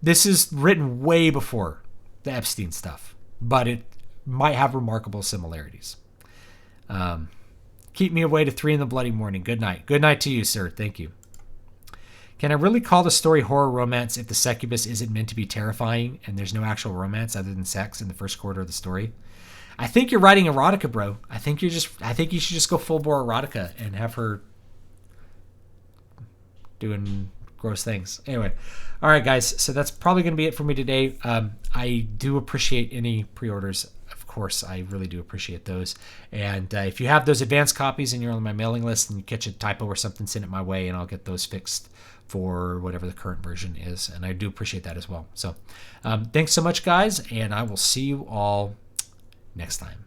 A: this is written way before the Epstein stuff, but it might have remarkable similarities. Keep me away to 3 in the bloody morning. Good night. Good night to you, sir. Thank you. Can I really call the story horror romance if the succubus isn't meant to be terrifying and there's no actual romance other than sex in the first quarter of the story? I think you're writing erotica, bro. I think you should just go full bore erotica and have her doing gross things. Anyway, all right, guys. So that's probably going to be it for me today. I do appreciate any pre-orders. Of course, I really do appreciate those. And if you have those advanced copies and you're on my mailing list and you catch a typo or something, send it my way and I'll get those fixed for whatever the current version is. And I do appreciate that as well. So thanks so much, guys, and I will see you all next time.